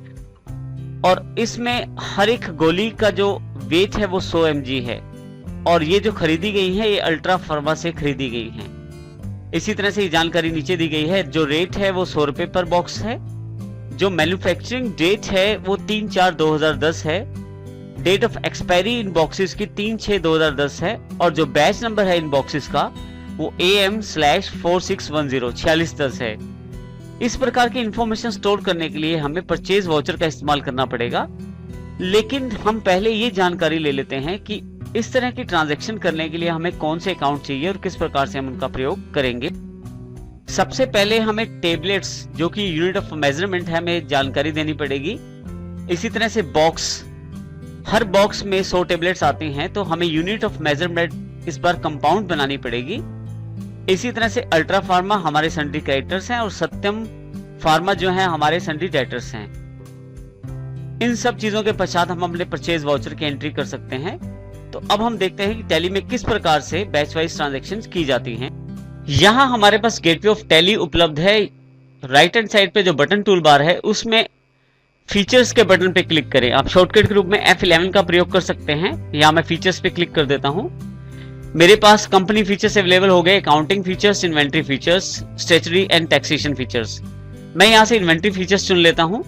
और इसमें हर एक गोली का जो वेट है वो 100 mg है और ये जो खरीदी गई है ये अल्ट्रा फार्मा से खरीदी गई है। इसी तरह से ये जानकारी नीचे दी गई है। जो रेट है वो 100 रुपए पर बॉक्स है। जो मैन्युफैक्चरिंग डेट है वो 3/4/2010 है। Date of expiry in boxes की 3/6/2010 है और जो बैच नंबर है इन बॉक्सेस का वो AM/4610 4610 है। इस प्रकार की इंफॉर्मेशन स्टोर करने के लिए हमें परचेज वाउचर का इस्तेमाल करना पड़ेगा, लेकिन हम पहले ये जानकारी ले लेते हैं कि इस तरह की ट्रांजैक्शन करने के लिए हमें कौन से अकाउंट चाहिए और किस प्रकार से हम उनका प्रयोग करेंगे। सबसे पहले हमें टेबलेट्स, जो कि यूनिट ऑफ मेजरमेंट है, हमें जानकारी देनी पड़ेगी। इसी तरह से बॉक्स, हर बॉक्स में 100 टेबलेट्स आती हैं तो हमें यूनिट ऑफ मेजरमेंट इस बार कंपाउंड बनानी पड़ेगी। इसी तरह से अल्ट्रा फार्मा हमारे सन्ड्री क्रेडिटर्स हैं और सत्यम फार्मा जो है हमारे सन्ड्री डेटर्स हैं। इन सब चीजों के पश्चात हम अपने परचेज वाउचर की एंट्री कर सकते हैं। तो अब हम देखते हैं कि टैली में किस प्रकार से बैच वाइज ट्रांजैक्शंस की जाती हैं। यहाँ हमारे पास गेटवे ऑफ टैली उपलब्ध है। राइट हैंड साइड पे जो बटन टूल बार है उसमें फीचर्स के बटन पे क्लिक करें। आप शॉर्टकट के रूप में F11 का प्रयोग कर सकते हैं। यहाँ मैं फीचर्स पे क्लिक कर देता हूँ। मेरे पास कंपनी फीचर्स अवेलेबल हो गए, accounting features, inventory features, statutory and taxation features. मैं यहाँ से इन्वेंट्री फीचर्स चुन लेता हूँ।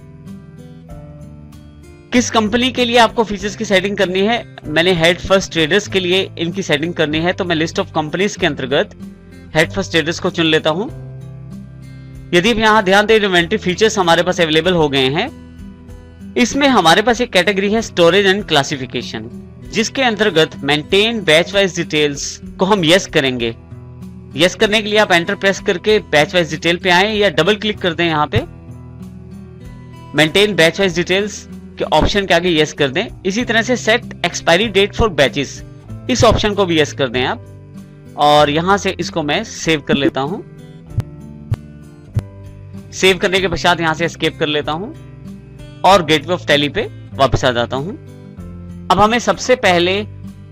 किस कंपनी के लिए आपको फीचर्स की सेटिंग करनी है, मैंने हेड फर्स्ट ट्रेडर्स के लिए इनकी सेटिंग करनी है, तो मैं लिस्ट ऑफ कंपनीज के अंतर्गत हेड फर्स्ट ट्रेडर्स को चुन लेता हूं। यदि आप यहां ध्यान दें, इन्वेंट्री फीचर्स हमारे पास अवेलेबल हो गए हैं। इसमें हमारे पास एक कैटेगरी है स्टोरेज एंड क्लासिफिकेशन, जिसके अंतर्गत मेंटेन बैच वाइज डिटेल्स को हम यस करेंगे। यस करने के लिए आप एंटर प्रेस करके बैच वाइज डिटेल पे आए या डबल क्लिक कर दें। यहाँ पे मेंटेन बैच वाइज डिटेल्स के ऑप्शन के आगे यस कर दें। इसी तरह से set expiry date for batches, इस ऑप्शन को भी यस कर दें आप, और यहां से इसको मैं सेव कर लेता हूं। सेव करने के पश्चात यहां से एस्केप कर लेता हूं और गेटवे ऑफ टैली पे वापस आ जाता हूं। अब हमें सबसे पहले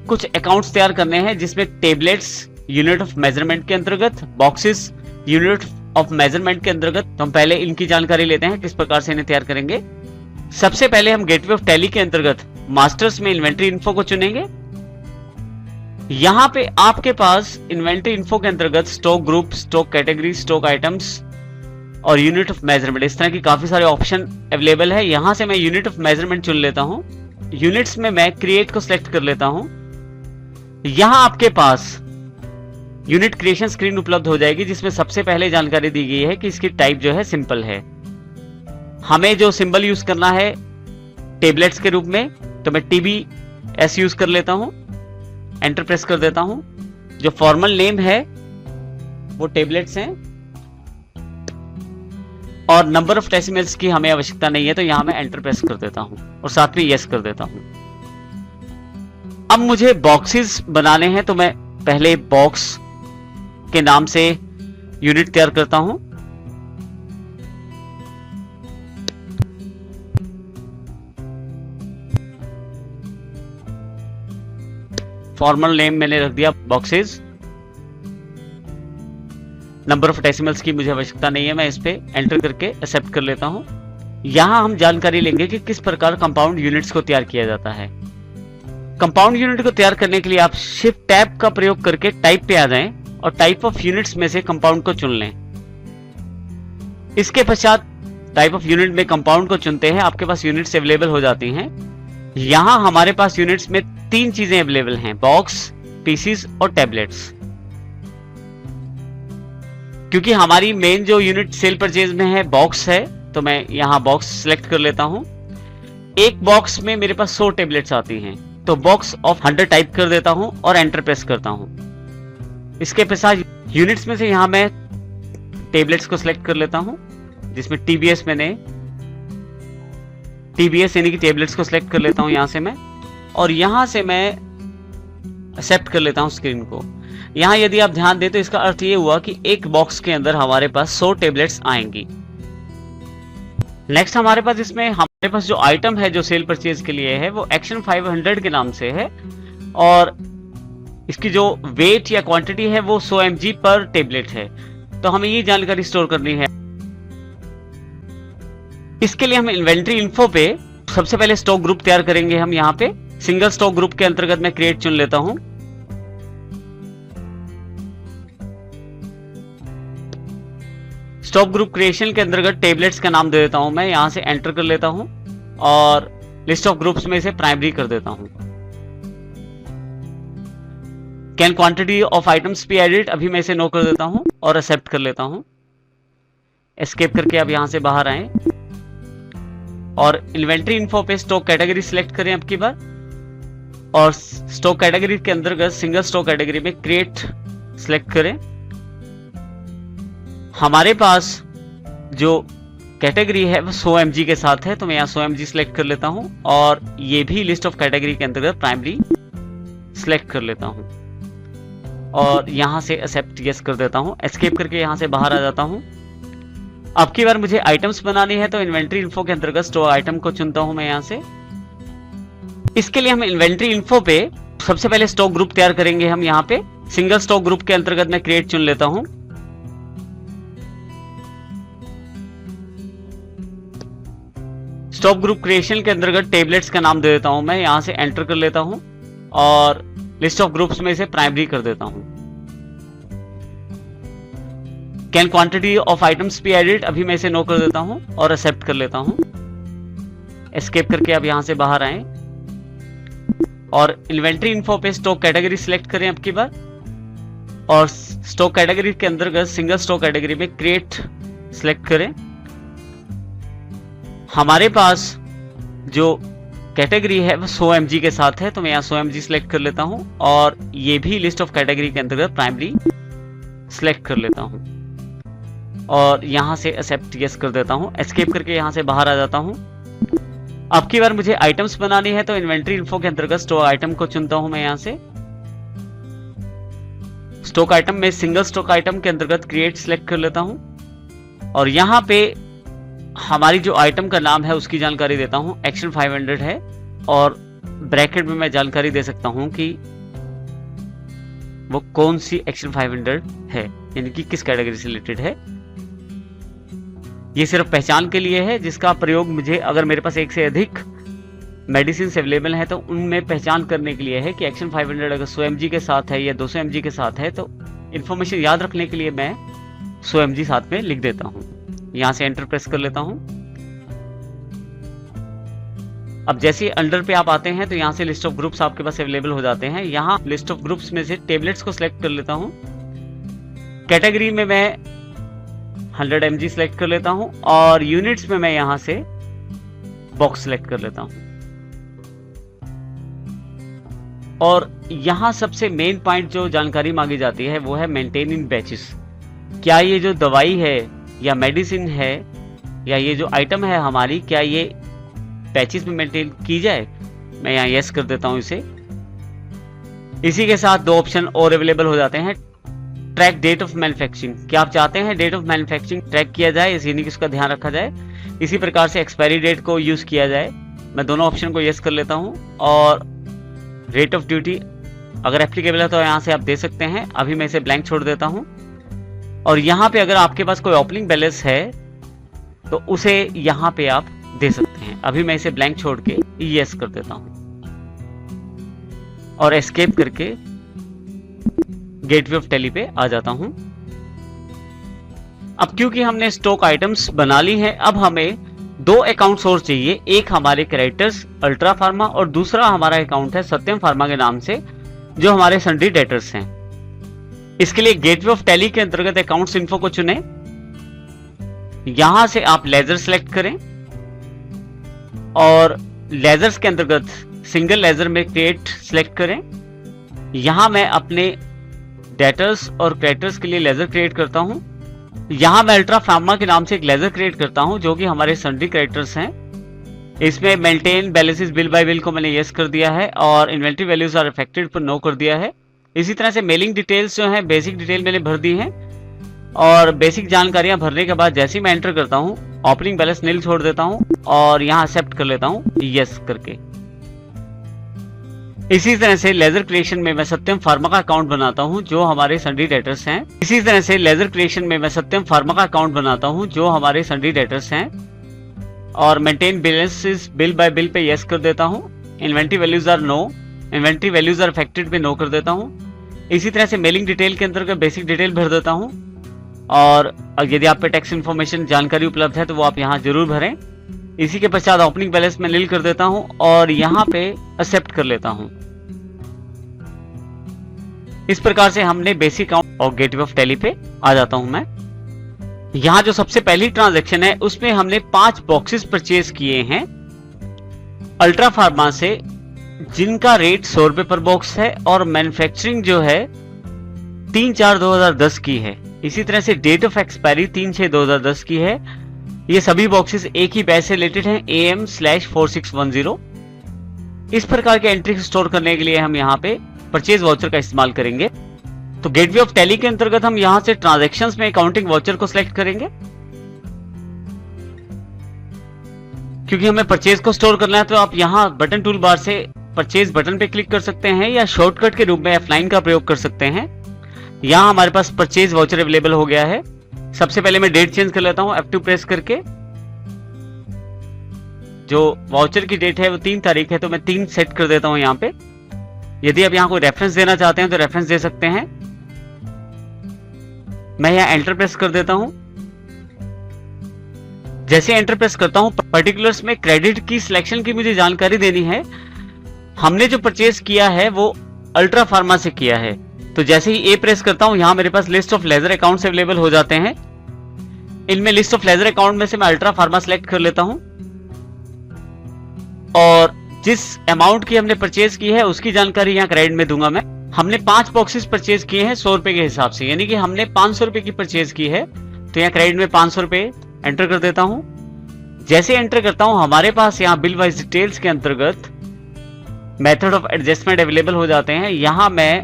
कुछ अकाउंट्स तैयार करने हैं जिसमें टेबलेट्स यूनिट ऑफ मेजरमेंट के अंतर्गत, बॉक्सेस यूनिट ऑफ मेजरमेंट के अंतर्गत। तो हम पहले इनकी जानकारी लेते हैं किस प्रकार से इन्हें तैयार करेंगे। सबसे पहले हम गेटवे ऑफ टैली के अंतर्गत मास्टर्स में इन्वेंट्री इन्फो को चुनेंगे। यहां पे आपके पास इन्वेंट्री इन्फो के अंतर्गत stock group, stock category, stock items और यूनिट ऑफ मेजरमेंट, इस तरह की काफी सारे ऑप्शन अवेलेबल है। यहां से मैं यूनिट ऑफ मेजरमेंट चुन लेता हूं। यूनिट्स में मैं क्रिएट को सिलेक्ट कर लेता हूं। यहां आपके पास यूनिट क्रिएशन स्क्रीन उपलब्ध हो जाएगी, जिसमें सबसे पहले जानकारी दी गई है कि इसकी टाइप जो है सिंपल है। हमें जो सिंबल यूज करना है टेबलेट्स के रूप में, तो मैं TBS यूज कर लेता हूं, एंटर प्रेस कर देता हूं। जो फॉर्मल नेम है वो टेबलेट्स हैं और नंबर ऑफ डेसिमल्स की हमें आवश्यकता नहीं है, तो यहां मैं एंटर प्रेस कर देता हूं और साथ में यस कर देता हूं। अब मुझे बॉक्सेस बनाने हैं, तो मैं पहले बॉक्स के नाम से यूनिट तैयार करता हूं। फॉर्मल नेम मैंने रख दिया बॉक्सेस। नंबर ऑफ डेसिमल्स की मुझे आवश्यकता नहीं है, मैं इस पे एंटर करके एक्सेप्ट कर लेता हूं। यहां हम जानकारी लेंगे कि किस प्रकार कंपाउंड यूनिट्स को तैयार किया जाता है। कंपाउंड यूनिट को तैयार करने के लिए आप शिफ्ट टैब का प्रयोग करके टाइप पे आ जाएं और टाइप ऑफ यूनिट्स में से कंपाउंड को चुन लें। इसके पश्चात टाइप ऑफ यूनिट में कंपाउंड को चुनते हैं, आपके पास यूनिट्स अवेलेबल हो जाती हैं। यहां हमारे पास यूनिट्स में 3 चीजें अवेलेबल हैं, बॉक्स, पीसीस और टैबलेट्स। क्योंकि हमारी मेन जो यूनिट सेल परचेज में है बॉक्स है, तो मैं यहां बॉक्स सिलेक्ट कर लेता हूं। एक बॉक्स में मेरे पास 100 टैबलेट्स आती हैं, तो बॉक्स ऑफ 100 टाइप कर देता हूं और एंटर प्रेस करता हूं। इसके पश्चात यूनिट्स में से यहां मैं टैबलेट्स को सिलेक्ट कर लेता हूं, जिसमें TBS यानी कि टैबलेट्स को सिलेक्ट कर लेता हूं यहां से मैं, और यहां से मैं एक्सेप्ट कर लेता हूं स्क्रीन को। यहां यदि आप ध्यान दें तो इसका अर्थ ये हुआ कि एक बॉक्स के अंदर हमारे पास 100 टैबलेट्स आएंगी। नेक्स्ट हमारे पास जो आइटम है जो सेल परचेज के लिए है वो एक्शन 500 के नाम से है, और इसकी जो वेट या क्वांटिटी है वो 100 mg पर टेबलेट है। तो हमें ये जानकारी स्टोर करनी है। इसके लिए हम इन्वेंट्री इन्फो पे सबसे पहले स्टॉक ग्रुप तैयार करेंगे। हम यहाँ पे सिंगल स्टॉक ग्रुप के अंतर्गत मैं क्रिएट चुन लेता हूं। स्टॉक ग्रुप क्रिएशन के अंतर्गत टेबलेट्स का नाम दे देता हूं मैं, यहां से एंटर कर लेता हूं और लिस्ट ऑफ ग्रुप्स में से प्राइमरी कर देता हूं। Can quantity of items be added, अभी मैं इसे नो कर देता हूं और एक्सेप्ट कर लेता हूं। एस्केप करके अब यहां से बाहर आए और इन्वेंट्री इन्फो पे स्टॉक कैटेगरी सिलेक्ट करें अब की बार, और स्टॉक कैटेगरी के अंतर्गत सिंगल स्टॉक कैटेगरी में क्रिएट सिलेक्ट करें। हमारे पास जो कैटेगरी है वो 100 mg के साथ है, तो मैं यहाँ 100 mg सिलेक्ट कर लेता हूं और ये भी लिस्ट ऑफ कैटेगरी के अंतर्गत प्राइमरी सिलेक्ट कर लेता हूं और यहां से एक्सेप्ट यस कर देता हूं। एस्केप करके यहां से बाहर आ जाता हूं। अब की बार मुझे आइटम्स बनानी है, तो इन्वेंट्री इन्फो के अंतर्गत स्टोर आइटम को चुनता हूं मैं यहां से। इसके लिए हम इन्वेंट्री इन्फो पे सबसे पहले स्टॉक ग्रुप तैयार करेंगे। हम यहाँ पे सिंगल स्टॉक ग्रुप के अंतर्गत मैं क्रिएट चुन लेता हूं। स्टॉक ग्रुप क्रिएशन के अंतर्गत टेबलेट्स का नाम दे देता हूं मैं, यहां से एंटर कर लेता हूं और लिस्ट ऑफ ग्रुप्स में से प्राइमरी कर देता हूं। Can quantity of items be added, अभी मैं इसे नो कर देता हूं और एक्सेप्ट कर लेता हूं। एस्केप करके अब यहां से बाहर आए और इन्वेंट्री इन्फो पे स्टॉक कैटेगरी सिलेक्ट करें अब की बार, और स्टॉक कैटेगरी के अंतर्गत सिंगल स्टॉक कैटेगरी में क्रिएट सिलेक्ट करें। हमारे पास जो कैटेगरी है वो 100 mg के साथ है, तो मैं यहाँ 100 mg सिलेक्ट कर लेता हूं और ये भी लिस्ट ऑफ कैटेगरी के अंतर्गत प्राइमरी सिलेक्ट कर लेता हूं और यहां से एक्सेप्ट यस कर देता हूं। एस्केप करके यहां से बाहर आ जाता हूं। अब की बार मुझे आइटम्स बनानी है, तो इन्वेंट्री इन्फो के अंतर्गत स्टॉक आइटम को चुनता हूं मैं यहां से। स्टॉक आइटम में सिंगल स्टॉक आइटम के अंतर्गत क्रिएट सिलेक्ट कर लेता हूं और यहां पे हमारी जो आइटम का नाम है उसकी जानकारी देता हूं, एक्शन 500 है, और ब्रैकेट में मैं जानकारी दे सकता हूं कि वो कौन सी एक्शन 500 है, यानी कि किस कैटेगरी से रिलेटेड है। ये सिर्फ पहचान के लिए है, जिसका प्रयोग मुझे अगर मेरे पास एक से अधिक मेडिसिन अवेलेबल है तो उनमें पहचान करने के लिए है कि एक्शन 500 अगर 100 mg के साथ है या 200 mg के साथ है, तो इन्फॉर्मेशन याद रखने के लिए मैं 100 mg साथ में लिख देता हूं। यहां से एंटर प्रेस कर लेता हूं। अब जैसे अंडर पे आप आते हैं तो यहाँ से लिस्ट ऑफ ग्रुप्स आपके पास अवेलेबल हो जाते हैं। यहाँ लिस्ट ऑफ ग्रुप्स में से टेबलेट्स को सिलेक्ट कर लेता हूँ। कैटेगरी में मैं 100 mg सिलेक्ट कर लेता हूँ और यूनिट्स में मैं यहाँ से बॉक्स सिलेक्ट कर लेता हूँ। और यहाँ सबसे मेन पॉइंट जो जानकारी मांगी जाती है वो है मेंटेन इन बैचेस। क्या ये जो दवाई है या मेडिसिन है या ये जो आइटम है हमारी, क्या ये पैचेस में मेंटेन की जाए। मैं यहाँ यस कर देता हूँ इसे। इसी के साथ दो ऑप्शन और अवेलेबल हो जाते हैं। ट्रैक डेट ऑफ मैन्युफैक्चरिंग, क्या आप चाहते हैं डेट ऑफ मैन्युफैक्चरिंग ट्रैक किया जाए, यानी कि उसका ध्यान रखा जाए। इसी प्रकार से एक्सपायरी डेट को यूज किया जाए। मैं दोनों ऑप्शन को यस कर लेता हूँ। और रेट ऑफ ड्यूटी अगर एप्लीकेबल है तो यहाँ से आप दे सकते हैं। अभी मैं इसे ब्लैंक छोड़ देता हूँ। और यहाँ पे अगर आपके पास कोई ओपनिंग बैलेंस है तो उसे यहाँ पे आप दे सकते हैं। अभी मैं इसे ब्लैंक छोड़ के यस कर देता हूं और एस्केप करके गेटवे ऑफ टैली पे आ जाता हूं। अब क्योंकि हमने स्टॉक आइटम्स बना ली हैं, अब हमें दो अकाउंट्स और चाहिए। एक हमारे क्रेडिटर्स अल्ट्रा फार्मा और दूसरा हमारा अकाउंट है सत्यम फार्मा के नाम से, जो हमारे सन्ड्री डेटर्स हैं। इसके लिए गेटवे ऑफ टैली के अंतर्गत अकाउंट्स इन्फो को चुने। यहां से आप लेजर सेलेक्ट करें और लेजर्स के अंतर्गत सिंगल लेजर में क्रिएट सिलेक्ट करें। यहां मैं अपने डेटर्स और क्रेडिटर्स के लिए लेजर क्रिएट करता हूं। यहां मैं अल्ट्रा फार्मा के नाम से एक लेजर क्रिएट करता हूं जो कि हमारे सन्ड्री क्रेडिटर्स हैं। इसमें maintain balances bill by bill को मैंने यस कर दिया है और इन्वेंटरी वैल्यूज आर अफेक्टेड पर नो कर दिया है। इसी तरह से मेलिंग डिटेल्स जो है बेसिक डिटेल मैंने भर दी है। और बेसिक जानकारियां भरने के बाद जैसे ही मैं एंटर करता हूं ओपनिंग बैलेंस नील छोड़ देता हूं और यहां एक्सेप्ट कर लेता हूं यस करके। इसी तरह से लेजर क्रिएशन में मैं सत्यम फार्मा का अकाउंट बनाता हूं जो हमारे सन्ड्री डेटर्स हैं। इसी तरह से लेजर क्रिएशन में मैं सत्यम फार्मा का अकाउंट बनाता हूं जो हमारे सन्ड्री डेटर्स हैं और maintain balances bill by bill पे यस कर देता हूं। Inventory values are no, inventory values are affected पे नो कर देता हूं। इसी तरह से मेलिंग डिटेल के अंतर्गत बेसिक डिटेल भर देता हूं और यदि आप पे टैक्स इन्फॉर्मेशन जानकारी उपलब्ध है तो वो आप यहाँ जरूर भरें। इसी के पश्चात ओपनिंग बैलेंस में नील कर देता हूं और यहाँ पे एक्सेप्ट कर लेता हूं। इस प्रकार से हमने बेसिक अकाउंट और गेटवे ऑफ टैली पे आ जाता हूं मैं। यहाँ जो सबसे पहली ट्रांजैक्शन है उसमें हमने 5 बॉक्सेस परचेज किए हैं अल्ट्रा फार्मा से, जिनका रेट 100 रुपए पर बॉक्स है और मैन्युफैक्चरिंग जो है 3/4/2010 की है। इसी तरह से डेट ऑफ एक्सपायरी 3/6/2010 की है। ये सभी बॉक्सेस एक ही बैच से रिलेटेड हैं AM/4610। इस प्रकार के एंट्री स्टोर करने के लिए हम यहाँ पे परचेज वाउचर का इस्तेमाल करेंगे। तो गेटवे ऑफ टैली के अंतर्गत हम यहां से ट्रांजैक्शंस में अकाउंटिंग वाउचर को सिलेक्ट करेंगे। क्योंकि हमें परचेज को स्टोर करना है तो आप यहां बटन टूल बार से परचेज बटन पे क्लिक कर सकते हैं या शॉर्टकट के रूप में F9 का प्रयोग कर सकते हैं। यहां हमारे पास परचेज वाउचर अवेलेबल हो गया है। सबसे पहले मैं डेट चेंज कर लेता हूं F2 प्रेस करके। जो वाउचर की डेट है वो 3 तारीख है तो मैं 3 सेट कर देता हूं यहाँ पे। यदि आप यहाँ कोई रेफरेंस देना चाहते हैं तो रेफरेंस दे सकते हैं। मैं यहाँ एंटर प्रेस कर देता हूं। जैसे एंटर प्रेस करता हूं पर्टिकुलर्स में क्रेडिट की सिलेक्शन की मुझे जानकारी देनी है। हमने जो परचेज किया है वो अल्ट्रा फार्मा से किया है। तो जैसे ही ए प्रेस करता हूं यहां मेरे पास list of ledger accounts available हो जाते हैं। इनमें लिस्ट ऑफ लेजर अकाउंट में से मैं अल्ट्रा फार्मा सेलेक्ट कर लेता हूं और जिस अमाउंट की हमने परचेज की है उसकी जानकारी यहाँ क्रेडिट में दूंगा मैं। हमने 5 बॉक्सेस परचेज किए हैं 100 रुपए के हिसाब से, यानी कि हमने 500 रुपए की परचेज की है तो यहाँ क्रेडिट में 500 रुपए एंटर कर देता हूं। जैसे एंटर करता हूं हमारे पास यहाँ बिल वाइज डिटेल्स के अंतर्गत मेथड ऑफ एडजस्टमेंट अवेलेबल हो जाते हैं। यहां मैं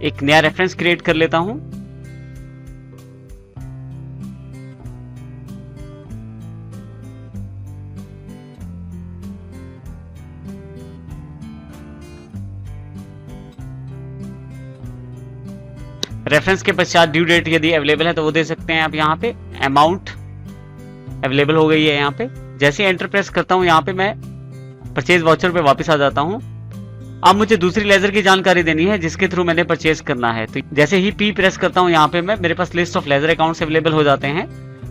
एक नया रेफरेंस क्रिएट कर लेता हूं। रेफरेंस के पश्चात ड्यू डेट यदि अवेलेबल है तो वो दे सकते हैं आप। यहाँ पे अमाउंट अवेलेबल हो गई है। यहाँ पे जैसे एंटर प्रेस करता हूँ यहाँ पे मैं परचेज वाउचर पे वापस आ जाता हूँ। अब मुझे दूसरी लेजर की जानकारी देनी है जिसके थ्रू मैंने परचेज करना है। तो जैसे ही पी प्रेस करता हूँ यहाँ पे मेरे पास list of ledger accounts available हो जाते हैं।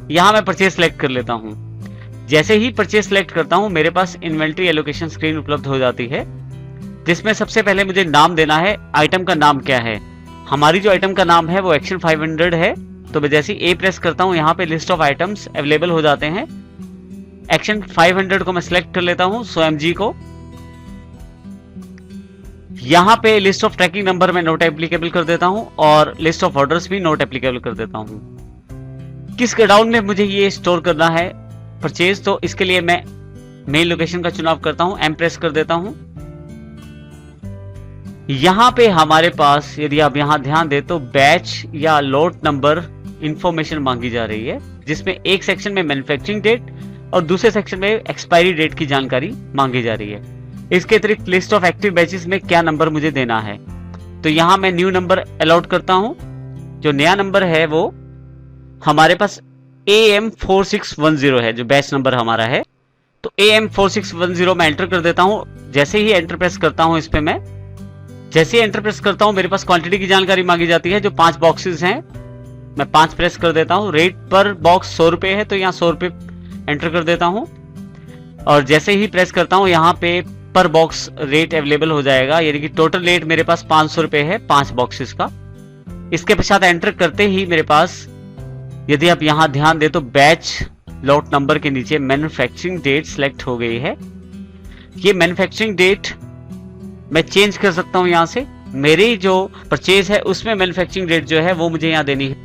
यहाँ मैं परचेज सेलेक्ट कर लेता हूँ। जैसे ही परचेज सेलेक्ट करता हूँ मेरे पास इन्वेंट्री एलोकेशन स्क्रीन उपलब्ध हो जाती है, जिसमें सबसे पहले मुझे नाम देना है। आइटम का नाम क्या है? हमारी जो आइटम का नाम है वो एक्शन 500 है। तो मैं जैसे ए प्रेस करता हूँ यहाँ पे लिस्ट ऑफ आइटम्स अवेलेबल हो जाते हैं। एक्शन 500 को मैं सिलेक्ट कर लेता हूँ, सो एमजी को। यहाँ पे लिस्ट ऑफ ट्रैकिंग नंबर में नोट एप्लीकेबल कर देता हूँ और लिस्ट ऑफ ऑर्डर्स भी नोट एप्लीकेबल कर देता हूँ। किस गोडाउन में मुझे ये स्टोर करना है परचेज, तो इसके लिए मैं मेन लोकेशन का चुनाव करता हूँ, एम प्रेस कर देता हूँ। यहाँ पे हमारे पास यदि आप यहाँ ध्यान दें तो बैच या लॉट नंबर इंफॉर्मेशन मांगी जा रही है, जिसमें एक सेक्शन में मैन्युफैक्चरिंग डेट और दूसरे सेक्शन में एक्सपायरी डेट की जानकारी मांगी जा रही है। इसके अतिरिक्त लिस्ट ऑफ एक्टिव बैचेस में क्या नंबर मुझे देना है, तो यहाँ मैं न्यू नंबर अलॉट करता हूँ। जो नया नंबर है वो हमारे पास AM4610 है, जो बैच नंबर हमारा है। तो AM4610 मैं एंटर कर देता हूँ। जैसे ही एंटर प्रेस करता हूँ इस पे मैं जैसे ही एंटर प्रेस करता हूँ मेरे पास क्वांटिटी की जानकारी मांगी जाती है, जो 5 बॉक्सेस हैं। मैं 5 प्रेस कर देता हूँ। रेट पर बॉक्स 100 रुपए है, तो यहाँ 100 रुपए एंटर कर देता हूँ। और जैसे ही प्रेस करता हूँ यहाँ पे पर बॉक्स रेट अवेलेबल हो जाएगा, यानी कि टोटल रेट मेरे पास 500 रुपए है 5 बॉक्सेस का। इसके पश्चात एंटर करते ही मेरे पास, यदि आप यहाँ ध्यान दे तो बैच लॉट नंबर के नीचे मैन्युफैक्चरिंग डेट सिलेक्ट हो गई है। ये मैन्युफैक्चरिंग डेट मैं चेंज कर सकता हूं। यहां से मेरी जो परचेज है उसमें मैन्युफैक्चरिंग डेट जो है वो मुझे यहां देनी है।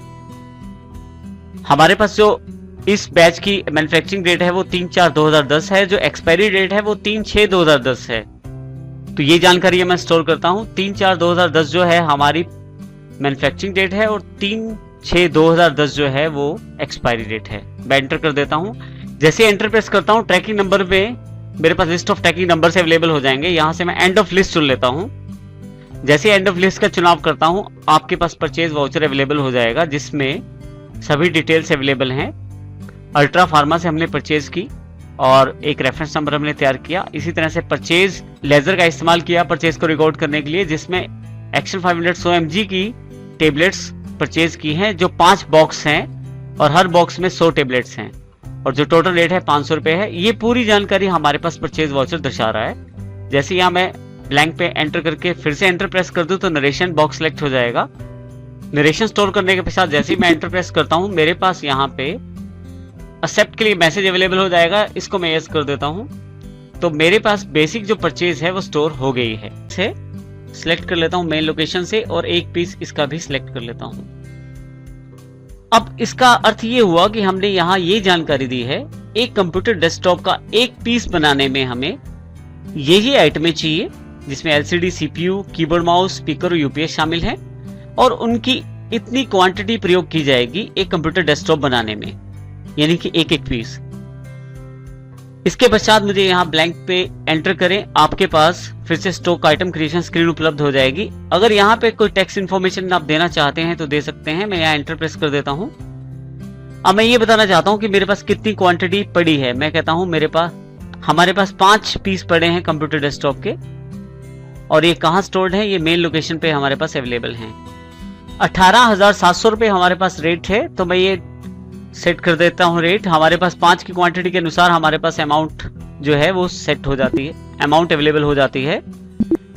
हमारे पास जो इस बैच की मैन्युफैक्चरिंग डेट है वो 3/4/2010 है, जो एक्सपायरी डेट है वो 3/6/2010 है। तो ये जानकारी मैं स्टोर करता हूं। 3/4/2010 जो है हमारी मैन्युफैक्चरिंग डेट है और 3/6/2010 जो है वो एक्सपायरी डेट है। मैं एंटर कर देता हूं। जैसे एंटर प्रेस करता हूं ट्रैकिंग नंबर में मेरे पास लिस्ट ऑफ ट्रैकिंग नंबर से अवेलेबल हो जाएंगे। यहां से मैं एंड ऑफ लिस्ट चुन लेता हूं। जैसे एंड ऑफ लिस्ट का चुनाव करता हूं आपके पास परचेज वाउचर अवेलेबल हो जाएगा, जिसमें सभी डिटेल्स अवेलेबल हैं। अल्ट्रा फार्मा से हमने परचेज की और एक रेफरेंस नंबर हमने तैयार किया। इसी तरह से परचेज लेजर का इस्तेमाल किया परचेज को रिकॉर्ड करने के लिए, जिसमें एक्शन 500 100 mg की टेबलेट्स परचेज की हैं, जो 5 बॉक्स हैं और हर बॉक्स में 100 टेबलेट्स हैं और जो टोटल रेट है 500 रुपए है। ये पूरी जानकारी हमारे पास परचेज वाउचर दर्शा रहा है। जैसे यहाँ मैं ब्लैंक पे एंटर करके फिर से एंटर प्रेस कर दूं तो नरेशन बॉक्स सिलेक्ट हो जाएगा। नरेशन स्टोर करने के पश्चात जैसे ही मैं एंटर प्रेस करता हूँ मेरे पास यहाँ पे एक्सेप्ट के लिए मैसेज अवेलेबल हो जाएगा। इसको मैं यस कर देता हूँ। तो मेरे पास बेसिक जो परचेज है वो स्टोर हो गई है। इसे सिलेक्ट कर लेता हूँ मेन लोकेशन से और एक पीस इसका भी सिलेक्ट कर लेता हूँ। अब इसका अर्थ ये हुआ कि हमने यहाँ ये जानकारी दी है, एक कंप्यूटर डेस्कटॉप का एक पीस बनाने में हमें ये आइटमें चाहिए, जिसमें LCD, CPU, keyboard, mouse, speaker और यूपीएस शामिल हैं और उनकी इतनी क्वांटिटी प्रयोग की जाएगी एक कंप्यूटर डेस्कटॉप बनाने में, यानी कि एक एक पीस। इसके पश्चात मुझे यहाँ ब्लैंक पे एंटर करें, आपके पास फिर से स्टॉक आइटम क्रिएशन स्क्रीन उपलब्ध हो जाएगी। अगर यहाँ पे कोई टेक्स्ट इन्फॉर्मेशन आप देना चाहते हैं तो दे सकते हैं। मैं यहाँ एंटर प्रेस कर देता हूँ। अब मैं ये बताना चाहता हूँ कि मेरे पास कितनी क्वांटिटी पड़ी है। मैं कहता हूँ हमारे पास 5 पीस पड़े हैं कंप्यूटर डेस्कटॉप के और ये कहाँ स्टोर्ड है, ये मेन लोकेशन पे हमारे पास अवेलेबल है। 18,700 रुपए हमारे पास रेट है, तो मैं ये सेट कर देता हूँ रेट। हमारे पास 5 की क्वांटिटी के अनुसार हमारे पास अमाउंट जो है वो सेट हो जाती है, अमाउंट अवेलेबल हो जाती है।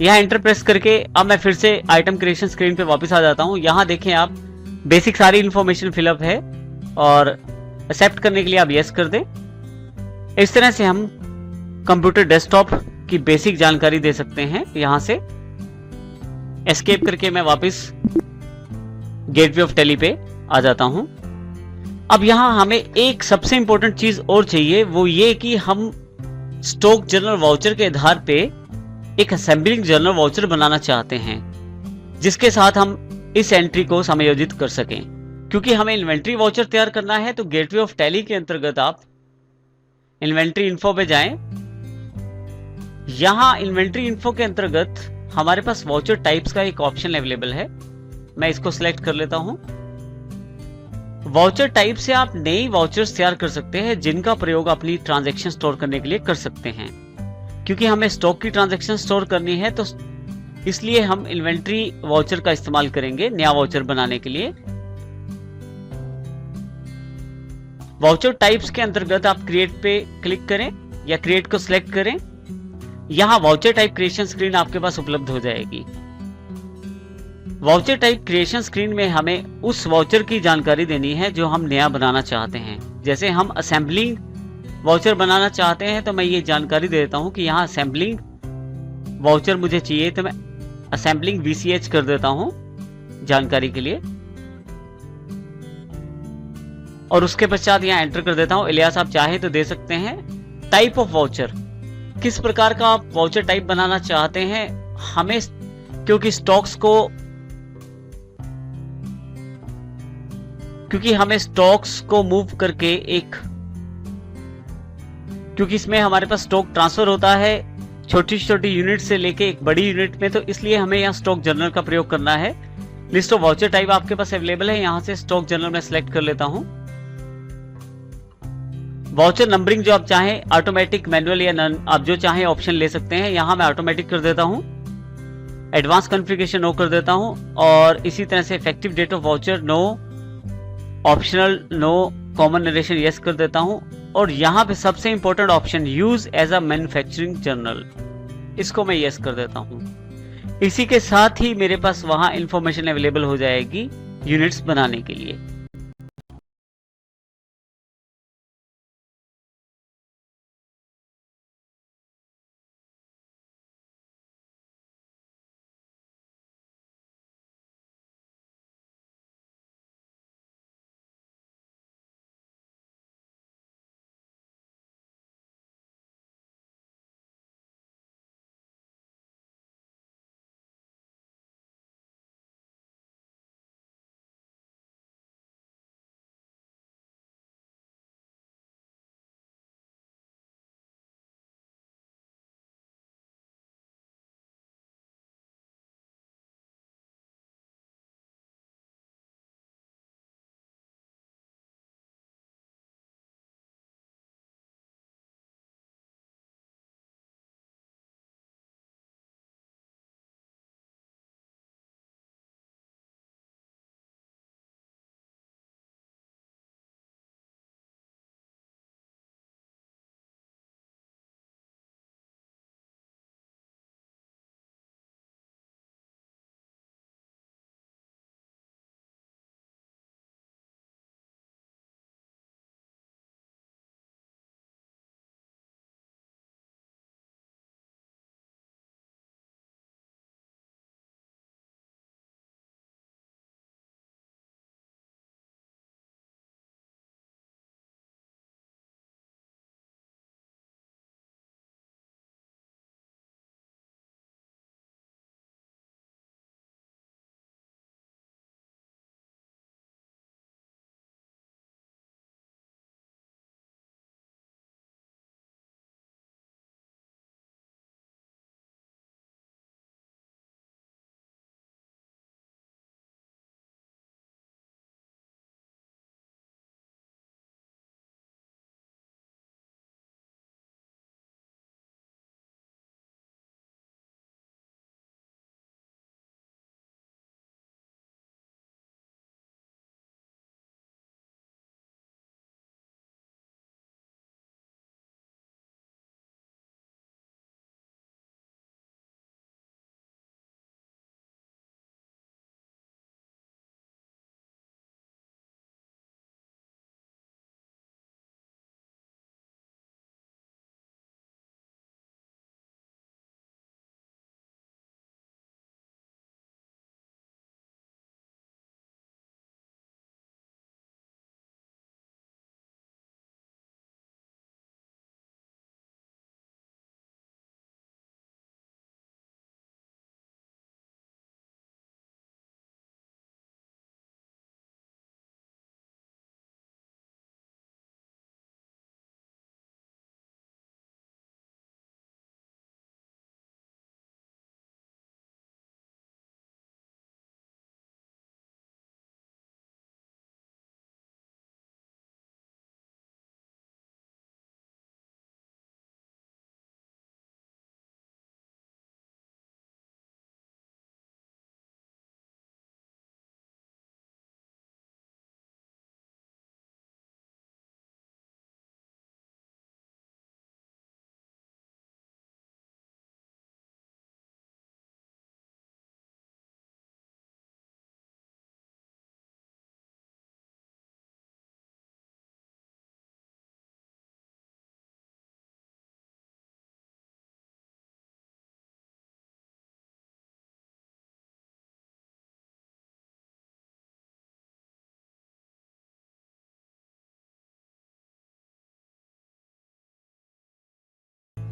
यहाँ एंटर प्रेस करके अब मैं फिर से आइटम क्रिएशन स्क्रीन पे वापस आ जाता हूँ। यहाँ देखें आप, बेसिक सारी इंफॉर्मेशन फिलअप है और एक्सेप्ट करने के लिए आप यस कर दें। इस तरह से हम कंप्यूटर डेस्कटॉप की बेसिक जानकारी दे सकते हैं। यहाँ से एस्केप करके मैं वापस गेटवे ऑफ टेली पे आ जाता हूँ। अब यहाँ हमें एक सबसे इंपॉर्टेंट चीज और चाहिए, वो ये कि हम स्टॉक जर्नल वाउचर के आधार पे एक असेंबलिंग जर्नल वाउचर बनाना चाहते हैं, जिसके साथ हम इस एंट्री को समायोजित कर सकें। क्योंकि हमें इन्वेंट्री वाउचर तैयार करना है तो गेटवे ऑफ टैली के अंतर्गत आप इन्वेंट्री इन्फो पे जाएं। यहां इन्वेंट्री इन्फो के अंतर्गत हमारे पास वाउचर टाइप्स का एक ऑप्शन अवेलेबल है। मैं इसको सिलेक्ट कर लेता हूं। वाउचर टाइप से आप नई वाउचर्स तैयार कर सकते हैं जिनका प्रयोग अपनी ट्रांजैक्शन स्टोर करने के लिए कर सकते हैं। क्योंकि हमें स्टॉक की ट्रांजैक्शन स्टोर करनी है तो इसलिए हम इन्वेंट्री वाउचर का इस्तेमाल करेंगे नया वाउचर बनाने के लिए। वाउचर टाइप्स के अंतर्गत आप क्रिएट पे क्लिक करें या क्रिएट को सिलेक्ट करें। यहां वाउचर टाइप क्रिएशन स्क्रीन आपके पास उपलब्ध हो जाएगी। वाउचर टाइप क्रिएशन स्क्रीन में हमें उस वाउचर की जानकारी देनी है जो हम नया बनाना चाहते हैं। जैसे हम असेंबलिंग वाउचर बनाना चाहते हैं तो मैं ये जानकारी दे देता हूं कि यहाँ असेंबलिंग वाउचर मुझे चाहिए, तो मैं असेंबलिंग VCH कर देता हूं जानकारी के लिए, और उसके पश्चात यहाँ एंटर कर देता हूं। इलियास आप चाहे तो दे सकते हैं। टाइप ऑफ वाउचर, किस प्रकार का आप वाउचर टाइप बनाना चाहते हैं। हमें क्योंकि स्टॉक्स को मूव करके क्योंकि इसमें हमारे पास स्टॉक ट्रांसफर होता है छोटी छोटी यूनिट से लेके एक बड़ी यूनिट में, तो इसलिए हमें यहाँ स्टॉक जर्नल का प्रयोग करना है। लिस्ट ऑफ वाउचर टाइप आपके पास अवेलेबल है, यहां से स्टॉक जर्नल में सिलेक्ट कर लेता हूं। वाउचर नंबरिंग जो आप चाहें, ऑटोमेटिक, मैनुअल या नन, आप जो चाहें ऑप्शन ले सकते हैं। यहां मैं ऑटोमेटिक कर देता हूं, एडवांस कॉन्फ़िगरेशन नो कर देता हूं, और इसी तरह से effective date of voucher no, optional no, common narration yes कर देता हूं। और यहां पे सबसे important option use as a manufacturing journal, इसको मैं यस कर देता हूं। इसी के साथ ही मेरे पास वहां इंफॉर्मेशन अवेलेबल हो जाएगी यूनिट्स बनाने के लिए।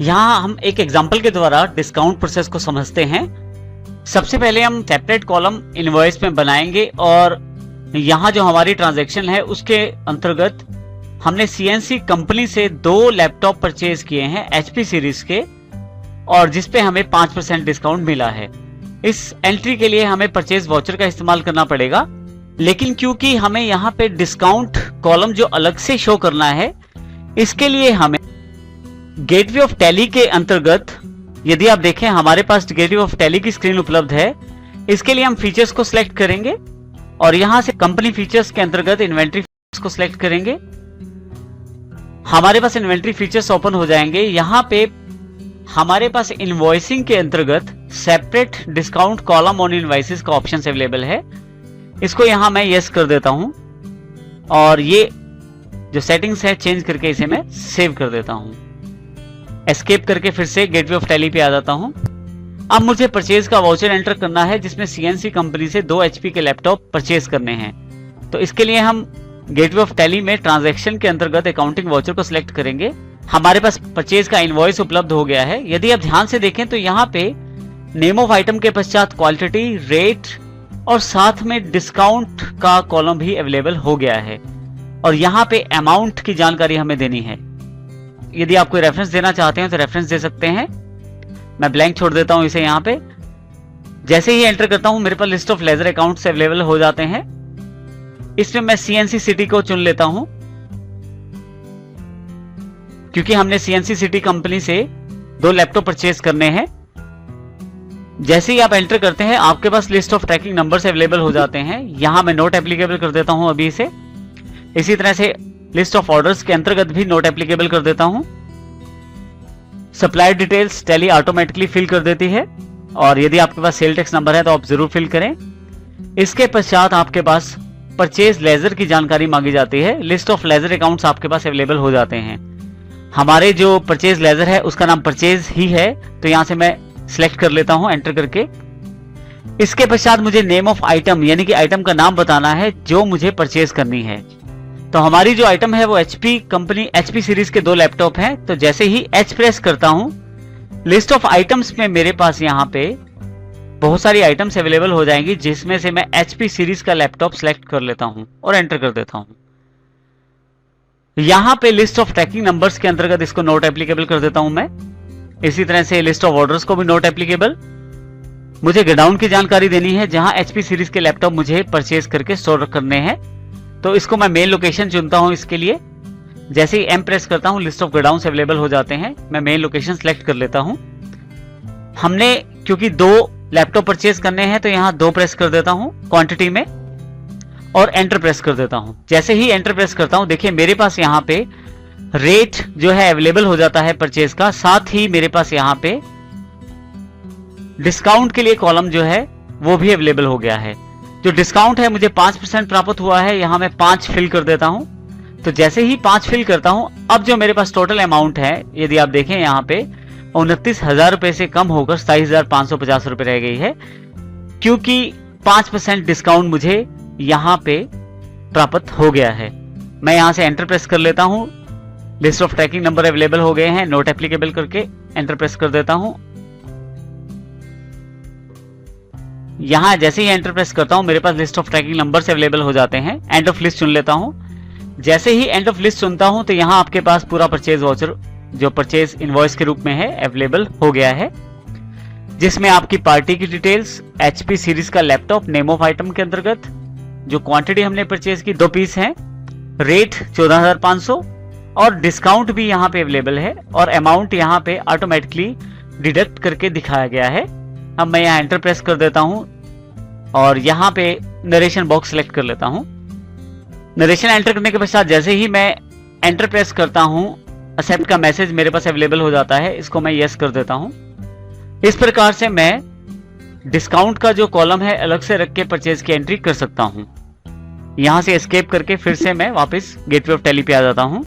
यहाँ हम एक एग्जांपल के द्वारा डिस्काउंट प्रोसेस को समझते हैं। सबसे पहले हम सेपरेट कॉलम इनवॉइस में बनाएंगे और यहाँ जो हमारी ट्रांजैक्शन है उसके अंतर्गत हमने सीएनसी कंपनी से 2 लैपटॉप परचेज किए हैं एचपी सीरीज के, और जिसपे हमें 5% डिस्काउंट मिला है। इस एंट्री के लिए हमें परचेज वाउचर का इस्तेमाल करना पड़ेगा, लेकिन क्योंकि हमें यहाँ पे डिस्काउंट कॉलम जो अलग से शो करना है, इसके लिए हमें गेटवे ऑफ टैली के अंतर्गत, यदि आप देखें हमारे पास गेटवे ऑफ टैली की स्क्रीन उपलब्ध है। इसके लिए हम फीचर्स को सिलेक्ट करेंगे और यहां से कंपनी फीचर्स के अंतर्गत इन्वेंट्री फीचर्स को सिलेक्ट करेंगे। हमारे पास इन्वेंट्री फीचर्स ओपन हो जाएंगे। यहां पे हमारे पास इनवॉइसिंग के अंतर्गत separate discount column on invoices का ऑप्शन अवेलेबल है। इसको यहां मैं यस कर देता हूं और ये जो सेटिंग्स है चेंज करके इसे मैं सेव कर देता हूं। एस्केप करके फिर से गेटवे ऑफ टैली पे आ जाता हूं। अब मुझे परचेज का वाउचर एंटर करना है जिसमें सीएनसी कंपनी से 2 एचपी के लैपटॉप परचेज करने हैं। तो इसके लिए हम गेटवे ऑफ टैली में ट्रांजैक्शन के अंतर्गत अकाउंटिंग वाउचर को सिलेक्ट करेंगे। हमारे पास परचेज का इनवॉइस उपलब्ध हो गया है। यदि आप ध्यान से देखें तो यहाँ पे नेम ऑफ आइटम के पश्चात क्वांटिटी, रेट और साथ में डिस्काउंट का कॉलम भी अवेलेबल हो गया है, और यहाँ पे अमाउंट की जानकारी हमें देनी है। यदि आप कोई रेफरेंस देना चाहते हैं तो रेफरेंस दे सकते हैं। मैं ब्लैंक छोड़ देता हूं इसे यहाँ पे। जैसे ही एंटर करता हूं मेरे पास list of ledger accounts available हो जाते हैं। इसमें मैं सीएनसी सिटी को चुन लेता हूं क्योंकि हमने सीएनसी सिटी कंपनी से 2 लैपटॉप परचेज करने हैं। जैसे ही आप एंटर करते हैं आपके पास list of tracking numbers available हो जाते हैं। यहां मैं नोट एप्लीकेबल कर देता हूं अभी इसे। इसी तरह से लिस्ट ऑफ ऑर्डर्स के अंतर्गत भी नोट एप्लीकेबल कर देता हूं। Supplier details Tally automatically fill कर देती है, और यदि आपके पास सेल टैक्स नंबर है तो आप जरूर फिल करें। इसके पश्चात आपके पास परचेज लेजर की जानकारी मांगी जाती है। लिस्ट ऑफ लेजर अकाउंट्स आपके पास अवेलेबल हो जाते हैं। हमारे जो परचेज लेजर है उसका नाम परचेज ही है, तो यहां से मैं सिलेक्ट कर लेता हूं एंटर करके। इसके पश्चात मुझे नेम ऑफ आइटम यानी कि आइटम का नाम बताना है जो मुझे परचेज करनी है। तो हमारी जो आइटम है वो एचपी कंपनी एचपी सीरीज के 2 लैपटॉप हैं। तो जैसे ही एच प्रेस करता हूं, लिस्ट ऑफ आइटम्स में मेरे पास यहाँ पे बहुत सारी आइटम्स अवेलेबल हो जाएंगी, जिसमें से मैं एचपी सीरीज का लैपटॉप सेलेक्ट कर लेता हूं और एंटर कर देता हूं। यहां पे लिस्ट ऑफ ट्रैकिंग नंबर्स के अंतर्गत इसको नोट एप्लीकेबल कर देता हूं मैं। इसी तरह से लिस्ट ऑफ ऑर्डर्स को भी नोट एप्लीकेबल। मुझे गोडाउन की जानकारी देनी है जहां एचपी सीरीज के लैपटॉप मुझे परचेज करके स्टोर करने हैं। तो इसको मैं मेन लोकेशन चुनता हूं। इसके लिए जैसे ही एम प्रेस करता हूं लिस्ट ऑफ गोडाउन्स अवेलेबल हो जाते हैं। मैं मेन लोकेशन सेलेक्ट कर लेता हूं। हमने क्योंकि 2 लैपटॉप परचेज करने हैं तो यहां 2 प्रेस कर देता हूं क्वांटिटी में और एंटर प्रेस कर देता हूं। जैसे ही एंटर प्रेस करता हूं देखिए मेरे पास यहां पे रेट जो है अवेलेबल हो जाता है परचेज का। साथ ही मेरे पास यहां पे डिस्काउंट के लिए कॉलम जो है वो भी अवेलेबल हो गया है। जो डिस्काउंट है मुझे 5% प्राप्त हुआ है, यहां मैं 5 फिल कर देता हूं। तो जैसे ही 5 फिल करता हूं, अब जो मेरे पास टोटल अमाउंट है, यदि आप देखें यहां पे 29,000 रुपए से कम होकर 27,550 रुपए रह गई है, क्योंकि 5% डिस्काउंट मुझे यहां पे प्राप्त हो गया है। मैं यहां से एंटर प्रेस कर लेता हूं। List of tracking number available हो गए हैं, नोट एप्लीकेबल करके एंटर प्रेस कर देता हूं। यहां जैसे ही एंटर प्रेस करता हूं मेरे पास list of tracking numbers available हो जाते हैं। एंड ऑफ लिस्ट चुन लेता हूं। जैसे ही एंड ऑफ लिस्ट चुनता हूं तो यहां आपके पास पूरा परचेज वाउचर जो परचेज इनवॉइस के रूप में है अवेलेबल हो गया है, जिसमें आपकी पार्टी की डिटेल्स, एचपी सीरीज का लैपटॉप नेम ऑफ आइटम के अंतर्गत, जो क्वांटिटी हमने परचेज की 2 पीस हैं, रेट 14,500 और डिस्काउंट भी यहां पे अवेलेबल है, और अमाउंट यहां पे ऑटोमेटिकली डिडक्ट करके दिखाया गया है। अब मैं यहाँ एंटर प्रेस कर देता हूं और यहाँ पे नरेशन बॉक्स सेलेक्ट कर लेता हूं। नरेशन एंटर करने के पश्चात जैसे ही मैं एंटर प्रेस करता हूं, एक्सेप्ट का मैसेज मेरे पास अवेलेबल हो जाता है। इसको मैं यस कर देता हूं। इस प्रकार से मैं डिस्काउंट का जो कॉलम है अलग से रख के परचेज की एंट्री कर सकता हूं। यहां से एस्केप करके फिर से मैं वापस गेटवे ऑफ टैली पे आ जाता हूं।